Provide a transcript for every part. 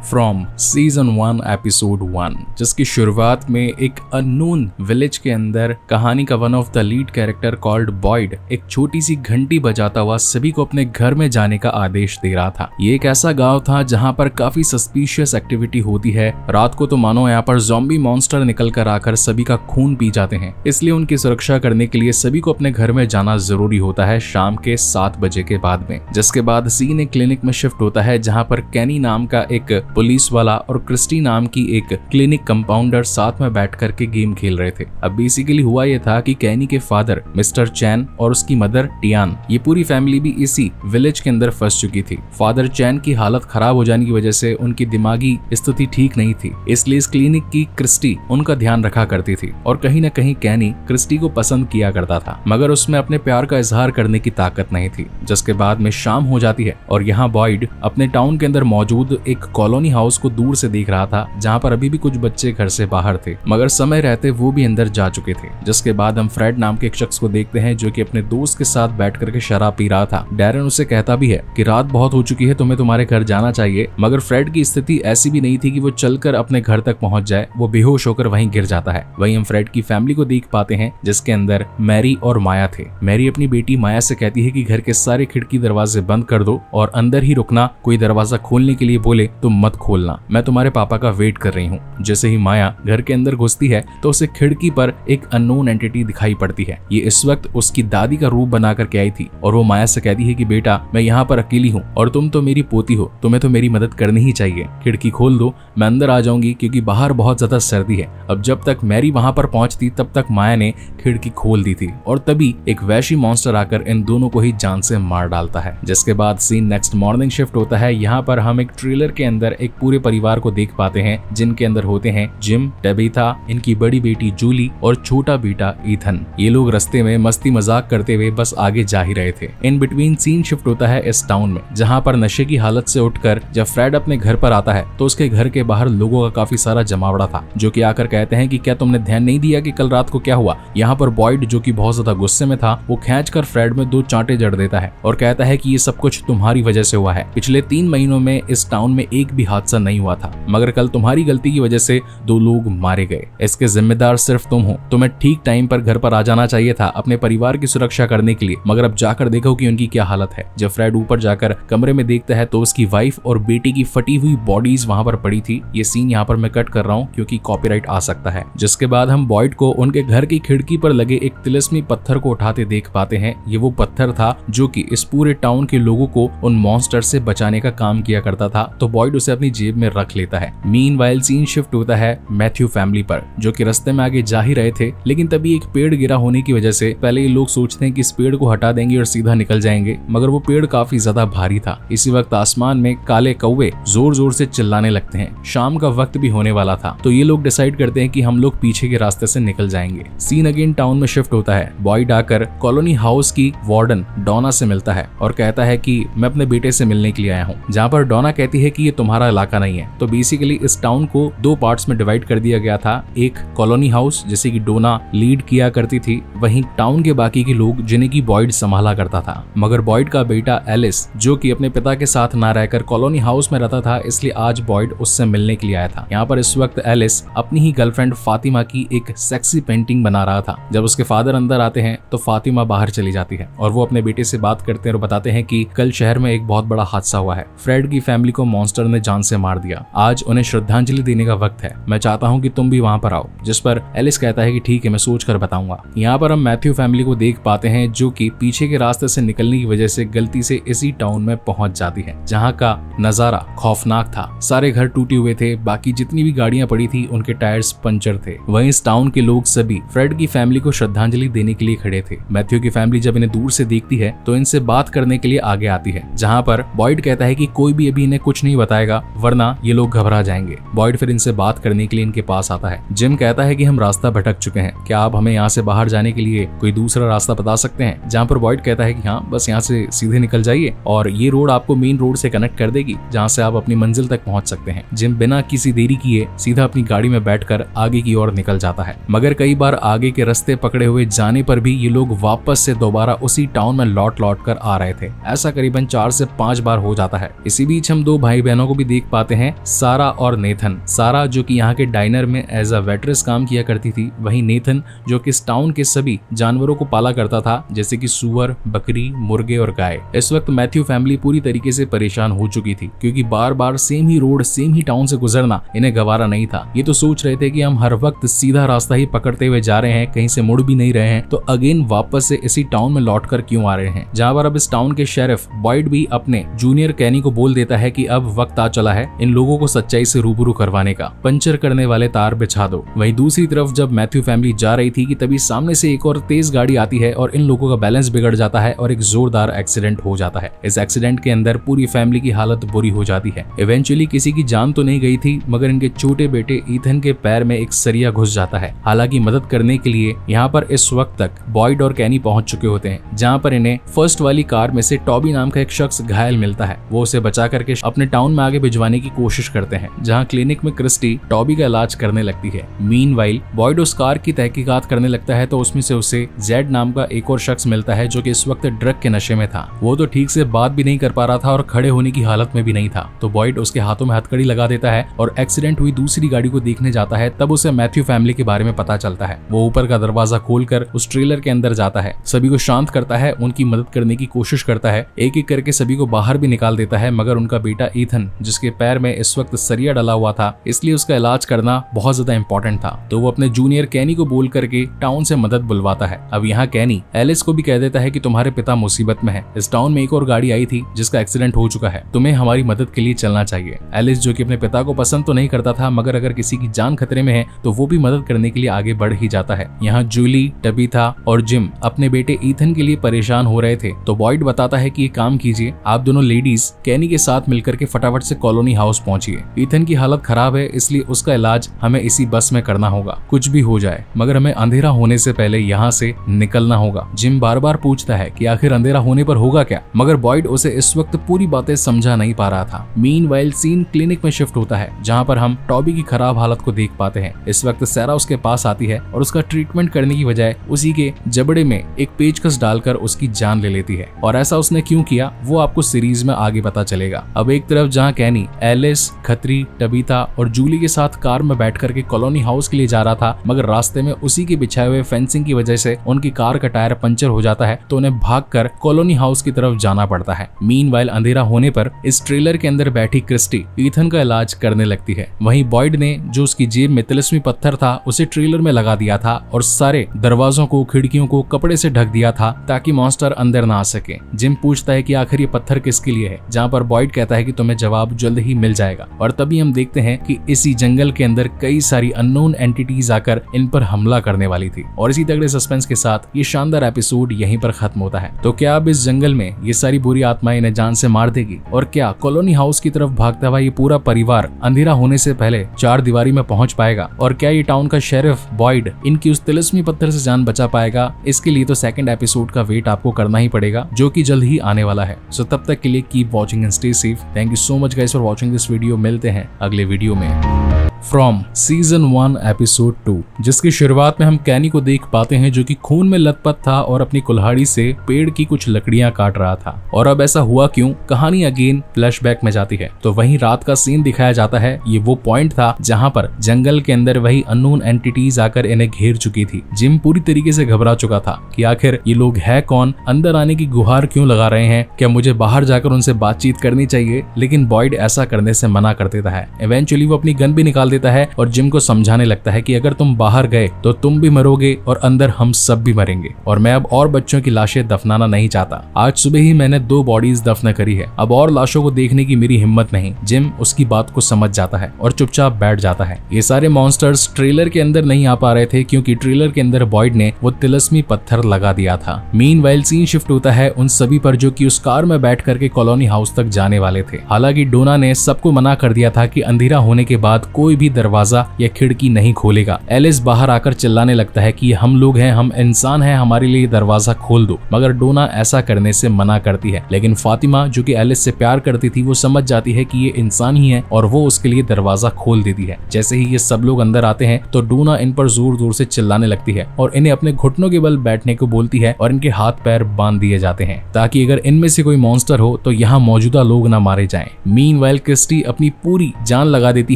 From season 1 episode 1, जिसकी शुरुआत में एक अननोन विलेज के अंदर कहानी का one of the lead character called Boyd एक छोटी सी घंटी बजाता हुआ सभी को अपने घर में जाने का आदेश दे रहा था। ये एक ऐसा गांव था जहां पर काफी सस्पिशियस एक्टिविटी होती है। रात को तो मानो यहाँ पर ज़ॉम्बी मॉन्स्टर निकल कर आकर सभी का खून पी जाते हैं, इसलिए उनकी सुरक्षा करने के लिए सभी को अपने घर में जाना जरूरी होता है शाम के 7 बजे के बाद में। जिसके बाद सीन एक क्लिनिक में शिफ्ट होता है जहाँ पर कैनी नाम का एक पुलिस वाला और क्रिस्टी नाम की एक क्लिनिक कंपाउंडर साथ में बैठ करके गेम खेल रहे थे। अब बेसिकली हुआ यह था कि कैनी के फादर मिस्टर चैन और उसकी मदर टियान, ये पूरी फैमिली भी इसी विलेज के अंदर फंस चुकी थी। फादर चैन की हालत खराब हो जाने की वजह से उनकी दिमागी स्थिति ठीक नहीं थी, इसलिए इस क्लिनिक की क्रिस्टी उनका ध्यान रखा करती थी और कहीं न कहीं कैनी क्रिस्टी को पसंद किया करता था, मगर उसमें अपने प्यार का इजहार करने की ताकत नहीं थी। जिसके बाद में शाम हो जाती है और यहाँ बॉयड अपने टाउन के अंदर मौजूद एक कॉलोनी हाउस को दूर से देख रहा था जहाँ पर अभी भी कुछ बच्चे घर से बाहर थे, मगर समय रहते वो भी अंदर जा चुके थे। जिसके बाद हम फ्रेड नाम के एक शख्स को देखते हैं जो कि अपने दोस्त के साथ बैठ करके शराब पी रहा था। डैरन उसे कहता भी है कि रात बहुत हो चुकी है, तुम्हें तुम्हारे घर जाना चाहिए, मगर फ्रेड की स्थिति ऐसी भी नहीं थी कि वो चलकर अपने घर तक पहुंच जाए। वो बेहोश होकर वहीं गिर जाता है। वहीं हम फ्रेड की फैमिली को देख पाते हैं जिसके अंदर मैरी और माया थे। मैरी अपनी बेटी माया से कहती है कि घर के सारे खिड़की दरवाजे बंद कर दो और अंदर ही रुकना, कोई दरवाजा खोलने के लिए बोले तो मत खोलना, मैं तुम्हारे पापा का वेट कर रही हूँ। जैसे ही माया घर के अंदर घुसती है तो उसे खिड़की पर एक अननोन एंटिटी दिखाई पड़ती है। ये इस वक्त उसकी दादी का रूप बना करके आई थी और वो माया से कहती है कि बेटा मैं यहाँ पर अकेली हूँ और तुम तो मेरी पोती हो, तुम्हें तो मेरी मदद करनी ही चाहिए, खिड़की खोल दो, मैं अंदर आ जाऊंगी क्योंकि बाहर बहुत ज्यादा सर्दी है। अब जब तक मैरी वहां पर पहुंचती तब तक माया ने खिड़की खोल दी थी और तभी एक वैशी मॉन्स्टर आकर इन दोनों को ही जान से मार डालता है। जिसके बाद सीन नेक्स्ट मॉर्निंग शिफ्ट होता है। यहाँ पर हम एक ट्रेलर के अंदर एक पूरे परिवार को देख पाते हैं जिनके अंदर होते हैं जिम, टेबिथा, इनकी बड़ी बेटी जूली और छोटा बेटा ईथन। ये लोग रास्ते में मस्ती मजाक करते हुए बस आगे जा ही रहे थे। इन बिटवीन सीन शिफ्ट होता है इस टाउन में जहाँ पर नशे की हालत से उठकर जब फ्रेड अपने घर पर आता है तो उसके घर के बाहर लोगों का काफी सारा जमावड़ा था जो कि आकर कहते हैं कि क्या तुमने ध्यान नहीं दिया कि कल रात को क्या हुआ। यहाँ पर बॉयड जो कि बहुत ज्यादा गुस्से में था वो खींचकर फ्रेड में 2 चांटे जड़ देता है और कहता है कि ये सब कुछ तुम्हारी वजह से हुआ है। पिछले 3 महीनों में इस टाउन में एक भी हादसा नहीं हुआ था, मगर कल तुम्हारी गलती की वजह से 2 लोग मारे गए। इसके जिम्मेदार सिर्फ तुम हो। तुम्हें ठीक टाइम पर घर पर आ जाना चाहिए था अपने परिवार की सुरक्षा करने के लिए, मगर अब जाकर देखो कि उनकी क्या हालत है। जब फ्रेड ऊपर जाकर कमरे में देखता है तो उसकी वाइफ और बेटी की फटी हुई बॉडीज वहां पर पड़ी थी। ये सीन यहाँ पर मैं कट कर रहा हूँ क्योंकि कॉपीराइट आ सकता है। जिसके बाद हम बॉयड को उनके घर की खिड़की पर लगे एक तिलिस्मी पत्थर को उठाते देख पाते हैं। ये वो पत्थर था जो कि इस पूरे टाउन के लोगों को उन मॉन्स्टर से बचाने का काम किया करता था, तो बॉयड उसे अपनी जेब में रख लेता है। मीनवाइल सीन शिफ्ट होता है मैथ्यू फैमिली पर जो कि रास्ते में आगे जा ही रहे थे, लेकिन तभी एक पेड़ गिरा होने की वजह से पहले ये लोग सोचते हैं कि इस पेड़ को हटा देंगे और सीधा निकल जाएंगे, मगर वो पेड़ काफी ज्यादा भारी था। इसी वक्त आसमान में काले कौवे जोर जोर से चिल्लाने लगते हैं। शाम का वक्त भी होने वाला था, तो ये लोग डिसाइड करते हैं कि हम लोग पीछे के रास्ते से निकल जाएंगे। सीन अगेन टाउन में शिफ्ट होता है। बॉयड आकर कॉलोनी हाउस की वार्डन डोना से मिलता है और कहता है कि मैं अपने बेटे से मिलने के लिए आया हूँ, जहाँ पर डोना कहती है कि ये तुम्हारा इलाका नहीं है। तो बेसिकली इस टाउन को 2 पार्ट्स में डिवाइड कर दिया गया था। एक कॉलोनी हाउस जिसे कि डोना लीड किया करती थी, वहीं टाउन के बाकी के लोग जिन्हें की बॉयड संभाला करता था। मगर बॉयड का बेटा एलिस जो कि अपने पिता के साथ ना रहकर कॉलोनी हाउस में रहता था, इसलिए आज बॉयड उससे मिलने के लिए आया था। यहाँ पर इस वक्त एलिस अपनी ही गर्लफ्रेंड फातिमा की एक सेक्सी पेंटिंग बना रहा था। जब उसके फादर अंदर आते हैं तो फातिमा बाहर चली जाती है और वो अपने बेटे से बात करते हैं और बताते हैं कि कल शहर में एक बहुत बड़ा हादसा हुआ है। फ्रेड की फैमिली को मॉन्स्टर ने जान से मार दिया। आज उन्हें श्रद्धांजलि देने का वक्त है, मैं चाहता हूँ कि तुम भी वहाँ पर आओ। जिस पर एलिस कहता है कि ठीक है, मैं सोच कर बताऊंगा। यहाँ पर हम मैथ्यू फैमिली को देख पाते हैं जो कि पीछे के रास्ते से निकलने की वजह से गलती से इसी टाउन में पहुंच जाती है, जहाँ का नजारा खौफनाक था। सारे घर टूटे हुए थे, बाकी जितनी भी गाड़ियां पड़ी थी उनके टायर्स पंचर थे। वहीं इस टाउन के लोग सभी फ्रेड की फैमिली को श्रद्धांजलि देने के लिए खड़े थे। मैथ्यू की फैमिली जब इन्हें दूर से देखती है तो इनसे बात करने के लिए आगे आती है, जहाँ पर बॉयड कहता है कि कोई भी अभी इन्हें कुछ नहीं बताएगा वरना ये लोग घबरा जाएंगे। बॉयड फिर इनसे बात करने के लिए इनके पास आता है। जिम कहता है कि हम रास्ता भटक चुके हैं, क्या आप हमें यहाँ से बाहर जाने के लिए कोई दूसरा रास्ता बता सकते हैं। जहाँ पर बॉयड कहता है कि हाँ, बस यहाँ से सीधे निकल जाइए और ये रोड आपको मेन रोड से कनेक्ट कर देगी, जहाँ से आप अपनी मंजिल तक पहुंच सकते हैं। जिम बिना किसी देरी किए सीधा अपनी गाड़ी में बैठकर आगे की ओर निकल जाता है, मगर कई बार आगे के रास्ते पकड़े हुए जाने पर भी ये लोग वापस से दोबारा उसी टाउन में लौट कर आ रहे थे। ऐसा करीबन 4 से 5 बार हो जाता है। इसी बीच हम 2 भाई बहनों को भी देख पाते हैं सारा और नेथन। सारा जो कि यहाँ के डाइनर में एज अ वेट्रेस काम किया करती थी, वहीं नेथन जो कि इस टाउन के सभी जानवरों को पाला करता था, जैसे कि सुअर, बकरी, मुर्गे और गाय। इस वक्त मैथ्यू फैमिली पूरी तरीके से परेशान हो चुकी थी, क्योंकि बार बार सेम ही रोड, सेम ही टाउन से गुजरना इन्हें गवारा नहीं था। ये तो सोच रहे थे कि हम हर वक्त सीधा रास्ता ही पकड़ते हुए जा रहे हैं, कहीं से मुड़ भी नहीं रहे हैं, तो अगेन वापस से इसी टाउन में लौट कर क्यों आ रहे हैं। जहाँ पर अब इस टाउन के शेरिफ बॉयड भी अपने जूनियर कैनी को बोल देता है कि अब वक्त आ चला है इन लोगों को सच्चाई से रूबरू करवाने का, पंचर करने वाले तार बिछा दो। वहीं दूसरी तरफ जब मैथ्यू फैमिली जा रही थी कि तभी सामने से एक और तेज गाड़ी आती है और इन लोगों का बैलेंस बिगड़ जाता है और एक जोरदार एक्सीडेंट हो जाता है। इस एक्सीडेंट के अंदर पूरी फैमिली की हालत बुरी हो जाती है। इवेंचुअली किसी की जान तो नहीं गई थी, मगर इनके छोटे बेटे ईथन के पैर में एक सरिया घुस जाता है। हालांकि मदद करने के लिए यहाँ पर इस वक्त तक बॉयड और कैनी पहुंच चुके होते हैं, जहाँ पर इन्हें फर्स्ट वाली कार में से टॉबी नाम का एक शख्स घायल मिलता है। वो उसे बचा करके अपने टाउन में आगे भिजवाने की कोशिश करते हैं, जहाँ क्लिनिक में क्रिस्टी टॉबी का इलाज करने लगती है। मीनवाइल बॉयड उस कार की तहकीकात करने लगता है, तो उसमें से उसे जेड नाम का एक और शख्स मिलता है जो कि इस वक्त ड्रग के नशे में था। वो तो ठीक से बात भी नहीं कर पा रहा था और खड़े होने की हालत में भी नहीं था, तो बॉयड उसके हाथों में हथकड़ी लगा देता है और एक्सीडेंट हुई दूसरी गाड़ी को देखने जाता है। तब उसे मैथ्यू फैमिली के बारे में पता चलता है। वो ऊपर का दरवाजा खोलकर उस ट्रेलर के अंदर जाता है, सभी को शांत करता है, उनकी मदद करने की कोशिश करता है, एक एक करके सभी को बाहर भी निकाल देता है, मगर उनका बेटा ईथन जिसके पैर में इस वक्त सरिया डला हुआ था, इसलिए उसका इलाज करना बहुत ज्यादा इंपॉर्टेंट था, तो वो अपने जूनियर कैनी को बोल करके टाउन से मदद बुलवाता है। अब यहाँ कैनी एलिस को भी कह देता है कि तुम्हारे पिता मुसीबत में है, इस टाउन में एक और गाड़ी आई थी जिसका एक्सीडेंट हो चुका है, तुम्हें हमारी मदद के लिए चलना चाहिए। एलिस जो कि अपने पिता को पसंद तो नहीं करता था, मगर अगर किसी की जान खतरे में है तो वो भी मदद करने के लिए आगे बढ़ ही जाता है। यहाँ जूली, टबीथा और जिम अपने बेटे ईथन के लिए परेशान हो रहे थे, तो बॉयड बताता है कि ये काम कीजिए, आप दोनों लेडीज कैनी के साथ मिलकर के फटाफट से कॉलोनी हाउस पहुंचिए। ईथन की हालत खराब है, इसलिए उसका इलाज हमें इसी बस में करना होगा, कुछ भी हो जाए, मगर हमें अंधेरा होने से पहले यहाँ से निकलना होगा। जिम बार बार पूछता है कि आखिर अंधेरा होने पर होगा क्या, मगर बॉयड उसे इस वक्त पूरी बातें समझा नहीं पा रहा था। मीनवाइल सीन क्लिनिक में शिफ्ट होता है, जहाँ पर हम टॉबी की खराब हालत को देख पाते हैं। इस वक्त सैरा उसके पास आती है और उसका ट्रीटमेंट करने की बजाय उसी के जबड़े में एक पेचकस डालकर उसकी जान ले लेती है, और ऐसा उसने क्यों किया वो आपको सीरीज में आगे पता चलेगा। अब एक तरफ जहाँ कैनी एलिस, खत्री, टबीथा और जूली के साथ कार में बैठ करके कॉलोनी हाउस के लिए जा रहा था, मगर रास्ते में उसी के बिछाए हुए फेंसिंग की वजह से उनकी कार का टायर पंचर हो जाता है, तो उन्हें भागकर कॉलोनी हाउस की तरफ जाना पड़ता है। मीनवाइल अंधेरा होने पर इस ट्रेलर के अंदर बैठी क्रिस्टी ईथन का इलाज करने लगती है। वहीं बॉयड ने जो उसकी जेब में तिलिस्मी पत्थर था उसे ट्रेलर में लगा दिया था और सारे दरवाजों को, खिड़कियों को कपड़े से ढक दिया था ताकि मॉन्स्टर अंदर ना आ सके। जिम पूछता है कि आखिर ये पत्थर किसके लिए है, जहाँ पर बॉयड कहता है कि तुम्हें जवाब जल्द ही मिल जाएगा। और तभी हम देखते हैं कि इसी जंगल के अंदर कई सारी अननोन एंटिटीज आकर इन पर हमला करने वाली थी। और इसी तगड़े सस्पेंस के साथ ये शानदार एपिसोड यहीं पर खत्म होता है। तो क्या अब इस जंगल में ये सारी बुरी आत्माएं इन्हें जान से मार देगी, और क्या कॉलोनी हाउस की तरफ भागता हुआ ये पूरा परिवार अंधेरा होने से पहले चार दीवारी में पहुंच पाएगा, और क्या ये टाउन का शेरिफ बॉयड इनकी उस तिलिस्मी पत्थर से जान बचा पाएगा? इसके लिए तो सेकंड एपिसोड का वेट आपको करना ही पड़ेगा, जो कि जल्द ही आने वाला है। सो तब तक के लिए keep watching and stay safe. Thank you so much guys for watching this video. मिलते हैं अगले वीडियो में। फ्रॉम सीजन 1 एपिसोड 2, जिसकी शुरुआत में हम कैनी को देख पाते हैं जो कि खून में लथपथ था और अपनी कुल्हाड़ी से पेड़ की कुछ लकड़ियां काट रहा था। और अब ऐसा हुआ क्यों, कहानी अगेन फ्लैशबैक में जाती है। तो वहीं रात का सीन दिखाया जाता है। ये वो पॉइंट था जहां पर जंगल के अंदर वही अननोन एंटिटीज आकर इन्हें घेर चुकी थी। जिम पूरी तरीके से घबरा चुका था कि आखिर ये लोग है कौन, अंदर आने की गुहार क्यों लगा रहे हैं, क्या मुझे बाहर जाकर उनसे बातचीत करनी चाहिए? लेकिन बॉयड ऐसा करने से मना कर देता है। इवेंचुअली वो अपनी गन भी निकाल देता है और जिम को समझाने लगता है कि अगर तुम बाहर गए तो तुम भी मरोगे और अंदर हम सब भी मरेंगे, और मैं अब और बच्चों की लाशें दफनाना नहीं चाहता। आज सुबह ही मैंने 2 बॉडीज दफन करी है, अब और लाशों को देखने की मेरी हिम्मत नहीं। जिम उसकी बात को समझ जाता है और चुपचाप बैठ जाता है। ये सारे मॉन्स्टर्स ट्रेलर के अंदर नहीं आ पा रहे थे क्योंकि ट्रेलर के अंदर बॉयड ने वो तिलिस्मी पत्थर लगा दिया था। मीनवाइल सीन शिफ्ट होता है उन सभी पर जो कि उस कार में बैठ करके कॉलोनी हाउस तक जाने वाले थे। हालांकि डोना ने सबको मना कर दिया था कि अंधेरा होने के बाद कोई भी दरवाजा या खिड़की नहीं खोलेगा। एलिस बाहर आकर चिल्लाने लगता है कि हम लोग हैं, हम इंसान हैं, हमारे लिए दरवाजा खोल दो, मगर डोना ऐसा करने से मना करती है। लेकिन फातिमा जो कि एलिस से प्यार करती थी वो समझ जाती है कि ये इंसान ही है और वो उसके लिए दरवाजा खोल देती है। जैसे ही ये सब लोग अंदर आते हैं तो डोना इन पर जोर जोर से चिल्लाने लगती है और इन्हें अपने घुटनों के बल बैठने को बोलती है और इनके हाथ पैर बांध दिए जाते हैं ताकि अगर इनमें से कोई मॉन्स्टर हो तो यहाँ मौजूदा लोग ना मारे जाएं। मीनवाइल क्रिस्टी अपनी पूरी जान लगा देती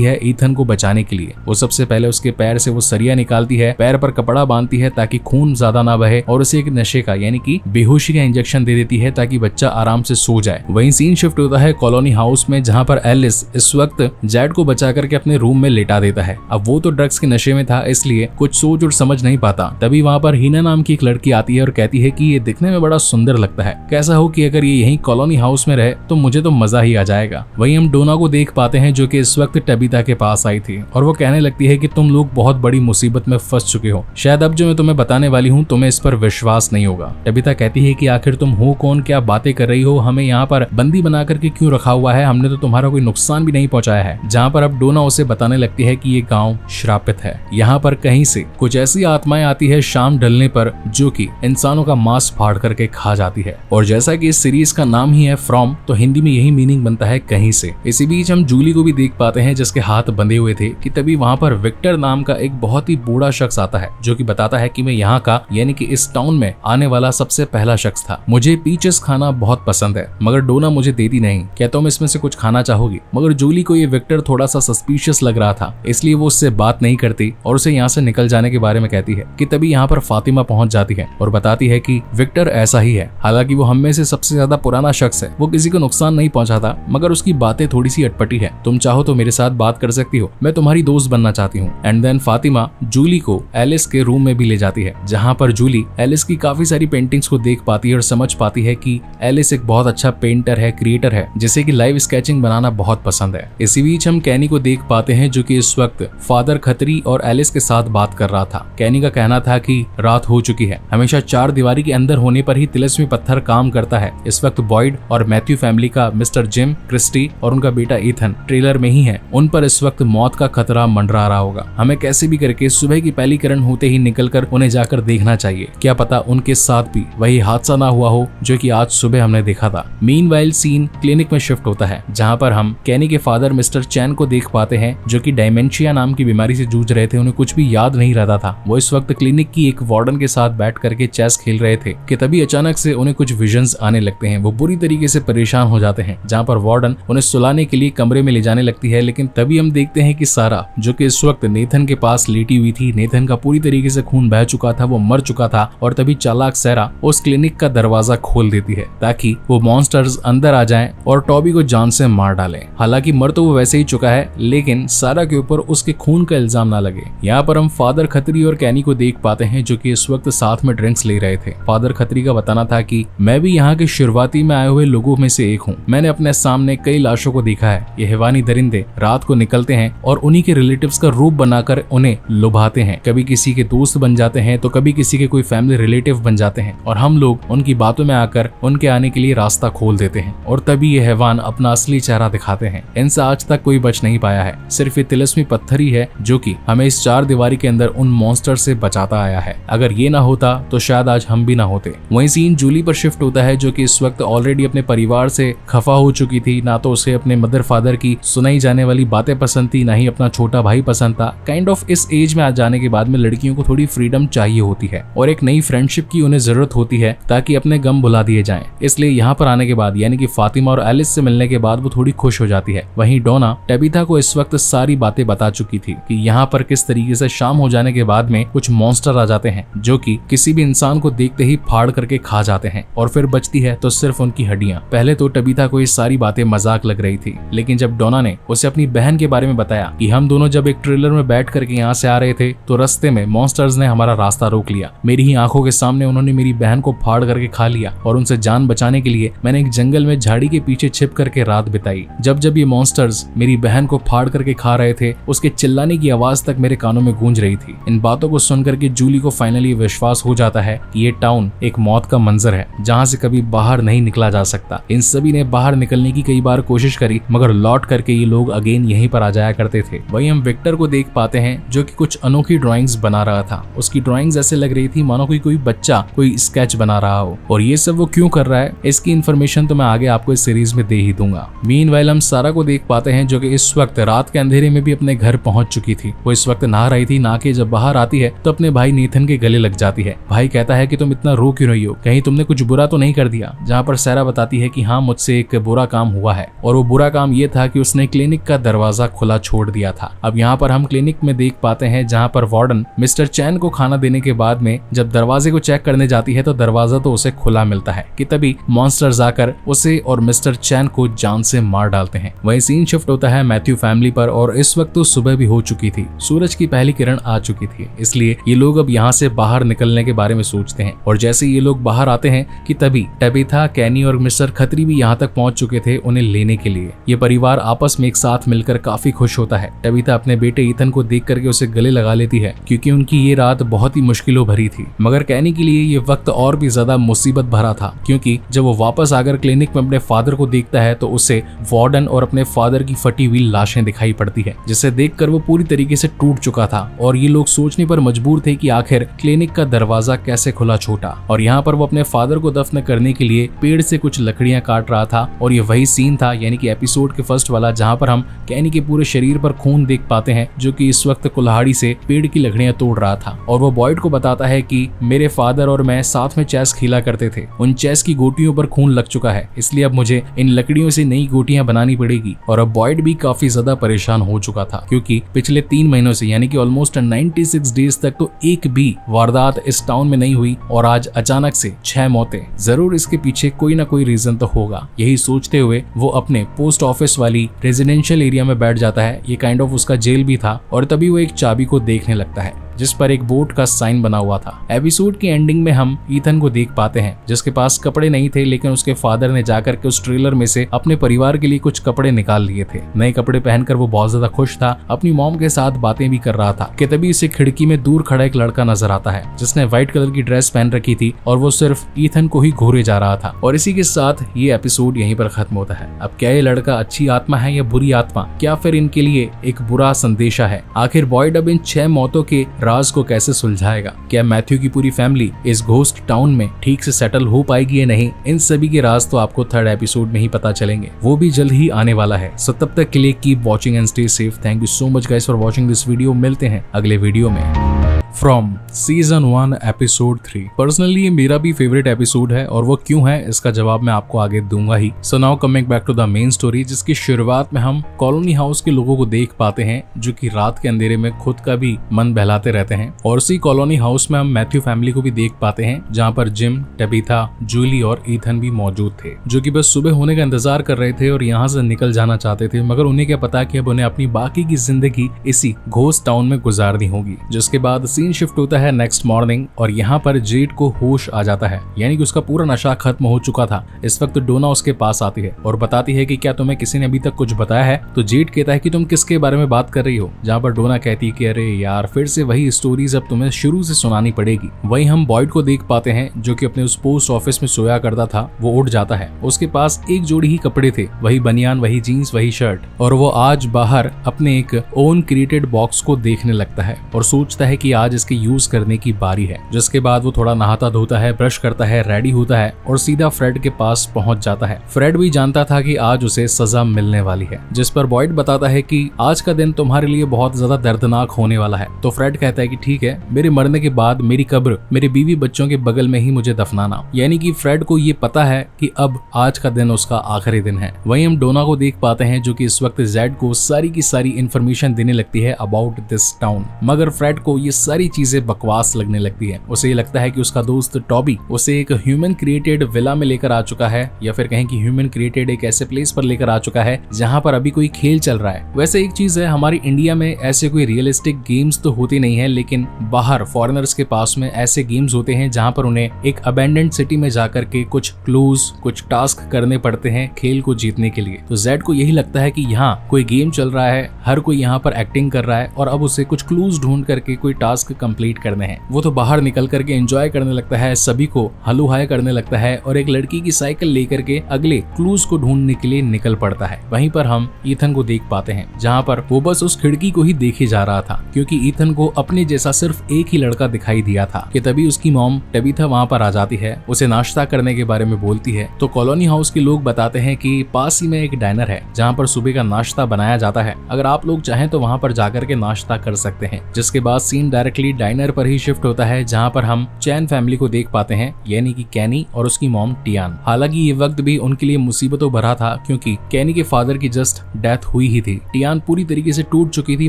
है ईथन को बचाने के लिए। वो सबसे पहले उसके पैर से वो सरिया निकालती है, पैर पर कपड़ा बांधती है ताकि खून ज्यादा ना बहे और उसे एक नशे का यानी कि बेहोशी का इंजेक्शन दे देती है ताकि बच्चा आराम से सो जाए। वहीं सीन शिफ्ट होता है कॉलोनी हाउस में जहाँ पर एलिस इस वक्त जैड को बचा करके अपने रूम में लेटा देता है। अब वो तो ड्रग्स के नशे में था इसलिए कुछ सोच और समझ नहीं पाता। तभी वहाँ पर हीना नाम की एक लड़की आती है और कहती है कि ये दिखने में बड़ा सुंदर लगता है, कैसा हो कि अगर ये यहीं कॉलोनी हाउस में रहे तो मुझे तो मजा ही आ जाएगा। वहीं हम डोना को देख पाते हैं जो कि इस वक्त टबीता के पास आई थी और वो कहने लगती है कि तुम लोग बहुत बड़ी मुसीबत में फंस चुके हो, शायद अब जो मैं तुम्हें बताने वाली हूँ तुम्हें इस पर विश्वास नहीं होगा। टबीता कहती है कि आखिर तुम हो कौन, क्या बातें कर रही हो, हमें यहाँ पर बंदी बना करके क्यों रखा हुआ है, हमने तो तुम्हारा कोई नुकसान भी नहीं पहुंचाया है। जहाँ पर अब डोना उसे बताने लगती है कि ये गाँव श्रापित है, यहाँ पर कहीं से कुछ ऐसी आत्माएं आती है शाम ढलने पर जो कि इंसानों का मांस फाड़ करके खा जाती है। और जैसा कि इस सीरीज का नाम ही है फ्रॉम, तो हिंदी में यही मीनिंग बनता है कहीं से। इसी बीच हम जूली को भी देख पाते हैं जिसके हाथ बंधे हुए थे कि तभी वहाँ पर विक्टर नाम का एक बहुत ही बूढ़ा शख्स आता है जो कि बताता है कि मैं यहाँ का यानी कि इस टाउन में आने वाला सबसे पहला शख्स था। मुझे पीचेस खाना बहुत पसंद है मगर डोना मुझे देती नहीं, क्या तुम इसमें से कुछ खाना चाहोगी? मगर जूली को ये विक्टर थोड़ा सा सस्पिशियस लग रहा था इसलिए वो उससे बात नहीं करती और उसे यहाँ से निकल जाने के बारे में कहती है कि तभी यहाँ पर फातिमा पहुंच जाती है और बताती है कि विक्टर ऐसा ही है, हालांकि वो हम में से सबसे ज्यादा पुराना शख्स है, वो किसी को नुकसान नहीं पहुंचाता मगर उसकी बातें थोड़ी सी अटपटी है, तुम चाहो तो मेरे साथ बात कर सकती हो, मैं तुम्हारी दोस्त बनना चाहती हूँ। एंड देन फातिमा जूली को एलिस के रूम में भी ले जाती है जहाँ पर जूली एलिस की काफी सारी पेंटिंग्स को देख पाती है और समझ पाती है कि एलिस एक बहुत अच्छा पेंटर है, क्रिएटर है जिसे कि लाइव स्केचिंग बनाना बहुत पसंद है। इसी बीच हम कैनी को देख पाते हैं जो कि इस वक्त फादर खत्री और एलिस के साथ बात कर रहा था। कैनी का कहना था कि रात हो चुकी है, हमेशा चार दीवारी के अंदर होने पर ही तिलस्मी पत्थर काम करता है। इस वक्त बॉयड और मैथ्यू फैमिली का मिस्टर जिम, क्रिस्टी और उनका बेटा ईथन ट्रेलर में ही है, उन पर इस वक्त मौत का खतरा मंडरा रहा होगा। हमें कैसे भी करके सुबह की पहली किरण होते ही निकलकर उन्हें जाकर देखना चाहिए, क्या पता उनके साथ भी वही हादसा ना हुआ हो जो कि आज सुबह हमने देखा था। मीनवाइल सीन क्लिनिक में शिफ्ट होता है जहाँ पर हम कैनी के फादर मिस्टर चैन को देख पाते हैं जो कि डायमेंशिया नाम की बीमारी से जूझ रहे थे, उन्हें कुछ भी याद नहीं रहता था। वो इस वक्त क्लिनिक की एक वार्डन के साथ बैठ करके चेस खेल रहे थे कि तभी अचानक से उन्हें कुछ विजन्स आने लगते हैं। वो बुरी तरीके से परेशान हो जाते हैं जहाँ पर वार्डन उन्हें सुलाने के लिए कमरे में ले जाने लगती है, लेकिन तभी हम देखते हैं कि सारा जो कि इस वक्त नेथन के पास लेटी हुई थी, नेथन का पूरी तरीके से खून बह चुका था, वो मर चुका था और तभी चालाक सारा उस क्लिनिक का दरवाजा खोल देती है ताकि वो मॉन्स्टर्स अंदर आ जाएं और टॉबी को जान से मार डालें। हालांकि मर तो वो वैसे ही चुका है लेकिन सारा के ऊपर उसके खून का इल्जाम ना लगे। यहाँ पर हम फादर खत्री और कैनी को देख पाते हैं जो कि इस वक्त साथ में ड्रिंक्स ले रहे थे। फादर खत्री का बताना था कि मैं भी यहाँ के शुरुआती में आए हुए लोगों में से एक हूँ, मैंने अपने सामने कई लाशों को देखा है। ये हैवानी दरिंदे रात को निकलते हैं और उन्हीं के रिलेटिव्स का रूप बनाकर उन्हें लुभाते हैं, कभी किसी के दोस्त बन जाते हैं तो कभी किसी के कोई फैमिली रिलेटिव बन जाते हैं और हम लोग उनकी बातों में आकर उनके आने के लिए रास्ता खोल देते हैं और तभी ये हैवान अपना असली चेहरा दिखाते हैं। इनसे आज तक कोई बच नहीं पाया है, सिर्फ ये तिलस्मी पत्थर ही है जो कि हमें इस चार दीवारी के अंदर उन मॉन्स्टर से बचाता आया है। अगर ये ना होता तो शायद आज हम भी ना होते। वहीं सीन जूली पर शिफ्ट होता है जो कि इस वक्त ऑलरेडी अपने परिवार से खफा हो चुकी थी, ना तो उसे अपने मदर फादर की सुनाई जाने वाली बातें पसंद थी, ना ही अपना छोटा भाई पसंद था। काइंड ऑफ इस एज में आ जाने के बाद में लड़कियों को थोड़ी फ्रीडम चाहिए होती है और एक नई फ्रेंडशिप की उन्हें जरूरत होती है ताकि अपने गम भुला दिए जाएं। इसलिए यहाँ पर आने के बाद यानी कि फातिमा और एलिस से मिलने के बाद वो थोड़ी खुश हो जाती है। वहीं डोना टबीता को इस वक्त सारी बातें बता चुकी थी कि यहाँ पर किस तरीके से शाम हो जाने के बाद में कुछ मॉन्स्टर आ जाते हैं जो कि किसी भी इंसान को देखते ही फाड़ करके खा जाते हैं और फिर बचती है तो सिर्फ उनकी हड्डियां। पहले तो टबीता को ये सारी बातें मजाक लग रही थी, लेकिन जब डोना ने उसे अपनी बहन के बारे में बताया कि हम दोनों जब एक ट्रेलर में बैठ करके यहाँ से आ रहे थे तो रास्ते में मॉन्स्टर्स ने हमारा रास्ता रोक लिया, मेरी ही आंखों के सामने उन्होंने मेरी बहन को फाड़ करके खा लिया और उनसे जान बचाने के लिए मैंने एक जंगल में झाड़ी के पीछे छिप करके रात बिताई। जब जब ये मॉन्स्टर्स मेरी बहन को फाड़ करके खा रहे थे उसके चिल्लाने की आवाज तक मेरे कानों में गूंज रही थी। इन बातों को सुनकर के जूली को फाइनली विश्वास हो जाता है कि ये टाउन एक मौत का मंजर है जहाँ से कभी बाहर नहीं निकला जा सकता। इन सभी ने बाहर निकलने की कई बार कोशिश करी मगर लौट करके ये लोग अगेन यहीं पर आ जाया करते करते थे। वहीं हम विक्टर को देख पाते हैं जो कि कुछ अनोखी ड्राइंग्स बना रहा था। उसकी ड्राइंग्स ऐसे लग रही थी मानो कोई बच्चा कोई स्केच बना रहा हो, और ये सब वो क्यों कर रहा है इसकी इन्फॉर्मेशन तो मैं आगे आपको इस सीरीज में दे ही दूंगा। मीनवाइल हम सारा को देख पाते हैं जो कि इस वक्त रात के अंधेरे में भी अपने घर पहुंच चुकी थी। वो इस वक्त नहा रही थी, नहा के जब बाहर आती है तो अपने भाई नेथन के गले लग जाती है। भाई कहता है कि तुम इतना रो क्यों रही हो, कहीं तुमने कुछ बुरा तो नहीं कर दिया। जहाँ पर सारा बताती है कि हाँ मुझसे एक बुरा काम हुआ है, और वो बुरा काम ये था कि उसने क्लिनिक का दरवाजा खुला छोड़ दिया था। अब यहाँ पर हम क्लिनिक में देख पाते हैं जहाँ पर वार्डन मिस्टर चैन को खाना देने के बाद में जब दरवाजे को चेक करने जाती है तो दरवाजा तो उसे खुला मिलता है कि तभी मॉन्स्टर्स आकर उसे और मिस्टर चैन को जान से मार डालते हैं। वही सीन शिफ्ट होता है मैथ्यू फैमिली पर, और इस वक्त तो सुबह भी हो चुकी थी, सूरज की पहली किरण आ चुकी थी, इसलिए ये लोग अब यहाँ से बाहर निकलने के बारे में सोचते हैं। और जैसे ये लोग बाहर आते हैं कि तभी टबीथा, कैनी और मिस्टर खत्री भी यहाँ तक पहुंच चुके थे उन्हें लेने के लिए। ये परिवार आपस में एक साथ मिलकर काफी खुश होता है। टबीथा अपने बेटे ईथन को देख करके उसे गले लगा लेती है क्योंकि उनकी ये रात बहुत ही मुश्किलों भरी थी। मगर कैनी के लिए ये वक्त और भी ज्यादा मुसीबत भरा था, क्योंकि जब वो वापस आकर क्लिनिक में अपने फादर को देखता है तो उसे वार्डन और अपने फादर की फटी हुई लाशें दिखाई पड़ती है, जिसे देखकर वो पूरी तरीके से टूट चुका था। और ये लोग सोचने पर मजबूर थे कि आखिर क्लिनिक का दरवाजा कैसे खुला छोटा। और यहाँ पर वो अपने फादर को दफन करने के लिए पेड़ से कुछ लकड़ियां काट रहा था, और ये वही सीन था यानी कि एपिसोड के फर्स्ट वाला जहाँ पर हम कैनी के पूरे शरीर पर खून देख पाते हैं जो कि इस वक्त कुल्हाड़ी से पेड़ की लकड़ियां तोड़ रहा था। और वो बॉयड को बताता है कि मेरे फादर और मैं साथ में चेस खेला करते थे, उन चेस की गोटियों पर खून लग चुका है, इसलिए अब मुझे इन लकड़ियों से नई गोटियां बनानी पड़ेगी। और अब बॉयड भी काफी ज्यादा परेशान हो चुका था क्योंकि पिछले 3 महीनों से यानी कि ऑलमोस्ट 96 डेज तक तो एक भी वारदात इस टाउन में नहीं हुई, और आज अचानक से 6 मौतें। जरूर इसके पीछे कोई ना कोई रीजन तो होगा। यही सोचते हुए वो अपने पोस्ट ऑफिस वाली रेजिडेंशियल एरिया में बैठ जाता है, ये काइंड ऑफ उसका जेल भी था। और तभी वो एक चाबी को देखने लगता है जिस पर एक बोट का साइन बना हुआ था। एपिसोड की एंडिंग में हम ईथन को देख पाते हैं जिसके पास कपड़े नहीं थे, लेकिन उसके फादर ने जाकर के उस ट्रेलर में से अपने परिवार के लिए कुछ कपड़े निकाल लिए थे। नए कपड़े पहनकर वो बहुत ज्यादा खुश था, अपनी मॉम के साथ बातें भी कर रहा था कि तभी इसे खिड़की में दूर खड़ा एक लड़का नजर आता है जिसने व्हाइट कलर की ड्रेस पहन रखी थी, और वो सिर्फ ईथन को ही घूरे जा रहा था। और इसी के साथ ये एपिसोड यहीं पर खत्म होता है। अब क्या ये लड़का अच्छी आत्मा है या बुरी आत्मा, क्या फिर इनके लिए एक बुरा संदेशा है? आखिर बॉयड अब इन 6 मौतों के राज को कैसे सुलझाएगा? क्या मैथ्यू की पूरी फैमिली इस घोस्ट टाउन में ठीक से सेटल हो पाएगी या नहीं? इन सभी के राज तो आपको 3rd एपिसोड में ही पता चलेंगे, वो भी जल्द ही आने वाला है। सो तब तक के लिए keep watching and stay safe. Thank you so much guys for watching this video. मिलते हैं अगले वीडियो में। From season 1 episode 3। पर्सनली ये मेरा भी फेवरेट एपिसोड है, और वो क्यों है इसका जवाब मैं आपको आगे दूंगा ही। So now coming back to the main story, जिसकी शुरुआत में हम कॉलोनी हाउस के लोगों को देख पाते हैं जो कि रात के अंधेरे में खुद का भी मन बहलाते रहते हैं। और उसी कॉलोनी हाउस में हम मैथ्यू फैमिली को भी देख पाते हैं जहाँ पर जिम, टबीथा, जूली और ईथन भी मौजूद थे, जो कि बस सुबह होने का इंतजार कर रहे थे और यहाँ से निकल जाना चाहते थे। मगर उन्हें क्या पता कि अब उन्हें अपनी बाकी की जिंदगी इसी घोस्ट टाउन में गुजारनी होगी। जिसके बाद सीन शिफ्ट होता है नेक्स्ट मॉर्निंग, और यहाँ पर जेड को होश आ जाता है, यानी कि उसका पूरा नशा खत्म हो चुका था। इस वक्त डोना उसके पास आती है और बताती है कि क्या तुम्हें किसी ने अभी तक कुछ बताया है? तो जेड कहता है कि तुम किसके बारे में बात कर रही हो? जहाँ पर डोना कहती है कि अरे यार, फिर से वही स्टोरीज अब तुम्हें शुरू से सुनानी पड़ेगी। वही हम बॉयड को देख पाते हैं जो कि अपने उस पोस्ट ऑफिस में सोया करता था। वो उठ जाता है, उसके पास एक जोड़ी ही कपड़े थे, वही बनियान, वही जीन्स, वही शर्ट। और वो आज बाहर अपने एक ओन क्रिएटेड बॉक्स को देखने लगता है और सोचता है कि आज इसके यूज करने की बारी है। जिसके बाद वो थोड़ा नहाता धोता है, ब्रश करता है, रेडी होता है और सीधा फ्रेड के पास पहुंच जाता है। फ्रेड भी जानता था कि आज उसे सजा मिलने वाली है, जिस पर बॉयड बताता है कि आज का दिन तुम्हारे लिए बहुत ज्यादा दर्दनाक होने वाला है। तो फ्रेड कहता है कि ठीक है, मेरे मरने के बाद मेरी कब्र मेरे बीवी बच्चों के बगल में ही मुझे दफनाना। यानी कि फ्रेड को ये पता है कि अब आज का दिन उसका आखिरी दिन है। वहीं हम डोना को देख पाते हैं जो कि इस वक्त जेड को सारी की सारी इन्फॉर्मेशन देने लगती है अबाउट दिस टाउन। मगर फ्रेड को ये सारी चीजें बकवास लगने लगती है। उसे ये लगता है कि उसका दोस्त टॉबी उसे एक ह्यूमन क्रिएटेड विला में लेकर आ चुका है, या फिर कहें कि ह्यूमन क्रिएटेड एक ऐसे प्लेस पर लेकर आ चुका है जहाँ पर अभी कोई खेल चल रहा है। वैसे एक चीज है, हमारी इंडिया में ऐसे कोई रियलिस्टिक गेम्स तो होते नहीं है, लेकिन बाहर फॉरेनर्स के पास में ऐसे गेम्स होते हैं जहाँ पर उन्हें एक अबैंडन्ड सिटी में जाकर के कुछ क्लूज, कुछ टास्क करने पड़ते हैं खेल को जीतने के लिए। तो जेड को यही लगता है कि यहाँ कोई गेम चल रहा है, हर कोई यहाँ पर एक्टिंग कर रहा है और अब उसे कुछ क्लूज ढूंढ करके कोई टास्क टास्क कंप्लीट करने हैं। वो तो बाहर निकल करके एंजॉय करने लगता है, सभी को हलुहाय करने लगता है और एक लड़की की साइकिल लेकर के अगले क्लूज को ढूंढने के लिए निकल पड़ता है। वहीं पर हम ईथन को देख पाते हैं जहाँ पर वो बस उस खिड़की को ही देखे जा रहा था, क्योंकि ईथन को अपने जैसा सिर्फ एक ही लड़का दिखाई दिया था कि तभी उसकी मॉम टबीथा वहाँ पर आ जाती है, उसे नाश्ता करने के बारे में बोलती है। तो कॉलोनी हाउस के लोग बताते हैं कि पास ही में एक डाइनर है जहाँ पर सुबह का नाश्ता बनाया जाता है, अगर आप लोग चाहें तो वहाँ पर जाकर के नाश्ता कर सकते हैं। जिसके बाद सीन डायरेक्टली डाइनर पर ही शिफ्ट होता है जहाँ पर हम चैन फैमिली को देख पाते हैं, यानी कि कैनी और उसकी मॉम टियान। हालांकि ये वक्त भी उनके लिए मुसीबतों भरा था, क्योंकि कैनी के फादर की जस्ट डेथ हुई ही थी। टियान पूरी तरीके से टूट चुकी थी,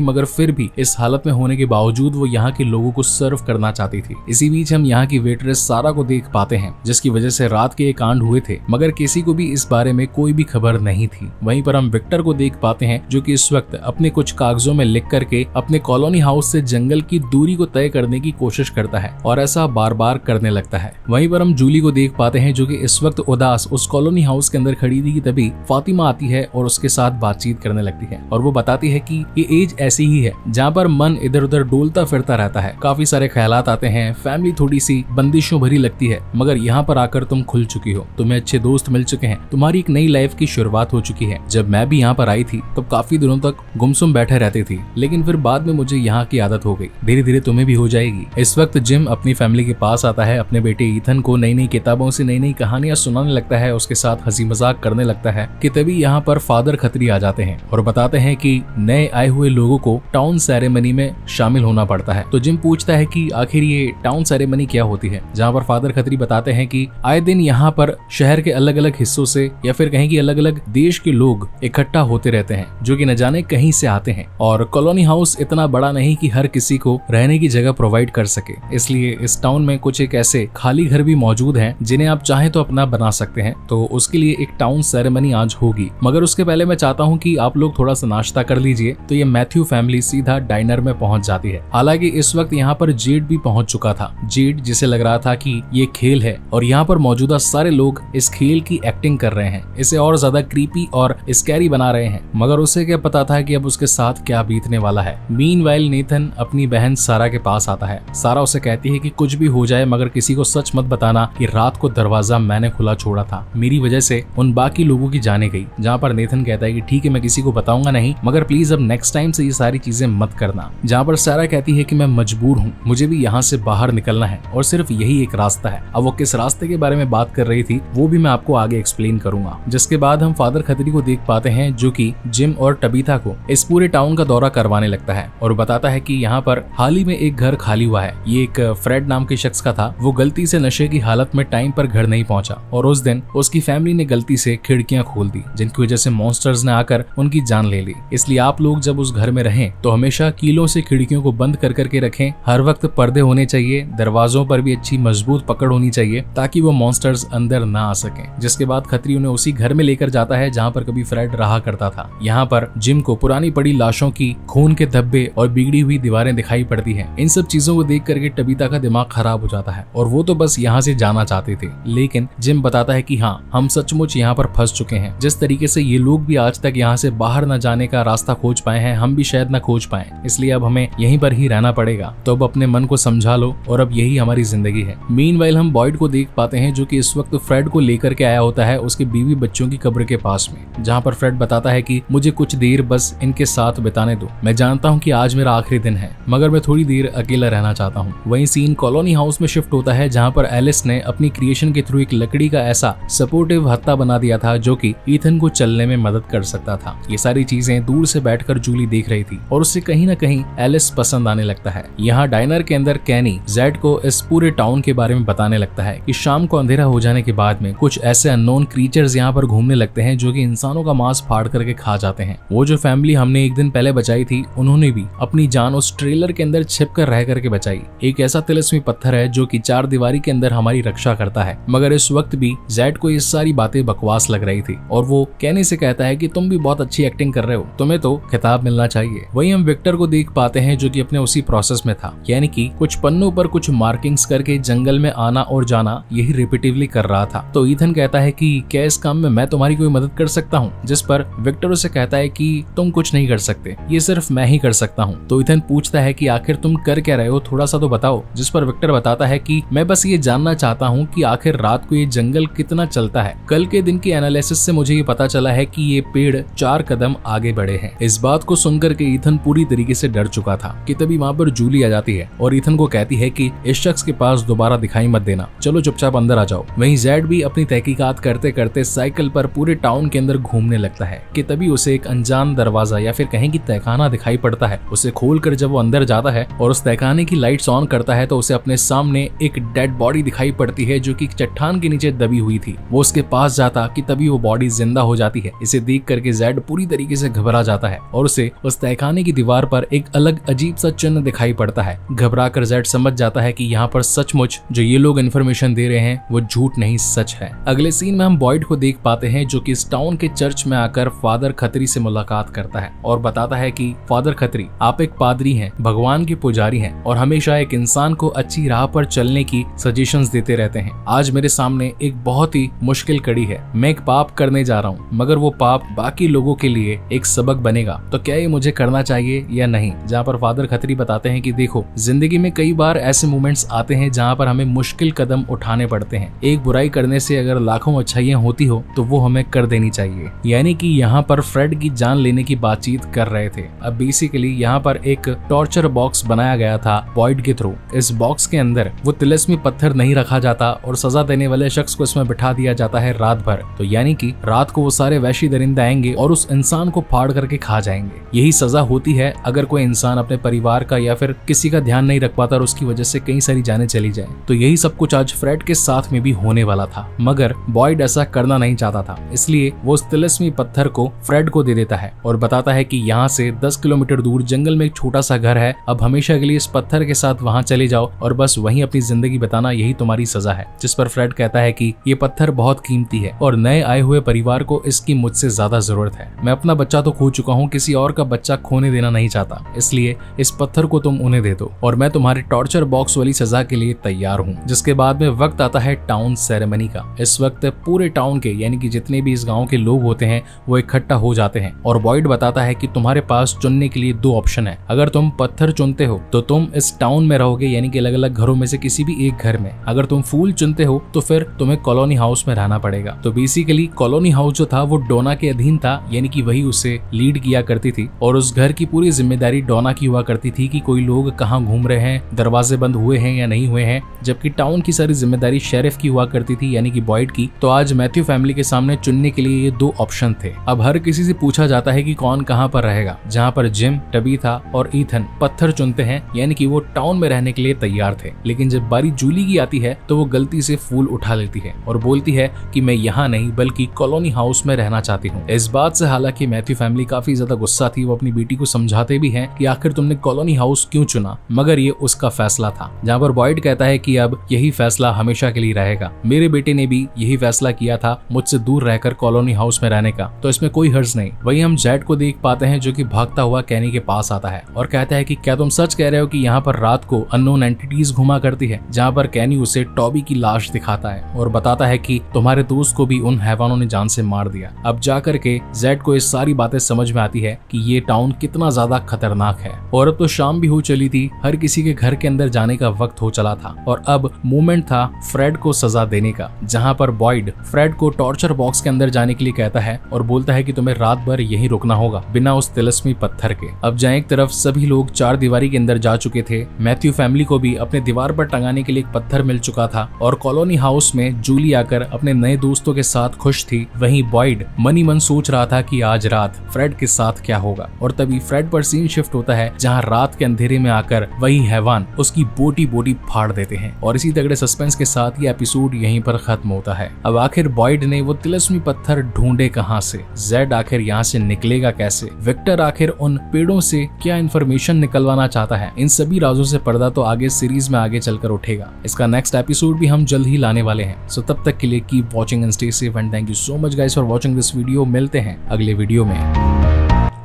मगर फिर भी इस हालत में होने के बावजूद वो यहाँ के लोगों को सर्व करना चाहती थी। इसी बीच हम यहाँ की वेटरेस सारा को देख पाते हैं, जिसकी वजह से रात के कांड हुए थे, मगर किसी को भी इस बारे में कोई भी खबर नहीं थी। वहीं पर हम विक्टर को देख पाते हैं जो कि इस वक्त अपने कुछ कागजों में लिख करके अपने कॉलोनी हाउस से जंगल की दूरी को तय करने की कोशिश करता है और ऐसा बार बार करने लगता है। वहीं पर हम जूली को देख पाते हैं जो कि इस वक्त उदास उस कॉलोनी हाउस के अंदर खड़ी थी कि तभी फातिमा आती है और उसके साथ बातचीत करने लगती है और वो बताती है कि ये एज ऐसी ही है जहाँ पर मन इधर उधर डोलता फिरता रहता है, काफी सारे ख्यालात आते हैं, फैमिली थोड़ी सी बंदिशों भरी लगती है, मगर यहाँ पर आकर तुम खुल चुकी हो, तुम्हें अच्छे दोस्त मिल चुके हैं, तुम्हारी एक नई लाइफ की शुरुआत हो चुकी है। जब मैं भी यहाँ पर आई थी तब काफी दिनों तक गुमसुम बैठे रहती थी, लेकिन फिर बाद में मुझे यहाँ की आदत हो गई, धीरे धीरे तुम्हें भी हो जाएगी। इस वक्त जिम अपनी फैमिली के पास आता है, अपने बेटे ईथन को नई नई किताबों से नई नई कहानियां सुनाने लगता है, उसके साथ हंसी मजाक करने लगता है कि तभी यहाँ पर फादर खत्री आ जाते हैं और बताते हैं कि नए आए हुए लोगों को टाउन सेरेमनी में शामिल होना पड़ता है। तो जिम पूछता है कि आखिर ये टाउन सेरेमनी क्या होती है, जहाँ पर फादर खत्री बताते हैं कि आए दिन यहाँ पर शहर के अलग अलग हिस्सों से या फिर कहीं की अलग अलग देश के लोग इकट्ठा होते रहते हैं, जो कि न जाने कहीं से आते हैं, और कॉलोनी हाउस इतना बड़ा नहीं कि हर किसी को रहने की जगह प्रोवाइड कर सके, इसलिए इस टाउन में कुछ एक ऐसे खाली घर भी मौजूद हैं जिन्हें आप चाहें तो अपना बना सकते हैं। तो उसके लिए एक टाउन सेरेमनी आज होगी, मगर उसके पहले मैं चाहता हूँ कि आप लोग थोड़ा सा नाश्ता कर लीजिए। तो ये मैथ्यू फैमिली सीधा डाइनर में पहुंच जाती है। हालांकि इस वक्त यहाँ पर जेड भी पहुंच चुका था, जेड जिसे लग रहा था कि ये खेल है और यहाँ पर मौजूदा सारे लोग इस खेल की एक्टिंग कर रहे हैं, इसे और ज्यादा क्रीपी और स्कैरी बना रहे हैं, मगर उसे क्या पता था कि अब उसके साथ क्या बीतने वाला है। मीनवाइल नेथन अपनी बहन सारा के पास आता है। सारा उसे कहती है कि कुछ भी हो जाए मगर किसी को सच मत बताना कि रात को दरवाजा मैंने खुला छोड़ा था, मेरी वजह से उन बाकी लोगों की जाने गई। जहाँ पर नेथन कहता है कि ठीक है मैं किसी को बताऊंगा नहीं, मगर प्लीज अब नेक्स्ट टाइम से ये सारी चीजें मत करना। जहाँ पर सारा कहती है कि मैं मजबूर हूँ, मुझे भी यहाँ से बाहर निकलना है और सिर्फ यही एक रास्ता है। अब वो किस रास्ते के बारे में बात कर रही थी वो भी मैं आपको आगे एक्सप्लेन करूंगा। जिसके बाद हम फादर खत्री को देख पाते हैं जो कि जिम और टबीथा को इस पूरे टाउन का दौरा करवाने लगता है और बताता है कि यहाँ पर हाल ही में एक घर खाली हुआ है। ये एक फ्रेड नाम के शख्स का था, वो गलती से नशे की हालत में टाइम पर घर नहीं पहुंचा और उस दिन उसकी फैमिली ने गलती से खिड़कियां खोल दी, जिनकी वजह से मॉन्स्टर्स ने आकर उनकी जान ले ली। इसलिए आप लोग जब उस घर में रहें तो हमेशा कीलों से खिड़कियों को बंद कर करके रखें, हर वक्त पर्दे होने चाहिए, दरवाजों पर भी अच्छी मजबूत पकड़ होनी चाहिए ताकि वो मॉन्स्टर्स अंदर ना आ सके। जिसके बाद खत्री उन्हें उसी घर में लेकर जाता है जहाँ पर कभी फ्रेड रहा करता था। यहाँ पर जिम को पुरानी पड़ी लाशों की खून के धब्बे और बिगड़ी हुई दीवारें दिखाई पड़ती हैं। इन सब चीजों को देख करके टबीथा का दिमाग खराब हो जाता है और वो तो बस यहाँ से जाना चाहते थे, लेकिन जिम बताता है कि हाँ हम सचमुच यहाँ पर फंस चुके हैं। जिस तरीके से ये लोग भी आज तक यहाँ से बाहर न जाने का रास्ता खोज पाए हैं, हम भी शायद न खोज पाए, इसलिए अब हमें यहीं पर ही रहना पड़ेगा। तो अब अपने मन को समझा लो और अब यही हमारी जिंदगी है। मीनवाइल हम बॉयड को देख पाते हैं जो कि इस वक्त फ्रेड को लेकर के आया होता है उसके बीवी बच्चों की कब्र के पास में, जहाँ पर फ्रेड बताता है कि मुझे कुछ देर बस इनके साथ बिताने दो, मैं जानता हूँ कि आज मेरा आखिरी दिन है मगर मैं थोड़ी देर अकेला रहना चाहता हूँ। वहीं सीन कॉलोनी हाउस में शिफ्ट होता है जहाँ पर एलिस ने अपनी क्रिएशन के थ्रू एक लकड़ी का ऐसा सपोर्टिव हत्था बना दिया था जो कि ईथन को चलने में मदद कर सकता था। ये सारी चीजें दूर से बैठकर जूली देख रही थी और उससे कहीं ना कहीं एलिस पसंद आने लगता है। यहाँ डाइनर के अंदर कैनी जेड को इस पूरे टाउन के बारे में बताने लगता है कि शाम को अंधेरा हो जाने के बाद में कुछ ऐसे अननोन क्रीचर्स यहाँ पर घूमने लगते हैं जो कि इंसानों का मांस फाड़ करके खा जाते हैं। वो जो फैमिली हमने एक दिन पहले बचाई थी उन्होंने भी अपनी जान उस ट्रेलर के अंदर छिप कर रह करके बचाई। एक ऐसा तिलिस्मी पत्थर है जो कि चार दीवारी के अंदर हमारी रक्षा करता है, मगर इस वक्त भी जेड को ये सारी बातें बकवास लग रही थी और वो कहने से कहता है कि तुम भी बहुत अच्छी एक्टिंग कर रहे हो, तुम्हें तो खिताब मिलना चाहिए। वहीं हम विक्टर को देख पाते हैं जो कि अपने उसी प्रोसेस में था, यानी कि कुछ पन्नों पर कुछ मार्किंग्स करके जंगल में आना और जाना यही रिपीटिवली कर रहा था। तो ईथन कहता है कि क्या इस काम में मैं तुम्हारी कोई मदद कर सकता हूँ, जिस पर विक्टर उसे कहता है कि तुम कुछ नहीं कर सकते, ये सिर्फ मैं ही कर सकता हूँ। तो ईथन पूछता है कि आखिर तुम तुम कर क्या रहे हो, थोड़ा सा तो बताओ। जिस पर विक्टर बताता है कि मैं बस ये जानना चाहता हूँ कि आखिर रात को ये जंगल कितना चलता है। कल के दिन की एनालिसिस से मुझे ये पता चला है कि ये पेड़ 4 कदम आगे बढ़े हैं। इस बात को सुनकर के ईथन पूरी तरीके से डर चुका था कि तभी वहाँ पर जूली आ जाती है और ईथन को कहती है कि इस शख्स के पास दोबारा दिखाई मत देना, चलो चुपचाप अंदर आ जाओ। वहीं जेड भी अपनी तहकीकात करते करते साइकिल पर पूरे टाउन के अंदर घूमने लगता है कि तभी उसे एक अनजान दरवाजा या फिर कहें कि तहखाना दिखाई पड़ता है। उसे खोलकर जब वो अंदर जाता है और उस तहखाने की लाइट्स ऑन करता है तो उसे अपने सामने एक डेड बॉडी दिखाई पड़ती है जो कि चट्टान के नीचे दबी हुई थी। वो उसके पास जाता कि तभी वो बॉडी जिंदा हो जाती है। इसे देख करके जेड पूरी तरीके से घबरा जाता है और उसे उस तहखाने की दीवार पर एक अलग अजीब सा चिन्ह दिखाई पड़ता है। घबरा कर जेड समझ जाता है कि यहाँ पर सचमुच जो ये लोग इन्फॉर्मेशन दे रहे हैं वो झूठ नहीं सच है। अगले सीन में हम बॉयड को देख पाते हैं जो कि इस टाउन के चर्च में आकर फादर खत्री से मुलाकात करता है और बताता है कि फादर खत्री, आप एक पादरी हैं, भगवान के पुजारी हैं और हमेशा एक इंसान को अच्छी राह पर चलने की सजेशंस देते रहते हैं। आज मेरे सामने एक बहुत ही मुश्किल कड़ी है। मैं एक पाप करने जा रहा हूँ, मगर वो पाप बाकी लोगों के लिए एक सबक बनेगा, तो क्या ये मुझे करना चाहिए या नहीं। जहाँ पर फादर खत्री बताते हैं कि देखो, जिंदगी में कई बार ऐसे मोमेंट्स आते हैं जहाँ पर हमें मुश्किल कदम उठाने पड़ते हैं। एक बुराई करने से अगर लाखों अच्छाइयाँ होती हो तो वो हमें कर देनी चाहिए। यानी कि यहाँ पर फ्रेड की जान लेने की बातचीत कर रहे थे। अब बेसिकली यहाँ पर एक टॉर्चर बॉक्स बनाया गया था बॉयड के थ्रू। इस बॉक्स के अंदर वो तिलिस्मी पत्थर नहीं रखा जाता और सजा देने वाले शख्स को इसमें बिठा दिया जाता है रात भर। तो यानी कि रात को वो सारे वैशी दरिंदे आएंगे और उस इंसान को फाड़ करके खा जाएंगे। यही सजा होती है अगर कोई इंसान अपने परिवार का या फिर किसी का ध्यान नहीं रख पाता और उसकी वजह से कई सारी जानें चली जाए। तो यही सब कुछ आज फ्रेड के साथ में भी होने वाला था, मगर बॉयड ऐसा करना नहीं चाहता था। इसलिए वो उस तिलिस्मी पत्थर को फ्रेड को दे देता है और बताता है कि यहाँ से 10 किलोमीटर दूर जंगल में एक छोटा सा घर है। अब हमेशा के लिए इस पत्थर के साथ वहाँ चले जाओ और बस वहीं अपनी जिंदगी बताना, यही तुम्हारी सजा है। जिस पर फ्रेड कहता है कि ये पत्थर बहुत कीमती है और नए आए हुए परिवार को इसकी मुझसे ज्यादा जरूरत है। मैं अपना बच्चा तो खो चुका हूँ, किसी और का बच्चा खोने देना नहीं चाहता, इसलिए इस पत्थर को तुम उन्हें दे दो और मैं तुम्हारे टॉर्चर बॉक्स वाली सजा के लिए तैयार हूँ। जिसके बाद में वक्त आता है टाउन सेरेमनी का। इस वक्त पूरे टाउन के यानी कि जितने भी इस गाँव के लोग होते हैं वो इकट्ठा हो जाते हैं और बॉयड बताता है कि तुम्हारे पास चुनने के लिए 2 ऑप्शन है। अगर तुम पत्थर चुनते हो तो तुम इस टाउन में रहोगे, यानी कि अलग अलग घरों में से किसी भी एक घर में। अगर तुम फूल चुनते हो तो फिर तुम्हें कॉलोनी हाउस में रहना पड़ेगा। तो बेसिकली कॉलोनी हाउस जो था वो डोना के अधीन था, यानी कि वही उसे लीड किया करती थी और उस घर की पूरी जिम्मेदारी डोना की हुआ करती थी कि कोई लोग कहाँ घूम रहे हैं, दरवाजे बंद हुए हैं या नहीं हुए हैं। जबकि टाउन की सारी जिम्मेदारी शेरिफ की हुआ करती थी, यानी कि बॉयड की। तो आज मैथ्यू फैमिली के सामने चुनने के लिए ये 2 ऑप्शन थे। अब हर किसी से पूछा जाता है कि कौन कहाँ पर रहेगा, जहाँ पर जिम, टबीथा और ईथन पत्थर चुनते हैं, यानी कि वो टाउन में रहने के लिए तैयार थे। लेकिन जब बारी जूली की आती है तो वो गलती से फूल उठा लेती है और बोलती है कि मैं यहाँ नहीं बल्कि कॉलोनी हाउस में रहना चाहती हूँ। इस बात से हालांकि मैथ्यू फैमिली काफी ज्यादा गुस्सा थी। वो अपनी बेटी को समझाते भी हैं कि आखिर तुमने कॉलोनी हाउस क्यों चुना, मगर ये उसका फैसला था। जहाँ पर बॉयड कहता है कि अब यही फैसला हमेशा के लिए रहेगा। मेरे बेटे ने भी यही फैसला किया था मुझसे दूर रहकर कॉलोनी हाउस में रहने का, तो इसमें कोई हर्ज नहीं। वही हम जेड को देख पाते हैं जो कि भागता हुआ कैनी के पास आता है और कहता है कि क्या तुम सच कह रहे हो कि यहाँ पर रात को अननोन एंटिटीज घुमा करती है। जहाँ पर कैनी उसे टॉबी की लाश दिखाता है और बताता है कि तुम्हारे दोस्त को भी उन हैवानों ने जान से मार दिया। अब जाकर के जेड को इस सारी बातें समझ में आती है कि ये टाउन कितना ज्यादा खतरनाक है। और अब तो शाम भी हो चली थी, हर किसी के घर के अंदर जाने का वक्त हो चला था और अब मोमेंट था फ्रेड को सजा देने का। जहाँ पर बॉयड फ्रेड को टॉर्चर बॉक्स के अंदर जाने के लिए कहता है और बोलता है कि तुम्हें रात भर यहीं रुकना होगा बिना उस तिलिस्मी पत्थर के। अब जहाँ एक तरफ सभी लोग 4 दीवारी के अंदर जा चुके थे, मैथ्यू फैमिली को भी अपने दीवार पर टंगाने के लिए एक पत्थर मिल चुका था और कॉलोनी हाउस में जूली आकर अपने नए दोस्तों के साथ खुश थी। वहीं बॉयड मनी मन सोच रहा था कि आज रात फ्रेड के साथ क्या होगा। और तभी फ्रेड पर सीन शिफ्ट होता है जहाँ रात के अंधेरे में आकर वही हैवान उसकी बोटी फाड़ देते हैं और इसी तगड़े सस्पेंस के साथ ये एपिसोड यहीं पर खत्म होता है। अब आखिर बॉयड ने वो तिलिस्मी पत्थर ढूंढे कहाँ से, जेड आखिर यहाँ से निकलेगा कैसे, विक्टर आखिर उन पेड़ों से क्या इन्फॉर्मेशन निकलवाना चाहता है, इन सभी राजों से पर्दा तो आगे सीरीज में आगे चलकर उठेगा। इसका नेक्स्ट एपिसोड भी हम जल्द ही लाने वाले हैं। सो तब तक के लिए keep watching and stay safe and thank you so much guys for watching this video. मिलते हैं अगले वीडियो में।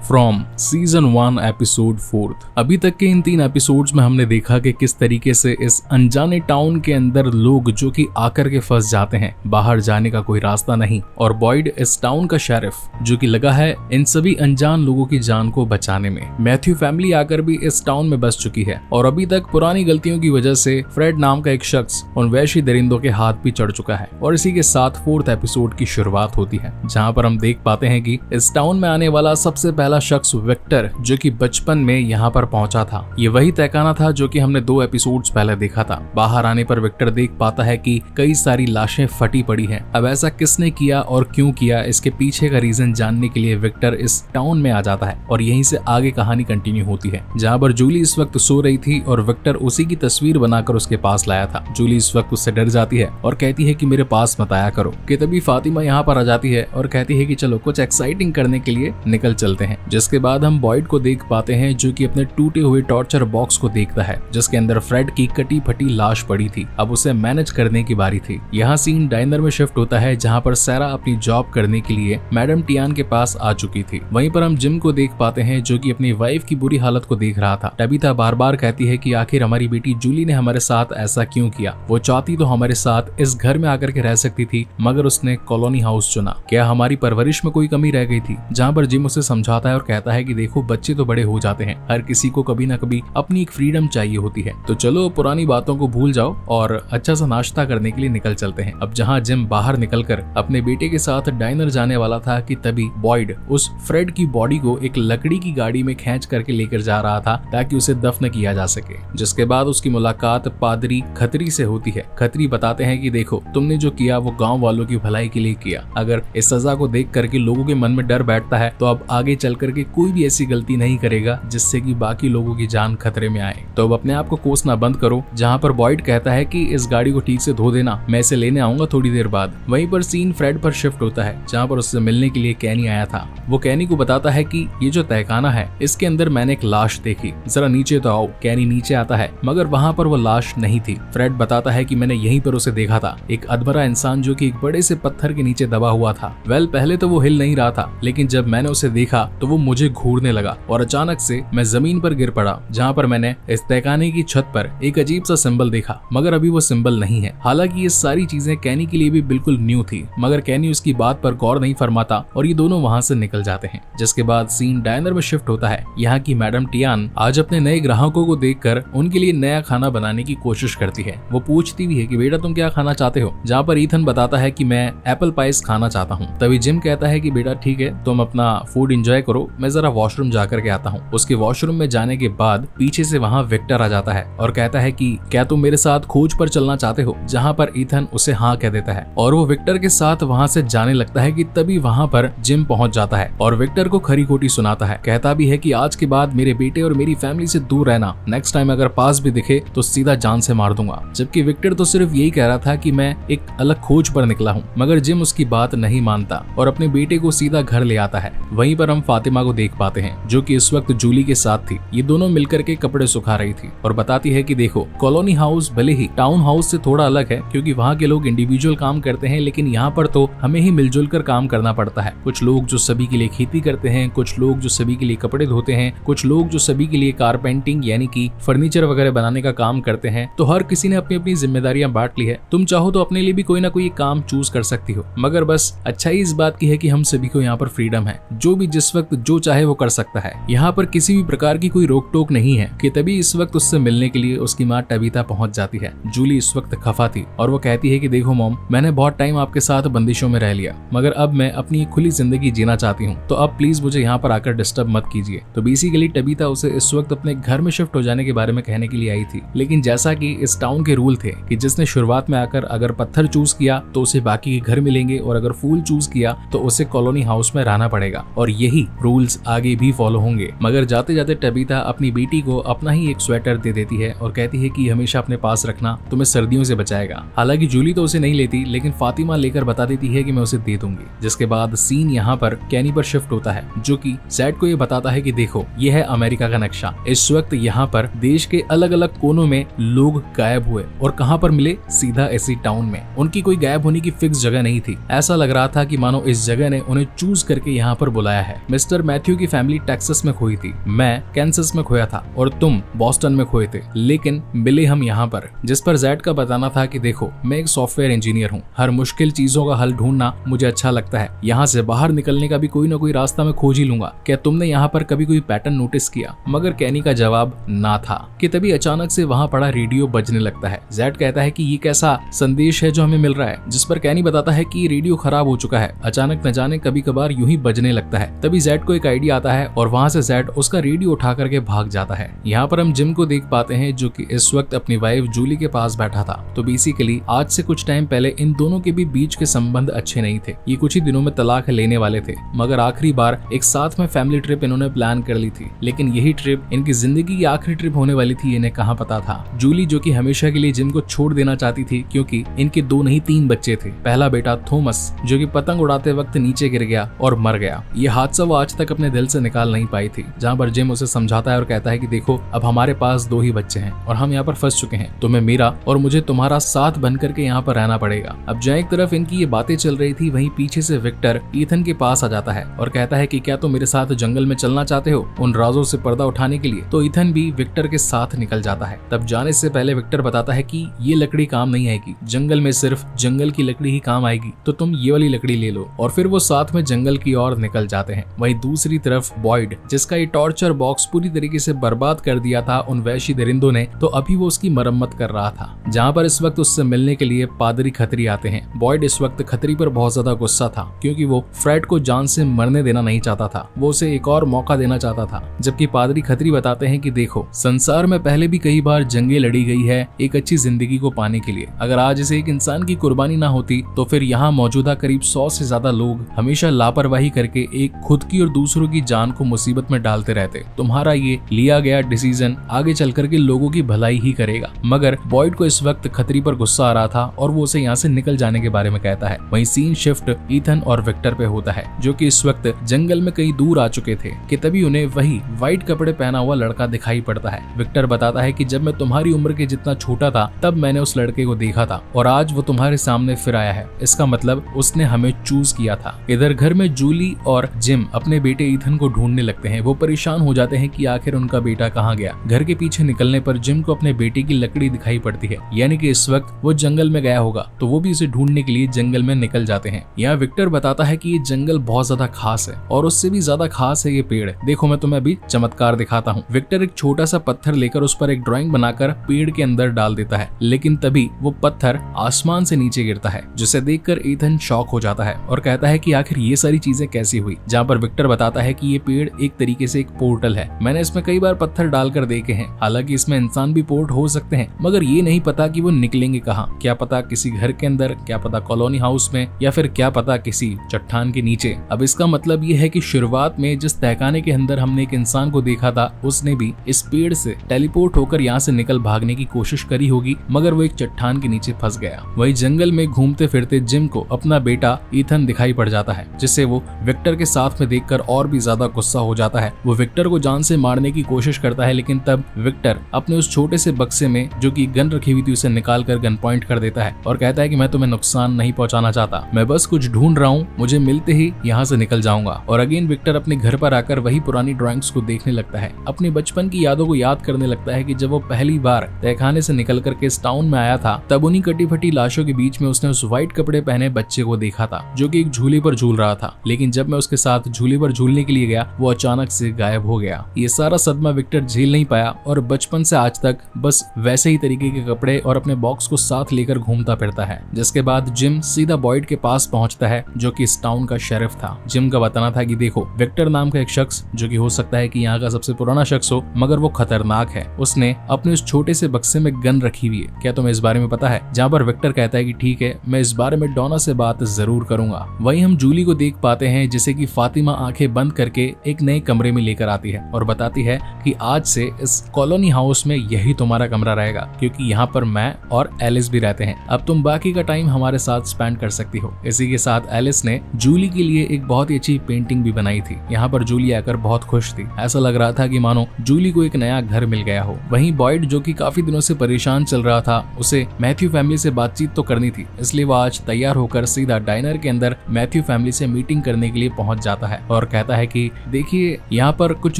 From season 1 episode 4। अभी तक के इन 3 एपिसोड्स में हमने देखा कि किस तरीके से इस अनजाने टाउन के अंदर लोग जो कि आकर के फंस जाते हैं, बाहर जाने का कोई रास्ता नहीं, और बॉयड इस टाउन का शेरिफ जो कि लगा है इन सभी अनजान लोगों की जान को बचाने में। मैथ्यू फैमिली आकर भी इस टाउन में बस चुकी है और अभी तक पुरानी गलतियों की वजह से फ्रेड नाम का एक शख्स उन वैशी दरिंदों के हाथ भी चढ़ चुका है। और इसी के साथ 4th एपिसोड की शुरुआत होती है, जहां पर हम देख पाते हैं कि इस टाउन में आने वाला सबसे पहला शख्स विक्टर, जो कि बचपन में यहाँ पर पहुंचा था। ये वही तहखाना था जो कि हमने 2 एपिसोड्स पहले देखा था। बाहर आने पर विक्टर देख पाता है कि कई सारी लाशें फटी पड़ी हैं। अब ऐसा किसने किया और क्यों किया, इसके पीछे का रीजन जानने के लिए विक्टर इस टाउन में आ जाता है और यहीं से आगे कहानी कंटिन्यू होती है, जहाँ पर जूली इस वक्त सो रही थी और विक्टर उसी की तस्वीर बनाकर उसके पास लाया था। जूली इस वक्त उससे डर जाती है और कहती है कि मेरे पास मत आया करो। कि तभी फातिमा यहाँ पर आ जाती है और कहती है कि चलो कुछ एक्साइटिंग करने के लिए निकल चलते हैं। जिसके बाद हम बॉयड को देख पाते हैं जो कि अपने टूटे हुए टॉर्चर बॉक्स को देखता है, जिसके अंदर फ्रेड की कटी फटी लाश पड़ी थी। अब उसे मैनेज करने की बारी थी। यहाँ सीन डाइनर में शिफ्ट होता है, जहाँ पर सारा अपनी जॉब करने के लिए मैडम टियान के पास आ चुकी थी। वहीं पर हम जिम को देख पाते हैं जो कि अपनी वाइफ की बुरी हालत को देख रहा था। टबीता बार बार कहती है कि आखिर हमारी बेटी जूली ने हमारे साथ ऐसा क्यों किया। वो चाहती तो हमारे साथ इस घर में आकर के रह सकती थी, मगर उसने कॉलोनी हाउस चुना। क्या हमारी परवरिश में कोई कमी रह गई थी? जहाँ पर जिम उसे समझाता है और कहता है कि देखो बच्चे तो बड़े हो जाते हैं, हर किसी को कभी ना कभी अपनी एक फ्रीडम चाहिए होती है, तो चलो पुरानी बातों को भूल जाओ और अच्छा सा नाश्ता करने के लिए निकल चलते हैं। अब जहाँ जिम बाहर निकलकर अपने बेटे के साथ डाइनर जाने वाला था कि तभी बॉयड उस फ्रेड की बॉडी को एक लकड़ी की गाड़ी में खींच करके लेकर जा रहा था ताकि उसे दफन किया जा सके। जिसके बाद उसकी मुलाकात पादरी खत्री से होती है। खत्री बताते हैं कि देखो तुमने जो किया वो गाँव वालों की भलाई के लिए किया। अगर इस सजा को देख करके लोगों के मन में डर बैठता है तो अब आगे चल करके कोई भी ऐसी गलती नहीं करेगा जिससे कि बाकी लोगों की जान खतरे में आए। तो अब अपने आप को कोसना बंद करो। जहाँ पर बॉयड कहता है कि इस गाड़ी को ठीक से धो देना, मैं इसे लेने आऊंगा थोड़ी देर बाद। वहीं पर सीन फ्रेड पर शिफ्ट होता है, जहाँ पर उससे मिलने के लिए कैनी आया था। वो कैनी को बताता है कि ये जो तहखाना है इसके अंदर मैंने एक लाश देखी, जरा नीचे तो आओ। कैनी नीचे आता है मगर वहाँ पर वो लाश नहीं थी। फ्रेड बताता है कि मैंने यहीं पर उसे देखा था, एक अधमरा इंसान जो कि एक बड़े से पत्थर के नीचे दबा हुआ था। पहले तो वो हिल नहीं रहा था, लेकिन जब मैंने उसे देखा तो वो मुझे घूरने लगा और अचानक से मैं जमीन पर गिर पड़ा, जहाँ पर मैंने इस तहखाने की छत पर एक अजीब सा सिंबल देखा, मगर अभी वो सिंबल नहीं है। हालांकि ये सारी चीजें कैनी के लिए भी बिल्कुल न्यू थी, मगर कैनी उसकी बात पर गौर नहीं फरमाता और ये दोनों वहाँ से निकल जाते हैं। जिसके बाद सीन डाइनर में शिफ्ट होता है। यहाँ की मैडम टियान आज अपने नए ग्राहकों को देखकर उनके लिए नया खाना बनाने की कोशिश करती है। वो पूछती भी है कि बेटा तुम क्या खाना चाहते हो, जहाँ पर ईथन बताता है कि मैं एप्पल पाइस खाना चाहता हूँ। तभी जिम कहता है कि बेटा ठीक है तुम अपना फूड एंजॉय करो, मैं जरा वॉशरूम जाकर के आता हूँ। उसके वॉशरूम में जाने के बाद पीछे से वहाँ विक्टर आ जाता है और कहता है कि क्या तुम मेरे साथ खोज पर चलना चाहते हो, जहाँ पर ईथन उसे हाँ कह देता है और वो विक्टर के साथ वहाँ से जाने लगता है कि तभी वहाँ पर जिम पहुँच जाता है और विक्टर को खरी खोटी सुनाता है। कहता भी है कि आज के बाद मेरे बेटे और मेरी फैमिली से दूर रहना, नेक्स्ट टाइम अगर पास भी दिखे तो सीधा जान से मार दूंगा। जबकि विक्टर तो सिर्फ यही कह रहा था कि मैं एक अलग खोज पर निकला हूँ, मगर जिम उसकी बात नहीं मानता और अपने बेटे को सीधा घर ले आता है। वहीं पर हम फातिमा को देख पाते हैं जो कि इस वक्त जूली के साथ थी। ये दोनों मिलकर के कपड़े सुखा रही थी और बताती है कि देखो कॉलोनी हाउस भले ही टाउन हाउस से थोड़ा अलग है क्योंकि वहाँ के लोग इंडिविजुअल काम करते हैं, लेकिन यहाँ पर तो हमें ही मिलजुल कर काम करना पड़ता है। कुछ लोग जो सभी के लिए खेती करते हैं, कुछ लोग जो सभी के लिए कपड़े धोते हैं, कुछ लोग जो सभी के लिए कारपेंटिंग यानी कि फर्नीचर वगैरह बनाने का काम करते हैं। तो हर किसी ने अपनी अपनी जिम्मेदारियां बांट ली है। तुम चाहो तो अपने लिए भी कोई ना कोई काम चूज कर सकती हो, मगर बस अच्छाई इस बात की है कि हम सभी को यहाँ पर फ्रीडम है, जो भी जिस वक्त जो चाहे वो कर सकता है। यहाँ पर किसी भी प्रकार की कोई रोक टोक नहीं है। कि तभी इस वक्त उससे मिलने के लिए उसकी माँ टबीता पहुंच जाती है। जूली इस वक्त खफा थी और वो कहती है कि देखो मॉम, मैंने बहुत टाइम आपके साथ बंदिशों में रह लिया, मगर अब मैं अपनी खुली जिंदगी जीना चाहती हूँ, तो अब प्लीज मुझे यहाँ पर आकर डिस्टर्ब मत कीजिए। तो बेसिकली टबीता उसे इस वक्त अपने घर में शिफ्ट हो जाने के बारे में कहने के लिए आई थी, लेकिन जैसा कि इस टाउन के रूल थे कि जिसने शुरुआत में आकर अगर पत्थर चूज किया तो उसे बाकी के घर मिलेंगे और अगर फूल चूज किया तो उसे कॉलोनी हाउस में रहना पड़ेगा और यही रूल्स आगे भी फॉलो होंगे। मगर जाते जाते टबीता अपनी बेटी को अपना ही एक स्वेटर दे देती है और कहती है कि हमेशा अपने पास रखना, तुम्हें सर्दियों से बचाएगा। हालांकि जूली तो उसे नहीं लेती, लेकिन फातिमा लेकर बता देती है कि मैं उसे दे दूंगी। जिसके बाद सीन यहाँ पर कैनी पर शिफ्ट होता है जो कि जैड को ये बताता है कि देखो ये है अमेरिका का नक्शा। इस वक्त यहाँ पर देश के अलग अलग कोनों में लोग गायब हुए और कहाँ पर मिले, सीधा इसी टाउन में। उनकी कोई गायब होने की फिक्स जगह नहीं थी। ऐसा लग रहा था कि मानो इस जगह ने उन्हें चूज करके यहाँ पर बुलाया है। मिस्टर मिस्टर मैथ्यू की फैमिली टेक्सास में खोई थी, मैं कैंसस में खोया था और तुम बॉस्टन में खोए थे, लेकिन मिले हम यहाँ पर। जिस पर जैड का बताना था कि देखो मैं एक सॉफ्टवेयर इंजीनियर हूँ, हर मुश्किल चीजों का हल ढूंढना मुझे अच्छा लगता है, यहाँ से बाहर निकलने का भी कोई ना कोई रास्ता मैं खोज ही लूंगा। क्या तुमने यहाँ पर कभी कोई पैटर्न नोटिस किया? मगर कैनी का जवाब ना था कि तभी अचानक से वहाँ पड़ा रेडियो बजने लगता है। जैड कहता है कि ये कैसा संदेश है जो हमें मिल रहा है, जिस पर कैनी बताता है कि रेडियो खराब हो चुका है, अचानक न जाने कभी कभार यूं ही बजने लगता है। तभी जैड को एक आइडिया आता है और वहाँ से जैड उसका रेडियो उठा करके भाग जाता है। यहाँ पर हम जिम को देख पाते हैं जो कि इस वक्त अपनी वाइफ जूली के पास बैठा था। तो बेसिकली आज से कुछ टाइम पहले इन दोनों के भी बीच के संबंध अच्छे नहीं थे, ये कुछ ही दिनों में तलाक लेने वाले थे, मगर आखिरी बार एक साथ में फैमिली ट्रिप इन्होंने प्लान कर ली थी। लेकिन यही ट्रिप इनकी जिंदगी की आखिरी ट्रिप होने वाली थी, इन्हें कहाँ पता था। जूली जो कि हमेशा के लिए जिम को छोड़ देना चाहती थी क्योंकि इनके 2 नहीं 3 बच्चे थे। पहला बेटा थॉमस जो कि पतंग उड़ाते वक्त नीचे गिर गया और मर गया। ये हादसा वो आज तक अपने दिल से निकाल नहीं पाई थी, जहाँ पर जिम उसे समझाता है और कहता है कि देखो अब हमारे पास 2 ही बच्चे हैं और हम यहाँ पर फंस चुके हैं, तुम्हें मेरा और मुझे तुम्हारा साथ बन करके यहाँ पर रहना पड़ेगा। अब जहाँ एक तरफ इनकी ये बातें चल रही थी, वहीं पीछे से विक्टर ईथन के पास आ जाता है और कहता है कि क्या तुम मेरे साथ जंगल में चलना चाहते हो उन राजों से पर्दा उठाने के लिए? तो ईथन भी विक्टर के साथ निकल जाता है। तब जाने से पहले विक्टर बताता है कि ये लकड़ी काम नहीं आएगी, जंगल में सिर्फ जंगल की लकड़ी ही काम आएगी, तो तुम ये वाली लकड़ी ले लो। और फिर वो साथ में जंगल की ओर निकल जाते हैं। वहीं दूसरी तरफ बॉयड, जिसका ये टॉर्चर बॉक्स पूरी तरीके से बर्बाद कर दिया था उन वैशी दरिंदों ने, तो अभी वो उसकी मरम्मत कर रहा था। जहाँ पर इस वक्त उससे मिलने के लिए पादरी खत्री आते हैं। बॉयड इस वक्त खत्री पर बहुत ज्यादा गुस्सा था क्योंकि वो फ्रेड को जान से मरने देना नहीं चाहता था, वो उसे एक और मौका देना चाहता था। जबकि पादरी खत्री बताते हैं कि देखो संसार में पहले भी कई बार जंगें लड़ी गई है एक अच्छी जिंदगी को पाने के लिए, अगर आज इसे एक इंसान की कुर्बानी ना होती तो फिर यहाँ मौजूदा करीब 100 से ज्यादा लोग हमेशा लापरवाही करके एक खुद की और दूसरों की जान को मुसीबत में डालते रहते। तुम्हारा ये लिया गया डिसीजन आगे चल करके लोगों की भलाई ही करेगा। मगर बॉयड को इस वक्त खत्री पर गुस्सा आ रहा था और वो उसे यहाँ से निकल जाने के बारे में कहता है। वहीं सीन शिफ्ट ईथन और विक्टर पे होता है जो कि इस वक्त जंगल में कहीं दूर आ चुके थे कि तभी उन्हें वही व्हाइट कपड़े पहना हुआ लड़का दिखाई पड़ता है। विक्टर बताता है कि जब मैं तुम्हारी उम्र के जितना छोटा था तब मैंने उस लड़के को देखा था और आज वो तुम्हारे सामने फिर आया है, इसका मतलब उसने हमें चूज किया था। इधर घर में जूली और जिम अपने बेटे ईथन को ढूंढने लगते हैं। वो परेशान हो जाते हैं कि आखिर उनका बेटा कहाँ गया। घर के पीछे निकलने पर जिम को अपने बेटे की लकड़ी दिखाई पड़ती है, यानी कि इस वक्त वो जंगल में गया होगा, तो वो भी उसे ढूंढने के लिए जंगल में निकल जाते हैं। यहाँ विक्टर बताता है कि ये जंगल बहुत ज्यादा खास है और उससे भी ज्यादा खास है ये पेड़। देखो मैं तुम्हें अभी चमत्कार दिखाता हूँ। विक्टर एक छोटा सा पत्थर लेकर उस पर एक ड्राइंग बनाकर पेड़ के अंदर डाल देता है, लेकिन तभी वो पत्थर आसमान से नीचे गिरता है, जिसे देखकर ईथन शॉक हो जाता है और कहता है कि आखिर ये सारी चीजें कैसी हुई। जहाँ पर विक्टर बताता है कि ये पेड़ एक तरीके से एक पोर्टल है, मैंने इसमें कई बार पत्थर डालकर देखे हैं, हालांकि इसमें इंसान भी पोर्ट हो सकते हैं, मगर ये नहीं पता कि वो निकलेंगे कहाँ। क्या पता किसी घर के अंदर, क्या पता कॉलोनी हाउस में, या फिर क्या पता किसी चट्टान के नीचे। अब इसका मतलब ये है कि शुरुआत में जिस तहखाने के अंदर हमने एक इंसान को देखा था, उसने भी इस पेड़ से टेलीपोर्ट होकर यहाँ से निकल भागने की कोशिश करी होगी, मगर वो एक चट्टान के नीचे फंस गया। वही जंगल में घूमते फिरते जिम को अपना बेटा ईथन दिखाई पड़ जाता है, जिससे वो विक्टर के साथ में देखकर और भी ज्यादा गुस्सा हो जाता है। वो विक्टर को जान से मारने की कोशिश करता है, लेकिन तब विक्टर अपने उस छोटे से बक्से में जो कि गन रखी हुई थी उसे निकाल कर गन पॉइंट कर देता है और कहता है कि मैं तुम्हें नुकसान नहीं पहुंचाना चाहता, मैं बस कुछ ढूंढ रहा हूँ, मुझे मिलते ही यहाँ से निकल जाऊंगा। और अगेन विक्टर अपने घर पर आकर वही पुरानी ड्राइंग्स को देखने लगता है, अपनी बचपन की यादों को याद करने लगता है कि जब वो पहली बार तहखाने से निकल करके इस टाउन में आया था, तब उन्हीं कटी फटी लाशों के बीच में उसने उस व्हाइट कपड़े पहने बच्चे को देखा था जो कि एक झूले पर झूल रहा था। लेकिन जब मैं उसके साथ झूले पर झूलने के लिए गया, वो अचानक से गायब हो गया। ये सारा सदमा विक्टर झेल नहीं पाया और बचपन से आज तक बस वैसे ही तरीके के कपड़े और अपने बॉक्स को साथ लेकर घूमता फिरता है। जिसके बाद जिम सीधा बॉयड के पास पहुंचता है जो कि इस टाउन का शेरिफ था। जिम का बताना था कि देखो विक्टर नाम का एक शख्स जो कि हो सकता है कि यहाँ का सबसे पुराना शख्स हो, मगर वो खतरनाक है, उसने अपने उस छोटे से बक्से में गन रखी हुई है, क्या तुम्हें इस बारे में पता है? जहाँ पर विक्टर कहता है कि ठीक है, मैं इस बारे में डोना से बात जरूर करूंगा। वहीं हम जूली को देख पाते हैं जिसे कि फातिमा आंखें बंद करके एक नए कमरे में लेकर आती है और बताती है कि आज से इस कॉलोनी हाउस में यही तुम्हारा कमरा रहेगा, क्योंकि यहाँ पर मैं और एलिस भी रहते हैं, अब तुम बाकी का टाइम हमारे साथ स्पेंड कर सकती हो। इसी के साथ एलिस ने जूली के लिए एक बहुत ही अच्छी पेंटिंग भी बनाई थी। यहाँ पर जूली आकर बहुत खुश थी, ऐसा लग रहा था कि मानो जूली को एक नया घर मिल गया हो। वहीं बॉयड जो कि काफी दिनों से परेशान चल रहा था, उसे मैथ्यू फैमिली से बातचीत तो करनी थी, इसलिए वो आज तैयार होकर सीधा डाइनर के अंदर मैथ्यू फैमिली से मीटिंग करने के लिए पहुंच जाता है और कहता है कि देखिए यहाँ पर कुछ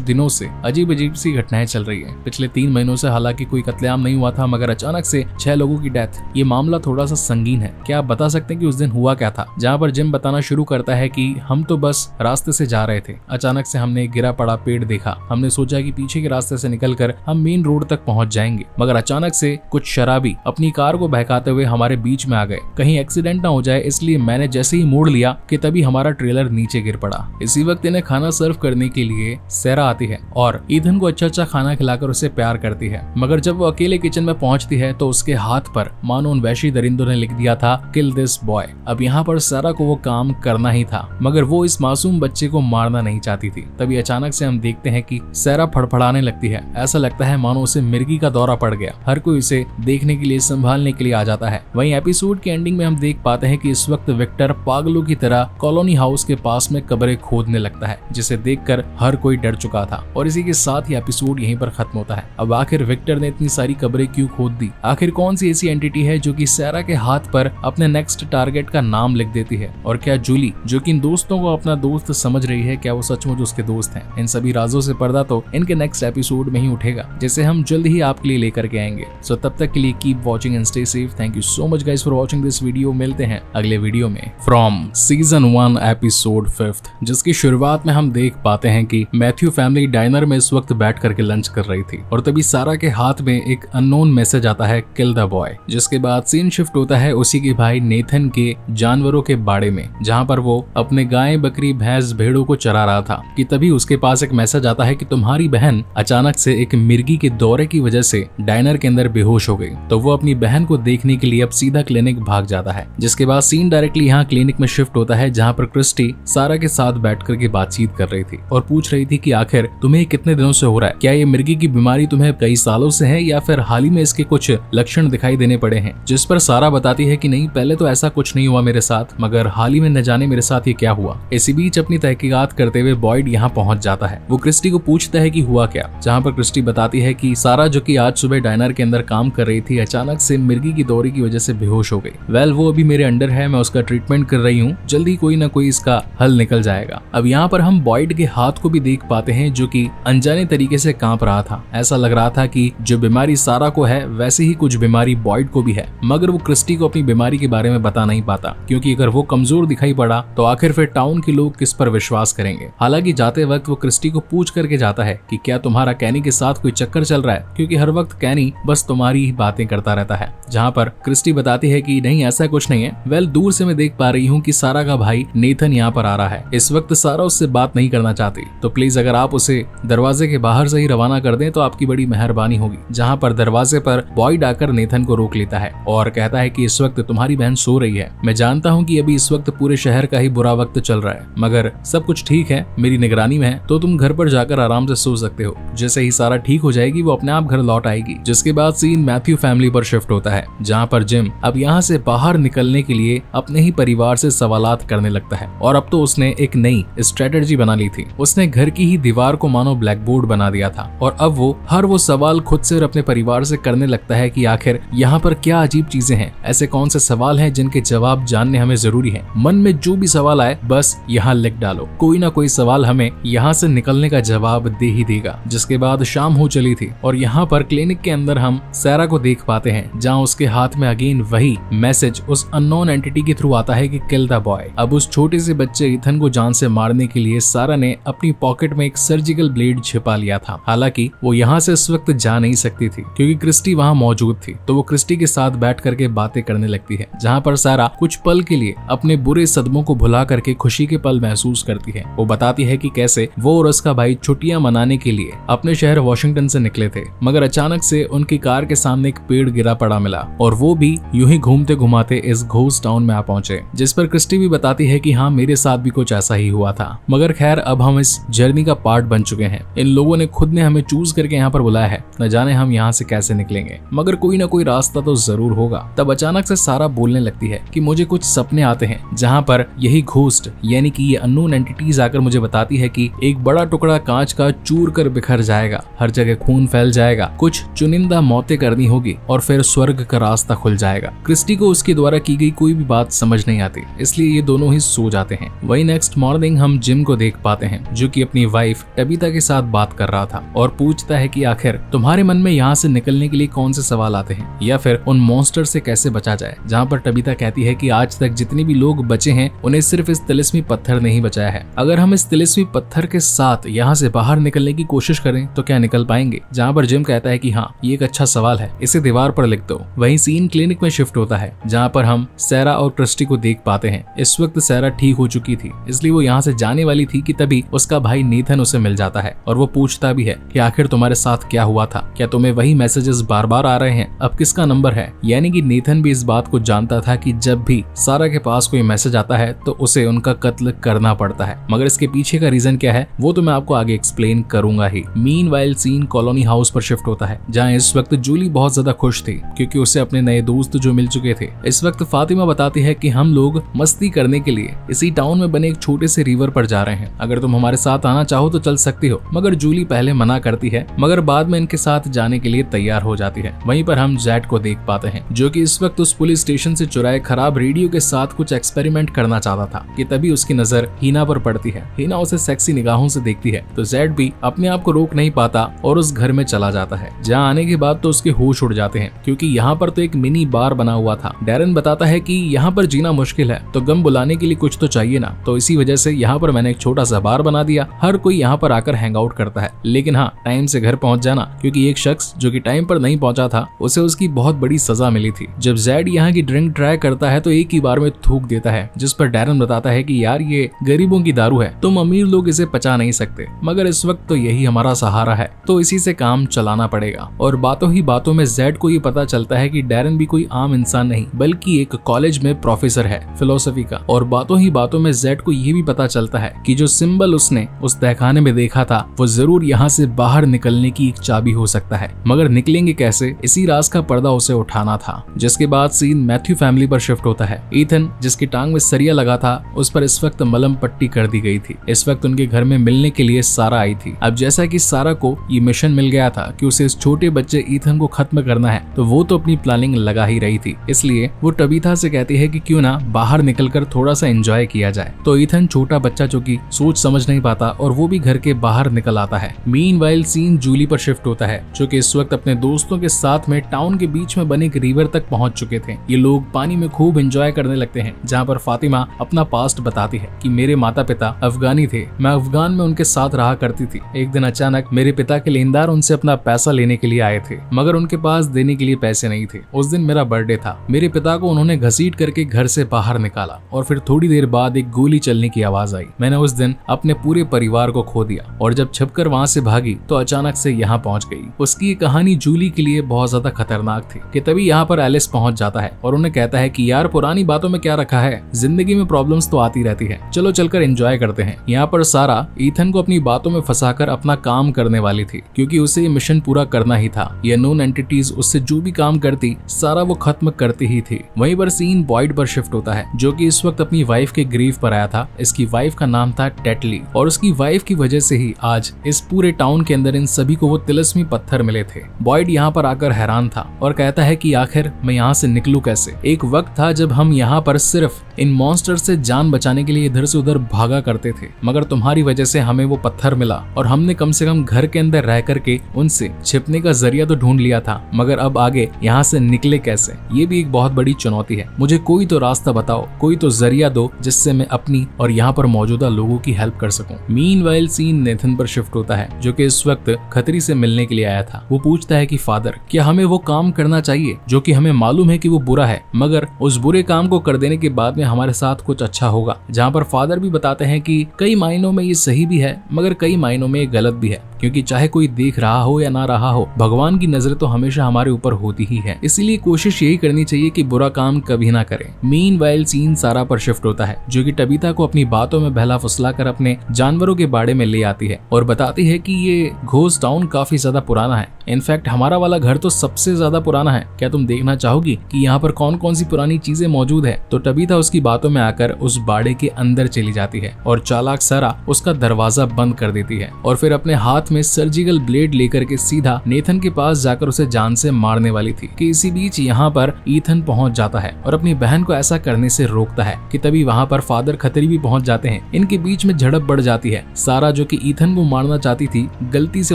दिनों से अजीब अजीब सी घटनाएं चल रही है। पिछले 3 महीनों से हालांकि कोई कत्लेआम नहीं हुआ था, मगर अचानक से 6 लोगों की डेथ। ये मामला थोड़ा सा संगीन है। क्या आप बता सकते हैं कि उस दिन हुआ क्या था? जहाँ पर जिम बताना शुरू करता है कि हम तो बस रास्ते से जा रहे थे, अचानक से हमने गिरा पड़ा पेड़ देखा। हमने सोचा कि पीछे के रास्ते से निकलकर हम मेन रोड तक पहुंच जाएंगे, मगर अचानक से कुछ शराबी अपनी कार को बहकाते हुए हमारे बीच में आ गए। कहीं एक्सीडेंट ना हो जाए इसलिए मैंने जैसे ही मोड़ लिया कि तभी हमारा ट्रेलर नीचे गिर पड़ा। इसी वक्त इन्हें खाना सर्व करने के लिए सैरा आती है और ईथन को अच्छा खाना खिलाकर उसे प्यार करती है, मगर जब वो अकेले किचन में पहुंचती है तो उसके हाथ पर मानो उन वैशी दरिंदों ने लिख दिया था किल दिस बॉय। अब यहाँ पर सैरा को वो काम करना ही था, मगर वो इस मासूम बच्चे को मारना नहीं चाहती थी। तभी अचानक से हम देखते हैं कि सैरा फड़फड़ाने लगती है। ऐसा लगता है मानो उसे मिर्गी का दौरा पड़ गया। हर कोई उसे देखने के लिए, संभालने के लिए आ जाता है। वहीं एपिसोड के एंडिंग में हम देख पाते हैं कि इस वक्त विक्टर पागलों की तरह कॉलोनी हाउस के पास में कब्रें खोदने लगता है, जिसे देखकर हर कोई डर चुका था। और इसी के साथ ही एपिसोड यहीं पर खत्म होता है। अब आखिर विक्टर ने इतनी सारी कब्रें क्यों खोद दी? आखिर कौन सी ऐसी एंटिटी है जो कि सैरा के हाथ पर अपने नेक्स्ट टारगेट का नाम लिख देती है? और क्या जूली, जो कि इन दोस्तों को अपना दोस्त समझ रही है, क्या वो सचमुच उसके दोस्त हैं? इन सभी राजों से पर्दा तो इनके नेक्स्ट एपिसोड में ही उठेगा, जिसे हम जल्द ही आपके लिए लेकर के आएंगे। सो तब तक के लिए keep watching and stay safe. Thank you so much guys for watching this video. मिलते हैं अगले वीडियो में। फ्रॉम सीजन 1 एपिसोड 5, जिसकी शुरुआत में हम देख पाते हैं कि मैथ्यू फैमिली डाइनर में इस वक्त बैठ करके लंच कर रही थी और तभी सारा के हाथ में एक अननोन मैसेज आता है किल द बॉय। जिसके बाद सीन शिफ्ट होता है उसी के भाई नेथन के जानवरों के बाड़े में, जहाँ पर वो अपने गाय, बकरी, भैंस, भेड़ों को चरा रहा था कि तभी उसके पास एक मैसेज आता है कि तुम्हारी बहन अचानक से एक मिर्गी के दौरे की वजह से डाइनर के अंदर बेहोश हो गई। तो वो अपनी बहन को देखने के लिए अब सीधा क्लिनिक भाग जाता है। जिसके बाद सीन डायरेक्टली यहाँ क्लिनिक में शिफ्ट होता है, जहाँ पर क्रिस्टी सारा के साथ बैठ करके बातचीत कर रही थी और पूछ रही थी कि आखिर तुम्हें कितने दिनों से हो रहा है? क्या ये मिर्गी की बीमारी तुम्हें कई सालों से है या फिर हाल ही में इसके कुछ लक्षण दिखाई देने पड़े हैं? जिस पर सारा बताती है कि नहीं, पहले तो ऐसा कुछ नहीं हुआ मेरे साथ, मगर हाल ही में न जाने मेरे साथ ये क्या हुआ। इसी बीच अपनी तहकीकात करते हुए बॉयड यहाँ पहुंच जाता है। वो क्रिस्टी को पूछता है कि हुआ क्या, जहाँ पर क्रिस्टी बताती है कि सारा, जो कि आज सुबह डाइनर के अंदर काम कर रही थी, अचानक से मिर्गी की दौरे की वजह से बेहोश हो गई। वेल, वो अभी मेरे अंडर है, मैं उसका ट्रीटमेंट कर रही हूँ, जल्दी कोई ना कोई इसका हल निकल जाएगा। अब यहाँ पर हम बॉयड के हाथ को भी देख पाते हैं, जो कि अनजाने तरीके से कांप रहा था। ऐसा लग रहा था कि जो बीमारी सारा को है वैसे ही कुछ बीमारी बॉयड को भी है, मगर वो क्रिस्टी को अपनी बीमारी के बारे में बता नहीं पाता, क्योंकि अगर वो कमजोर दिखाई पड़ा तो आखिर फिर टाउन के लोग किस पर विश्वास करेंगे। हालांकि जाते वक्त वो क्रिस्टी को पूछ करके जाता है कि क्या तुम्हारा कैनी के साथ कोई चक्कर चल रहा है, क्योंकि हर वक्त कैनी बस तुम्हारी ही बातें करता रहता है। जहाँ पर क्रिस्टी बताती है कि नहीं, ऐसा कुछ नहीं है। वेल, दूर से मैं देख पा रही हूँ कि सारा का भाई नेथन यहाँ पर आ रहा है। इस वक्त सारा उससे बात नहीं करना चाहती, तो प्लीज अगर आप उसे दरवाजे के बाहर से ही रवाना कर दें तो आपकी बड़ी मेहरबानी होगी। जहाँ पर दरवाजे पर बॉयड आकर नेथन को रोक लेता है और कहता है कि इस वक्त तुम्हारी बहन सो रही है। मैं जानता हूँ कि अभी इस वक्त पूरे शहर का ही बुरा वक्त चल रहा है, मगर सब कुछ ठीक है, मेरी निगरानी में है, तो तुम घर पर जाकर आराम से सो सकते हो। जैसे ही सारा ठीक हो जाएगी वो अपने आप घर लौट आएगी। जिसके बाद सीन मैथ्यू फैमिली पर शिफ्ट होता है, जहाँ पर जिम अब यहाँ से बाहर निकलने के लिए अपने ही परिवार से सवालात करने लगता है। और अब तो उसने एक नई स्ट्रेटेजी बना ली थी। उसने घर की ही दीवार को मानो ब्लैक बोर्ड बना दिया था और अब वो हर वो सवाल खुद से और अपने परिवार से करने लगता है कि आखिर यहाँ पर क्या अजीब चीजें हैं, ऐसे कौन से सवाल हैं जिनके जवाब जानने हमें जरूरी है। मन में जो भी सवाल आए बस यहाँ लिख डालो, कोई ना कोई सवाल हमें यहाँ से निकलने का जवाब दे ही देगा। जिसके बाद शाम हो चली थी और यहाँ पर क्लिनिक के अंदर हम सैरा को देख पाते हैं, जहाँ उसके हाथ में अगेन वही मैसेज उस अननोन एंटिटी के थ्रू आता है कि किल द बॉय। अब उस छोटे से बच्चे ईथन को जान से मारने के लिए सारा ने अपनी पॉकेट में एक सर्जिकल ब्लेड छिपा लिया था। हालांकि वो यहाँ से इस वक्त जा नहीं सकती थी क्योंकि क्रिस्टी वहाँ मौजूद थी, तो वो क्रिस्टी के साथ बैठ करके बातें करने लगती है, जहाँ पर सारा कुछ पल के लिए अपने बुरे सदमों को भुला करके खुशी के पल महसूस करती है। वो बताती है कि कैसे वो और उसका भाई छुट्टियां मनाने के लिए अपने शहर वॉशिंगटन से निकले थे, मगर अचानक से उनकी कार के सामने एक पेड़ गिरा पड़ा मिला और वो भी यूं ही घूमते घुमाते इस घोस्ट टाउन में आ पहुंचे। जिस पर क्रिस्टी भी बताती है कि हाँ, मेरे साथ भी कुछ ऐसा ही हुआ था, मगर खैर अब हम इस जर्नी का पार्ट बन चुके हैं। इन लोगों ने खुद ने हमें चूज करके यहाँ पर बुलाया है, न जाने हम यहाँ से कैसे निकलेंगे, मगर कोई ना कोई रास्ता तो जरूर होगा। तब अचानक से सारा बोलने लगती है कि मुझे कुछ सपने आते हैं, जहाँ पर यही घोस्ट यानी कि ये अननोन एंटिटीज आकर मुझे बताती है कि एक बड़ा टुकड़ा कांच का चूर कर बिखर जाएगा, हर जगह खून फैल जाएगा, कुछ चुनिंदा मौतें करनी होगी और फिर स्वर्ग का रास्ता खुल जाएगा। क्रिस्टी को उसके द्वारा की गई कोई भी बात समझ नहीं आती, इसलिए ये दोनों ही सो जाते हैं। वही नेक्स्ट मॉर्निंग हम जिम को देख पाते हैं जो कि अपनी वाइफ टबीता के साथ बात कर रहा था और पूछता है कि आखिर तुम्हारे मन में यहाँ से निकलने के लिए कौन से सवाल आते हैं या फिर उन मॉन्स्टर से कैसे बचा जाए। जहाँ पर टबीता कहती है कि आज तक जितने भी लोग बचे हैं उन्हें सिर्फ इस तिलिस्मी पत्थर ने ही बचाया है। अगर हम इस तिलिस्मी पत्थर के साथ यहाँ से बाहर निकलने की कोशिश करें तो क्या निकल पाएंगे। जहाँ पर जिम कहता है कि हाँ ये एक अच्छा सवाल है, इसे दीवार पर लिख दो। वहीं सीन क्लिनिक में शिफ्ट होता है जहाँ पर हम सैरा और क्रिस्टी को देख पाते हैं। इस वक्त सैरा ठीक हो चुकी थी इसलिए वो यहाँ से जाने वाली थी कि तभी उसका भाई नीथन उसे मिल जाता है और वो पूछता भी है कि आखिर तुम्हारे साथ क्या हुआ था, क्या तुम्हें वही मैसेजेस बार बार आ रहे हैं, अब किसका नंबर है। यानी कि नीथन भी इस बात को जानता था कि जब भी सारा के पास कोई मैसेज आता है तो उसे उनका कत्ल करना पड़ता है, मगर इसके पीछे का रीजन क्या है वो तो मैं आपको आगे एक्सप्लेन करूंगा ही। मीनवाइल सीन कॉलोनी हाउस पर शिफ्ट होता है जहाँ इस वक्त जूली बहुत ज्यादा खुश थी क्योंकि उसे अपने नए दोस्त जो मिल चुके थे। इस वक्त फातिमा बताती है कि हम लोग मस्ती करने के लिए इसी टाउन में बने एक छोटे से रिवर पर जा रहे हैं, अगर तुम हमारे साथ आना चाहो तो चल सकती हो। मगर जूली पहले मना करती है मगर बाद में इनके साथ जाने के लिए तैयार हो जाती है। वहीं पर हम जेड को देख पाते हैं जो कि इस वक्त उस पुलिस स्टेशन से चुराए खराब रेडियो के साथ कुछ एक्सपेरिमेंट करना चाहता था कि तभी उसकी नजर हीना पर पड़ती है। हीना उसे सेक्सी निगाहों से देखती है तो जेड भी अपने आप को रोक नहीं पाता और उस घर में चला जाता है। जहाँ आने के बाद तो उसके होश उड़ जाते हैं क्योंकि यहाँ पर तो एक मिनी बार बना हुआ था। डैरन बताता है कि यहाँ पर जीना मुश्किल है तो गम बुलाने के लिए कुछ तो चाहिए ना, तो इसी वजह से यहाँ पर मैंने एक छोटा सा बार बना दिया। हर कोई यहाँ पर आकर हैंग आउट करता है, लेकिन हाँ टाइम से घर पहुंच जाना क्योंकि एक शख्स जो कि टाइम पर नहीं पहुंचा था उसे उसकी बहुत बड़ी सजा मिली थी। जब जेड यहाँ की ड्रिंक ट्राई करता है तो एक ही बार में थूक देता है, जिस पर डैरन बताता है कि यार ये गरीबों की दारू है, तुम अमीर लोग इसे पचा नहीं सकते, मगर इस वक्त तो यही हमारा सहारा है तो इसी से काम चलाना पड़ेगा। और बातों ही बातों में जेड को ये पता चलता है कि डैरन भी कोई आम इंसान नहीं बल्कि एक कॉलेज में प्रोफेसर है फिलोसफी का। और बातों ही बातों में जेड को ये भी पता चलता है कि जो सिंबल उसने उस तहखाने में देखा था वो जरूर यहाँ से बाहर निकलने की एक चाबी हो सकता है, मगर निकलेंगे कैसे, इसी राज का पर्दा उसे उठाना था। जिसके बाद सीन मैथ्यू फैमिली पर शिफ्ट होता है। ईथन जिसकी टांग में सरिया लगा था उस पर इस वक्त मलम पट्टी कर दी गई थी। इस वक्त उनके घर में मिलने के लिए सारा आई थी। अब जैसा कि सारा को ये मिशन मिल गया था कि उसे इस छोटे बच्चे ईथन को खत्म करना है तो वो तो अपनी प्लानिंग लगा ही रही थी, इसलिए वो टबीथा से कहती है कि क्यों ना बाहर निकलकर थोड़ा सा एंजॉय किया जाए। तो ईथन छोटा बच्चा जो कि सोच समझ नहीं पाता और वो भी घर के बाहर निकल आता है। मीनवाइल सीन जूली पर शिफ्ट होता है जो कि इस वक्त अपने दोस्तों के साथ में टाउन के बीच में बने एक रिवर तक पहुंच चुके थे। ये लोग पानी में खूब एंजॉय करने लगते हैं, जहाँ पर फातिमा अपना पास्ट बताती है कि मेरे माता पिता अफगानी थे, मैं अफगान में उनके साथ रहा करती थी। एक दिन अचानक मेरे पिता के लेनदार उनसे अपना पैसा लेने के लिए आए थे, मगर उनके पास देने के लिए पैसे नहीं थे। उस दिन मेरा बर्थडे था, मेरे पिता को उन्होंने घसीट करके घर से बाहर निकाला और फिर थोड़ी देर बाद एक गोली चलने की आवाज आई। मैंने उस दिन अपने पूरे परिवार को खो दिया और जब छिपकर वहाँ से भागी तो अचानक से यहाँ पहुँच गई। उसकी ये कहानी जूली के लिए बहुत ज्यादा खतरनाक थी कि तभी यहाँ पर एलिस पहुँच जाता है और उन्हें कहता है कि यार पुरानी बातों में क्या रखा है, जिंदगी में प्रॉब्लम्स तो आती रहती है, चलो चलकर एंजॉय करते हैं। यहाँ पर सारा ईथन को अपनी बातों में फंसाकर अपना काम करने वाली थी क्योंकि उसे ये मिशन पूरा करना ही था। ये नोन एंटिटीज उससे जो भी काम करती सारा वो खत्म करती ही थी। वहीं पर सीन बॉयड पर शिफ्ट होता है जो कि इस वक्त अपनी वाइफ के ग्रीव पर आया था। इसकी वाइफ का नाम था टेटली और उसकी वाइफ की वजह से ही आज इस पूरे टाउन के अंदर इन सभी को वो तिलिस्मी पत्थर मिले थे। बॉयड यहाँ पर आकर हैरान था और कहता है कि आखिर मैं यहाँ से निकलूं कैसे। एक वक्त था जब हम यहाँ पर सिर्फ इन मॉन्स्टर से जान बचाने के लिए इधर से उधर भागा करते थे, मगर तुम्हारी वजह से हमें वो पत्थर मिला और हमने कम से कम घर के अंदर रह करके उनसे छिपने का जरिया तो ढूंढ लिया था, मगर अब आगे यहाँ से निकले कैसे, ये भी एक बहुत बड़ी चुनौती है। मुझे कोई तो रास्ता बताओ, कोई तो जरिया दो जिससे मैं अपनी और यहाँ पर मौजूदा लोगों की हेल्प कर सकूं। मीनवाइल सीन नेथन पर शिफ्ट होता है जो कि इस वक्त खतरी से मिलने के लिए आया था। वो पूछता है कि फादर क्या हमें वो काम करना चाहिए जो कि हमें मालूम है कि वो बुरा है, मगर उस बुरे काम को कर देने के बाद में हमारे साथ कुछ अच्छा होगा। जहाँ पर फादर भी बताते हैं कि कई मायनों में ये सही भी है मगर कई मायनों में ये गलत भी है, क्योंकि चाहे कोई देख रहा हो या ना रहा हो, भगवान की नजर तो हमेशा हमारे ऊपर होती ही है, इसीलिए कोशिश यही करनी चाहिए कि बुरा काम कभी ना करें। मीनवाइल सीन सारा पर शिफ्ट होता है जो कि टबीता को अपनी बातों में बहला फुसला कर अपने जानवरों के बारे में ले आती है और बताती है कि ये घोस्ट टाउन काफी ज्यादा पुराना है। इनफैक्ट हमारा वाला घर तो सबसे ज्यादा पुराना है, क्या तुम देखना चाहोगी कि यहाँ पर कौन कौन सी पुरानी चीजें मौजूद है। तो टबीता उसकी बातों में आकर उस बाड़े के अंदर चली जाती है और चालाक सारा उसका दरवाजा बंद कर देती है और फिर अपने हाथ में सर्जिकल ब्लेड लेकर के सीधा नेथन के पास जाकर उसे जान से मारने वाली थी कि इसी बीच यहाँ पर ईथन पहुंच जाता है और अपनी बहन को ऐसा करने से रोकता है कि तभी वहाँ पर फादर खतरी भी पहुंच जाते हैं। इनके बीच में झड़प बढ़ जाती है। सारा जो कि ईथन को मारना चाहती थी, गलती से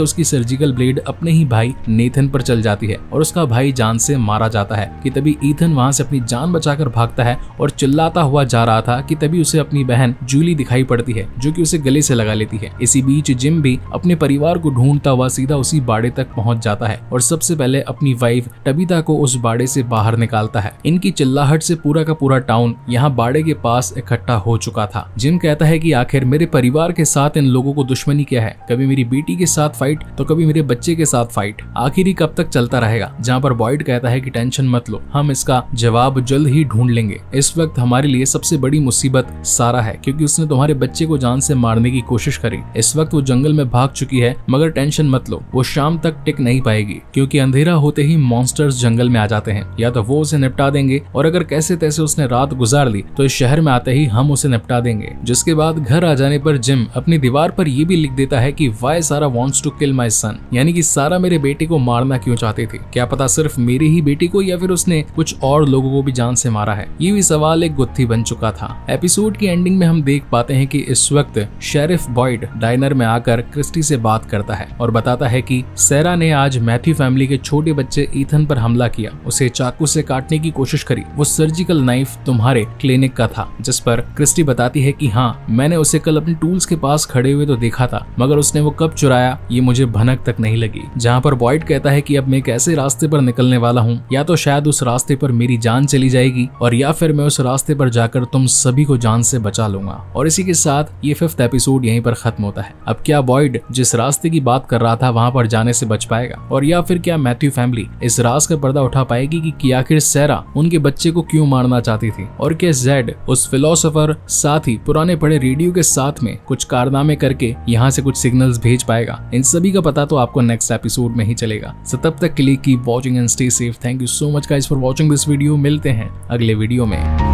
उसकी सर्जिकल ब्लेड अपने ही भाई नेथन पर चल जाती है और उसका भाई जान से मारा जाता है कि तभी ईथन वहाँ से अपनी जान बचाकर भागता है और चिल्लाता हुआ जा रहा था कि तभी उसे अपनी बहन जूली दिखाई पड़ती है जो कि उसे गले से लगा लेती है। इसी बीच जिम भी अपने परिवार को ढूंढता हुआ सीधा उसी बाड़े तक पहुंच जाता है और सबसे पहले अपनी वाइफ टबिता को उस बाड़े से बाहर निकालता है। इनकी चिल्लाहट से पूरा का पूरा टाउन यहाँ बाड़े के पास इकट्ठा हो चुका था। जिम कहता है कि आखिर मेरे परिवार के साथ इन लोगों को दुश्मनी क्या है, कभी मेरी बेटी के साथ फाइट तो कभी मेरे बच्चे के साथ फाइट, आखिर ही कब तक चलता रहेगा। जहाँ पर बॉयड कहता है कि टेंशन मत लो, हम इसका जवाब जल्द ही ढूंढ लेंगे। इस वक्त हमारे लिए सबसे बड़ी मुसीबत सारा है क्योंकि उसने तुम्हारे बच्चे को जान से मारने की कोशिश करी। इस वक्त वो जंगल में भाग चुकी है, मगर टेंशन मत लो, वो शाम तक टिक नहीं पाएगी क्योंकि अंधेरा होते ही मॉन्स्टर्स जंगल में आ जाते हैं। या तो वो उसे निपटा देंगे और अगर कैसे तैसे उसने रात गुजार ली तो इस शहर में आते ही हम उसे निपटा देंगे। जिसके बाद घर आ जाने पर जिम अपनी दीवार पर ये भी लिख देता है कि why Sarah wants to kill my son, यानी कि सारा मेरे बेटे को मारना क्यों चाहती थी। क्या पता सिर्फ मेरी ही बेटी को या फिर उसने कुछ और लोगों को भी जान से मारा है। ये भी सवाल एक गुत्थी बन चुका था। एपिसोड की एंडिंग में हम देख पाते हैं कि इस वक्त शेरिफ बॉयड डाइनर में आकर क्रिस्टी से बात करता है और बताता है कि सैरा ने आज मैथ्यू फैमिली के छोटे बच्चे ईथन पर हमला किया, उसे चाकू से काटने की कोशिश करी। वो सर्जिकल नाइफ तुम्हारे क्लिनिक का था। जिस पर क्रिस्टी बताती है कि हाँ, मैंने उसे कल अपने टूल्स के पास खड़े हुए तो देखा था, मगर उसने वो कब चुराया ये मुझे भनक तक नहीं लगी। जहाँ पर बॉयड कहता है कि अब मैं एक ऐसे रास्ते पर निकलने वाला हूँ, या तो शायद उस रास्ते पर मेरी जान चली जाएगी और या फिर मैं उस रास्ते पर जाकर तुम सभी को जान से बचा लूंगा। और इसी के साथ ये 5th एपिसोड यहीं पर खत्म होता है। अब क्या बॉयड जिस रास्ते की बात कर रहा था वहां पर जाने से बच पाएगा, और या फिर क्या मैथ्यू फैमिली इस राज का पर्दा उठा पाएगी कि आखिर सैरा उनके बच्चे को क्यों मारना चाहती थी, और क्या जेड उस फिलोसोफर साथ ही पुराने पड़े रेडियो के साथ में कुछ कारनामे करके यहाँ से कुछ सिग्नल्स भेज पाएगा। इन सभी का पता तो आपको नेक्स्ट एपिसोड में ही चलेगा। सो तब तक के लिए keep watching and stay safe. Thank you so much guys for watching this video. मिलते हैं अगले वीडियो में।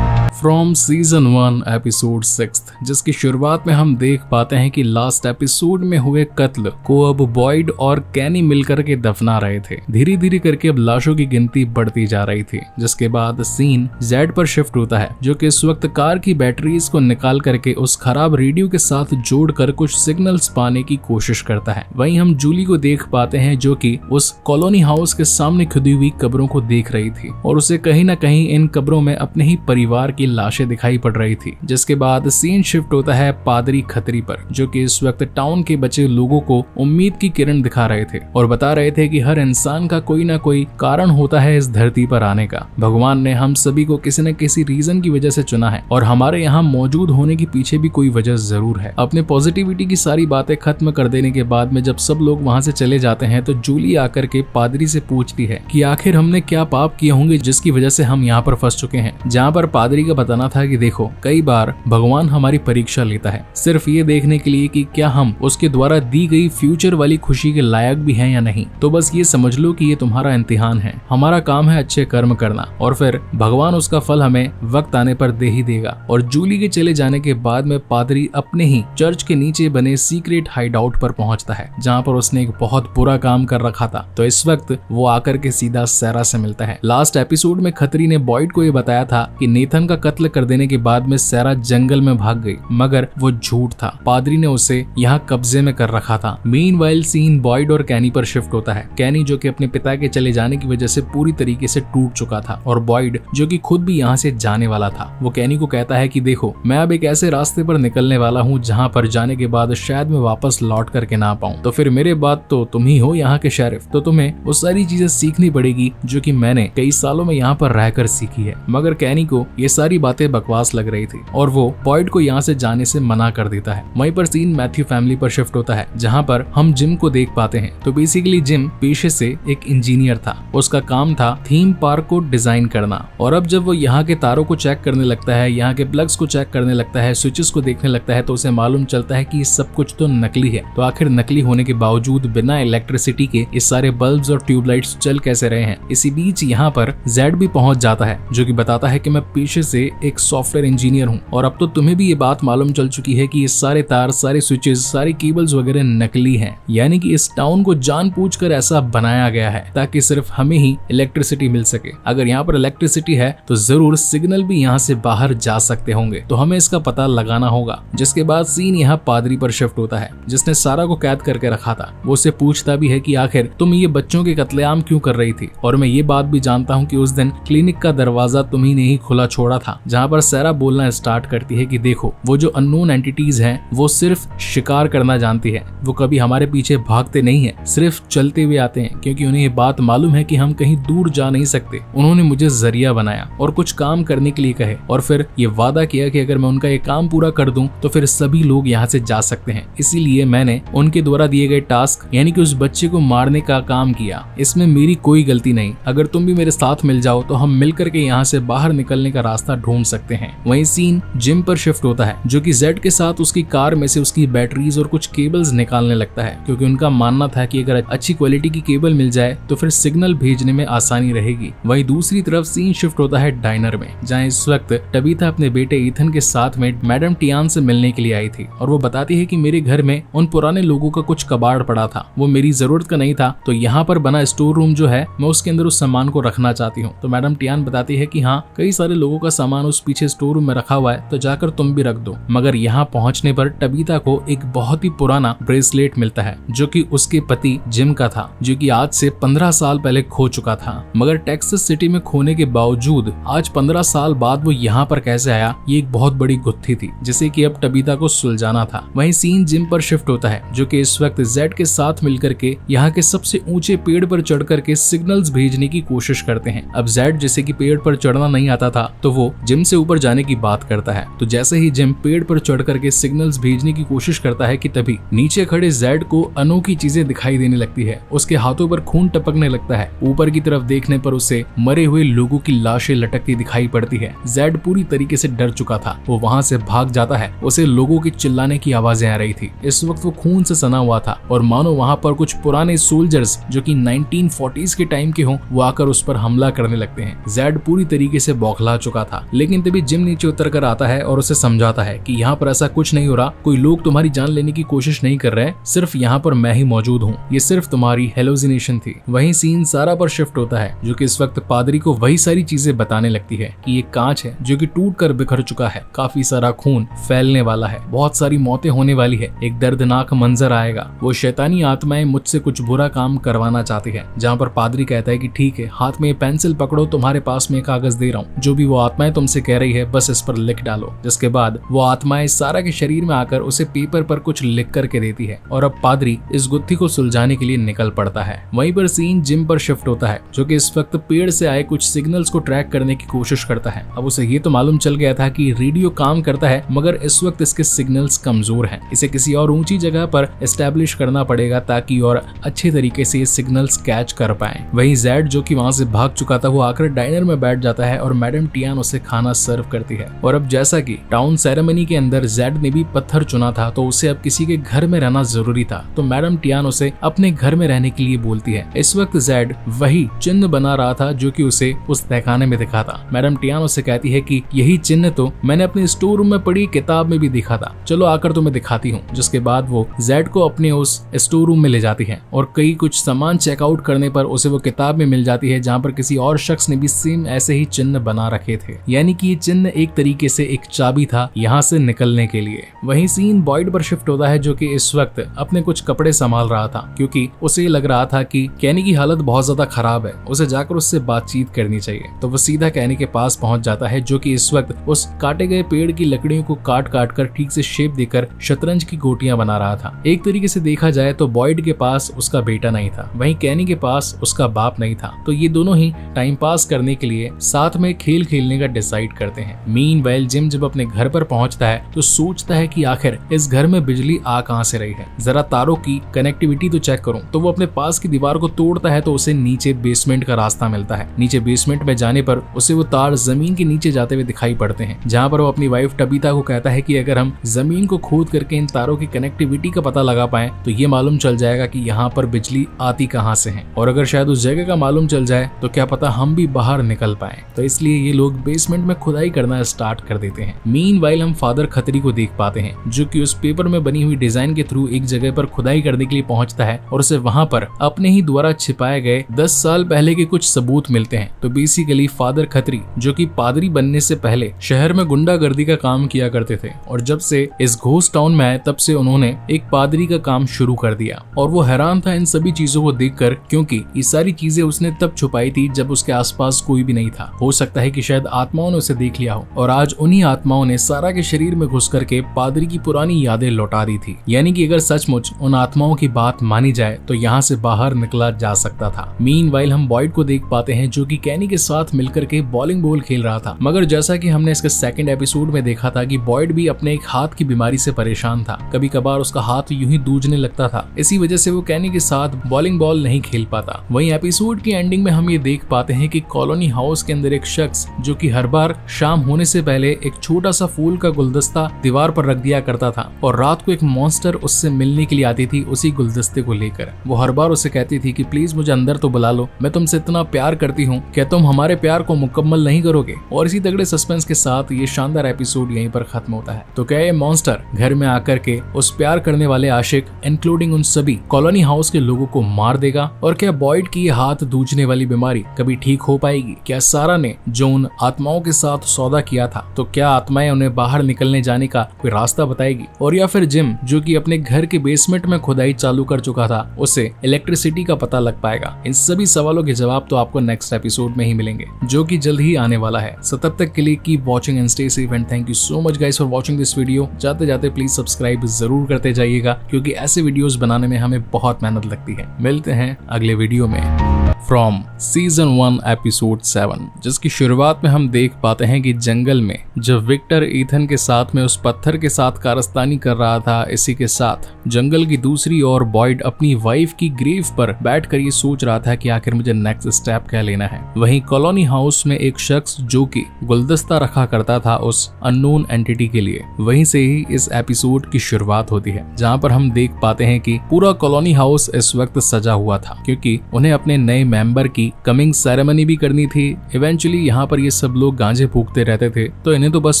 फ्रॉम सीजन 1 एपिसोड 6, जिसकी शुरुआत में हम देख पाते हैं कि लास्ट एपिसोड में हुए कत्ल को अब बॉयड और कैनी मिलकर के दफना रहे थे। धीरे धीरे करके अब लाशों की गिनती बढ़ती जा रही थी, जिसके बाद सीन जेड पर शिफ्ट होता है, जो कि इस वक्त कार की बैटरीज को निकाल करके उस खराब रेडियो के साथ जोड़कर कुछ सिग्नल्स पाने की कोशिश करता है। वहीं हम जूली को देख पाते हैं जो कि उस कॉलोनी हाउस के सामने खुदी हुई कब्रों को देख रही थी और उसे कहीं ना कहीं इन कब्रों में अपने ही परिवार की लाशें दिखाई पड़ रही थी। जिसके बाद सीन शिफ्ट होता है पादरी खतरी पर, जो कि इस वक्त टाउन के बचे लोगों को उम्मीद की किरण दिखा रहे थे और बता रहे थे कि हर इंसान का कोई ना कोई कारण होता है इस धरती पर आने का। भगवान ने हम सभी को किसी न किसी रीजन की वजह से चुना है और हमारे यहाँ मौजूद होने के पीछे भी कोई वजह जरूर है। अपने पॉजिटिविटी की सारी बातें खत्म कर देने के बाद में जब सब लोग वहाँ से चले जाते हैं तो जूली आकर के पादरी से पूछती है कि आखिर हमने क्या पाप किए होंगे जिसकी वजह से हम यहाँ पर फंस चुके हैं। जहाँ पर पादरी का बताना था कि देखो, कई बार भगवान हमारी परीक्षा लेता है सिर्फ ये देखने के लिए कि क्या हम उसके द्वारा दी गई फ्यूचर वाली खुशी के लायक भी हैं या नहीं। तो बस ये समझ लो कि ये तुम्हारा इम्तिहान है। हमारा काम है अच्छे कर्म करना और फिर भगवान उसका फल हमें वक्त आने पर दे ही देगा। और जूली के चले जाने के बाद में पादरी अपने ही चर्च के नीचे बने सीक्रेट हाइड आउट पर पहुंचता है, जहाँ पर उसने एक बहुत बुरा काम कर रखा था। तो इस वक्त वो आकर के सीधा सैरा से मिलता है। लास्ट एपिसोड में खतरी ने बॉयड को ये बताया था कि नेथन का कत्ल कर देने के बाद में सैरा जंगल में भाग गई, मगर वो झूठ था। पादरी ने उसे यहाँ कब्जे में कर रखा था। मीनवाइल सीन बॉयड और कैनी पर शिफ्ट होता है। कैनी जो कि अपने पिता के चले जाने की वजह से पूरी तरीके से टूट चुका था और बॉयड जो कि खुद भी यहाँ से जाने वाला था, वो कैनी को कहता है कि देखो, मैं अब एक ऐसे रास्ते पर निकलने वाला हूँ जहाँ पर जाने के बाद शायद मैं वापस लौट करके ना पाऊँ। तो फिर मेरे बाद तो तुम ही हो यहाँ के शेरिफ, तो तुम्हें वो सारी चीजें सीखनी पड़ेगी जो कि मैंने कई सालों में यहाँ पर रहकर सीखी है। मगर कैनी को ये सारी बातें बकवास लग रही थी और वो बॉयड को यहाँ से जाने से मना कर देता है। वहीं पर सीन मैथ्यू फैमिली पर शिफ्ट होता है, जहाँ पर हम जिम को देख पाते हैं। तो बेसिकली जिम पेशे से एक इंजीनियर था। उसका काम था थीम पार्क को डिजाइन करना और अब जब वो यहाँ के तारों को चेक करने लगता है, यहाँ के प्लग्स को चेक करने लगता है, स्विचेस को देखने लगता है, तो उसे मालूम चलता है कि सब कुछ तो नकली है। तो आखिर नकली होने के बावजूद बिना इलेक्ट्रिसिटी के इस सारे बल्ब्स और ट्यूबलाइट्स चल कैसे रहे हैं। इसी बीच यहाँ पर जेड भी पहुंच जाता है, जो कि बताता है कि मैं पेशे से से एक सॉफ्टवेयर इंजीनियर हूँ और अब तो तुम्हें भी ये बात मालूम चल चुकी है कि ये सारे तार, सारे स्विचेस, सारे केबल्स वगैरह नकली हैं। यानी कि इस टाउन को जानबूझकर ऐसा बनाया गया है ताकि सिर्फ हमें ही इलेक्ट्रिसिटी मिल सके। अगर यहाँ पर इलेक्ट्रिसिटी है तो जरूर सिग्नल भी यहाँ से बाहर जा सकते होंगे, तो हमें इसका पता लगाना होगा। जिसके बाद सीन यहाँ पादरी पर शिफ्ट होता है जिसने सारा को कैद करके रखा था। वो उससे पूछता भी है कि आखिर तुम ये बच्चों के कत्लेआम क्यों कर रही थी, और मैं ये बात भी जानता हूँ कि उस दिन क्लिनिक का दरवाजा तुम्ही ने ही खुला छोड़ा था। जहाँ पर सारा बोलना स्टार्ट करती है कि देखो वो जो अननोन एंटिटीज हैं वो सिर्फ शिकार करना जानती है, वो कभी हमारे पीछे भागते नहीं है, सिर्फ चलते हुए आते हैं क्योंकि उन्हें ये बात मालूम है कि हम कहीं दूर जा नहीं सकते। उन्होंने मुझे जरिया बनाया और कुछ काम करने के लिए कहे और फिर ये वादा किया कि अगर मैं उनका ये काम पूरा कर दूं तो फिर सभी लोग यहाँ से जा सकते हैं। इसीलिए मैंने उनके द्वारा दिए गए टास्क यानी कि उस बच्चे को मारने का काम किया। इसमें मेरी कोई गलती नहीं। अगर तुम भी मेरे साथ मिल जाओ तो हम मिलकर के यहाँ से बाहर निकलने का रास्ता ढूंढ सकते हैं। वहीं सीन जिम पर शिफ्ट होता है जो कि जेड के साथ उसकी कार में से उसकी बैटरीज और कुछ केबल्स निकालने लगता है क्योंकि उनका मानना था कि अगर अच्छी क्वालिटी की केबल मिल जाए तो फिर सिग्नल भेजने में आसानी रहेगी। वहीं दूसरी तरफ सीन शिफ्ट होता है डाइनर में, जहाँ इस वक्त टबीता अपने बेटे ईथन के साथ में मैडम टियान से मिलने के लिए आई थी और वो बताती है कि मेरे घर में उन पुराने लोगों का कुछ कबाड़ पड़ा था, वो मेरी जरूरत का नहीं था, तो यहाँ पर बना स्टोर रूम जो है मैं उसके अंदर उस सामान को रखना चाहती हूँ। तो मैडम टियान बताती है कि हाँ, कई सारे लोगों का सामान उस पीछे स्टोर रूम में रखा हुआ है, तो जाकर तुम भी रख दो। मगर यहाँ पहुँचने पर टबीता को एक बहुत ही पुराना ब्रेसलेट मिलता है जो कि उसके पति जिम का था, जो कि आज से 15 साल पहले खो चुका था। मगर टेक्सास सिटी में खोने के बावजूद आज 15 साल बाद वो यहाँ पर कैसे आया, ये एक बहुत बड़ी गुत्थी थी जिसे कि अब टबीता को सुलझाना था। वहीं सीन जिम पर शिफ्ट होता है जो कि इस वक्त जेड के साथ मिलकर के यहाँ के सबसे ऊंचे पेड़ पर चढ़ करके सिग्नल्स भेजने की कोशिश करते हैं। अब जेड जैसे कि पेड़ पर चढ़ना नहीं आता था तो वो जिम से ऊपर जाने की बात करता है। तो जैसे ही जिम पेड़ पर चढ़ करके सिग्नल्स भेजने की कोशिश करता है कि तभी नीचे खड़े जेड को अनोखी चीजें दिखाई देने लगती है। उसके हाथों पर खून टपकने लगता है। ऊपर की तरफ देखने पर उसे मरे हुए लोगों की लाशें लटकती दिखाई पड़ती है। जेड पूरी तरीके से डर चुका था, वो वहाँ से भाग जाता है। उसे लोगों की चिल्लाने की आवाजें आ रही थी। इस वक्त वो खून से सना हुआ था और मानो वहाँ पर कुछ पुराने सोल्जर्स जो कि 1940s के टाइम के हों वो आकर उस पर हमला करने लगते हैं। जेड पूरी तरीके से बौखला चुका था, लेकिन तभी जिम नीचे उतर कर आता है और उसे समझाता है कि यहाँ पर ऐसा कुछ नहीं हो रहा, कोई लोग तुम्हारी जान लेने की कोशिश नहीं कर रहे, सिर्फ यहाँ पर मैं ही मौजूद हूँ, ये सिर्फ तुम्हारी हेलोजिनेशन थी। वहीं सीन सारा पर शिफ्ट होता है जो कि इस वक्त पादरी को वही सारी चीजें बताने लगती है कि ये कांच है जो कि टूट कर बिखर चुका है, काफी सारा खून फैलने वाला है, बहुत सारी मौतें होने वाली है, एक दर्दनाक मंजर आएगा, वो शैतानी आत्माएं मुझसे कुछ बुरा काम करवाना चाहती है। जहाँ पर पादरी कहता है कि ठीक है, हाथ में पेंसिल पकड़ो, तुम्हारे पास में कागज दे रहा हूँ, जो भी वो आत्माएं तुमसे कह रही है बस इस पर लिख डालो। जिसके बाद वो आत्माएं सारा के शरीर में आकर उसे पेपर पर कुछ लिख करके देती है और अब पादरी इस गुत्थी को सुलझाने के लिए निकल पड़ता है। वहीं पर सीन जिम पर शिफ्ट होता है जो कि इस वक्त पेड़ से आए कुछ सिग्नल्स को ट्रैक करने की कोशिश करता है। अब उसे ये तो मालूम चल गया था कि रेडियो काम करता है, मगर इस वक्त इसके सिग्नल्स कमजोर हैं, इसे किसी और ऊंची जगह पर एस्टैब्लिश करना पड़ेगा ताकि और अच्छे तरीके से ये सिग्नल्स कैच कर पाए। वहीं जेड जो कि वहां से भाग चुका था वो आकर डाइनर में बैठ जाता है और मैडम टियान उसे खाना सर्व करती है। और अब जैसा कि टाउन सेरेमनी के अंदर जेड ने भी पत्थर चुना था तो उसे अब किसी के घर में रहना जरूरी था, तो मैडम टियान उसे अपने घर में रहने के लिए बोलती है। इस वक्त जेड वही चिन्ह बना रहा था जो कि उसे उस तहखाने में दिखा था। मैडम टियान उसे कहती है कि यही चिन्ह तो मैंने अपने स्टोर रूम में पढ़ी किताब में भी देखा था, चलो आकर तुम्हें दिखाती हूँ। जिसके बाद वो जेड को अपने उस स्टोर रूम में ले जाती है और कई कुछ सामान चेकआउट करने पर उसे वो किताब में मिल जाती है जहाँ पर किसी और शख्स ने भी सेम ऐसे ही चिन्ह बना रखे थे, यानी कि ये चिन्ह एक तरीके से एक चाबी था यहाँ से निकलने के लिए। वहीं सीन बॉयड पर शिफ्ट होता है जो कि इस वक्त अपने कुछ कपड़े संभाल रहा था क्योंकि उसे लग रहा था कि कैनी की हालत बहुत ज्यादा खराब है, उसे जाकर उससे बातचीत करनी चाहिए। तो वो सीधा कैनी के पास पहुंच जाता है जो कि इस वक्त उस काटे गए पेड़ की लकड़ियों को काट काट कर ठीक से शेप देकर शतरंज की गोटियां बना रहा था। एक तरीके से देखा जाए तो बॉयड के पास उसका बेटा नहीं था, वहीं कैनी के पास उसका बाप नहीं था, तो ये दोनों ही टाइम पास करने के लिए साथ में खेल खेलने का डिसाइड करते हैं। मीनवाइल जिम जब अपने घर पर पहुंचता है तो सोचता है कि आखिर इस घर में बिजली आ कहां से रही है, जरा तारों की कनेक्टिविटी तो चेक करूं। तो वो अपने पास की दीवार को तोड़ता है तो उसे नीचे बेसमेंट का रास्ता मिलता है। नीचे बेसमेंट में जाने पर उसे वो तार जमीन के नीचे जाते हुए दिखाई पड़ते हैं, जहाँ पर वो अपनी वाइफ टबीता को कहता है कि अगर हम जमीन को खोद करके इन तारों की कनेक्टिविटी का पता लगा पाए तो ये मालूम चल जाएगा कि यहाँ पर बिजली आती कहाँ से है, और अगर शायद उस जगह का मालूम चल जाए तो क्या पता हम भी बाहर निकल पाए। तो इसलिए ये लोग बेसमेंट बेसमेंट में खुदाई करना स्टार्ट कर देते हैं। मीनवाइल हम फादर खत्री को देख पाते हैं जो कि उस पेपर में बनी हुई डिजाइन के थ्रू एक जगह पर खुदाई करने के लिए पहुंचता है और उसे वहां पर अपने ही द्वारा छिपाए गए 10 साल पहले के कुछ सबूत मिलते हैं। तो बेसिकली फादर खत्री जो कि पादरी बनने से पहले शहर में गुंडागर्दी का काम किया करते थे और जब से इस घोस्ट टाउन में आए तब से उन्होंने एक पादरी का काम शुरू कर दिया और वो हैरान था इन सभी चीजों को देखकर, क्योंकि ये सारी चीजें उसने तब छुपाई थी जब उसके आसपास कोई भी नहीं था। हो सकता है कि शायद आत्माओं ने उसे देख लिया हो और आज उन्हीं आत्माओं ने सारा के शरीर में घुस करके पादरी की पुरानी यादें लौटा दी थी। यानी कि अगर सचमुच उन आत्माओं की बात मानी जाए तो यहाँ से बाहर निकला जा सकता था। मीनवाइल हम बॉयड को देख पाते हैं जो कि कैनी के साथ मिलकर के बॉलिंग बॉल खेल रहा था, मगर जैसा कि हमने इसके सेकंड एपिसोड में देखा था कि बॉयड भी अपने एक हाथ की बीमारी से परेशान था। कभी कभार उसका हाथ यूं ही दूजने लगता था, इसी वजह से वो कैनी के साथ बॉलिंग बॉल नहीं खेल पाता। वहीं एपिसोड की एंडिंग में हम ये देख पाते हैं कि कॉलोनी हाउस के अंदर एक शख्स जो कि हर बार शाम होने से पहले एक छोटा सा फूल का गुलदस्ता दीवार पर रख दिया करता था और रात को एक मॉन्स्टर उससे मिलने के लिए आती थी उसी गुलदस्ते को लेकर। वो हर बार उसे कहती थी कि प्लीज मुझे अंदर तो बुला लो, मैं तुमसे इतना प्यार करती हूँ, क्या तुम हमारे प्यार को मुकम्मल नहीं करोगे। और इसी तगड़े सस्पेंस के साथ ये शानदार एपिसोड यहीं पर खत्म होता है। तो क्या ये मॉन्स्टर घर में आकर के उस प्यार करने वाले आशिक इंक्लूडिंग उन सभी कॉलोनी हाउस के लोगों को मार देगा? और क्या बॉयड की हाथ दूजने वाली बीमारी कभी ठीक हो पाएगी? क्या सारा ने जो उन आत्माओं के साथ सौदा किया था, तो क्या आत्माएं उन्हें बाहर निकलने जाने का कोई रास्ता बताएगी? और या फिर जिम जो कि अपने घर के बेसमेंट में खुदाई चालू कर चुका था, उसे इलेक्ट्रिसिटी का पता लग पाएगा? इन सभी सवालों के जवाब तो आपको नेक्स्ट एपिसोड में ही मिलेंगे जो कि जल्द ही आने वाला है। सो तब तक के लिए keep watching and stay safe and thank you so much guys for watching this video. जाते जाते प्लीज सब्सक्राइब जरूर करते जाइएगा क्योंकि ऐसे वीडियोस बनाने में हमें बहुत मेहनत लगती है। मिलते हैं अगले वीडियो में। फ्रॉम सीजन 1 एपिसोड 7, जिसकी शुरुआत में हम देख पाते हैं कि जंगल में जब विक्टर ईथन के साथ में उस पत्थर के साथ कारस्तानी कर रहा था, इसी के साथ जंगल की दूसरी ओर बॉयड अपनी वाइफ की ग्रेव पर बैठकर ये सोच रहा था कि आखिर मुझे नेक्स्ट स्टेप क्या लेना है। वहीं कॉलोनी हाउस में एक शख्स जो कि गुलदस्ता रखा करता था उस अननोन एंटिटी के लिए, वहीं से ही इस एपिसोड की शुरुआत होती है जहाँ पर हम देख पाते हैं कि पूरा कॉलोनी हाउस इस वक्त सजा हुआ था क्योंकि उन्हें अपने नए मेंबर की कमिंग सेरेमनी भी करनी थी। इवेंचुअली यहाँ पर ये सब लोग गांजे फूकते रहते थे तो इन्हें तो बस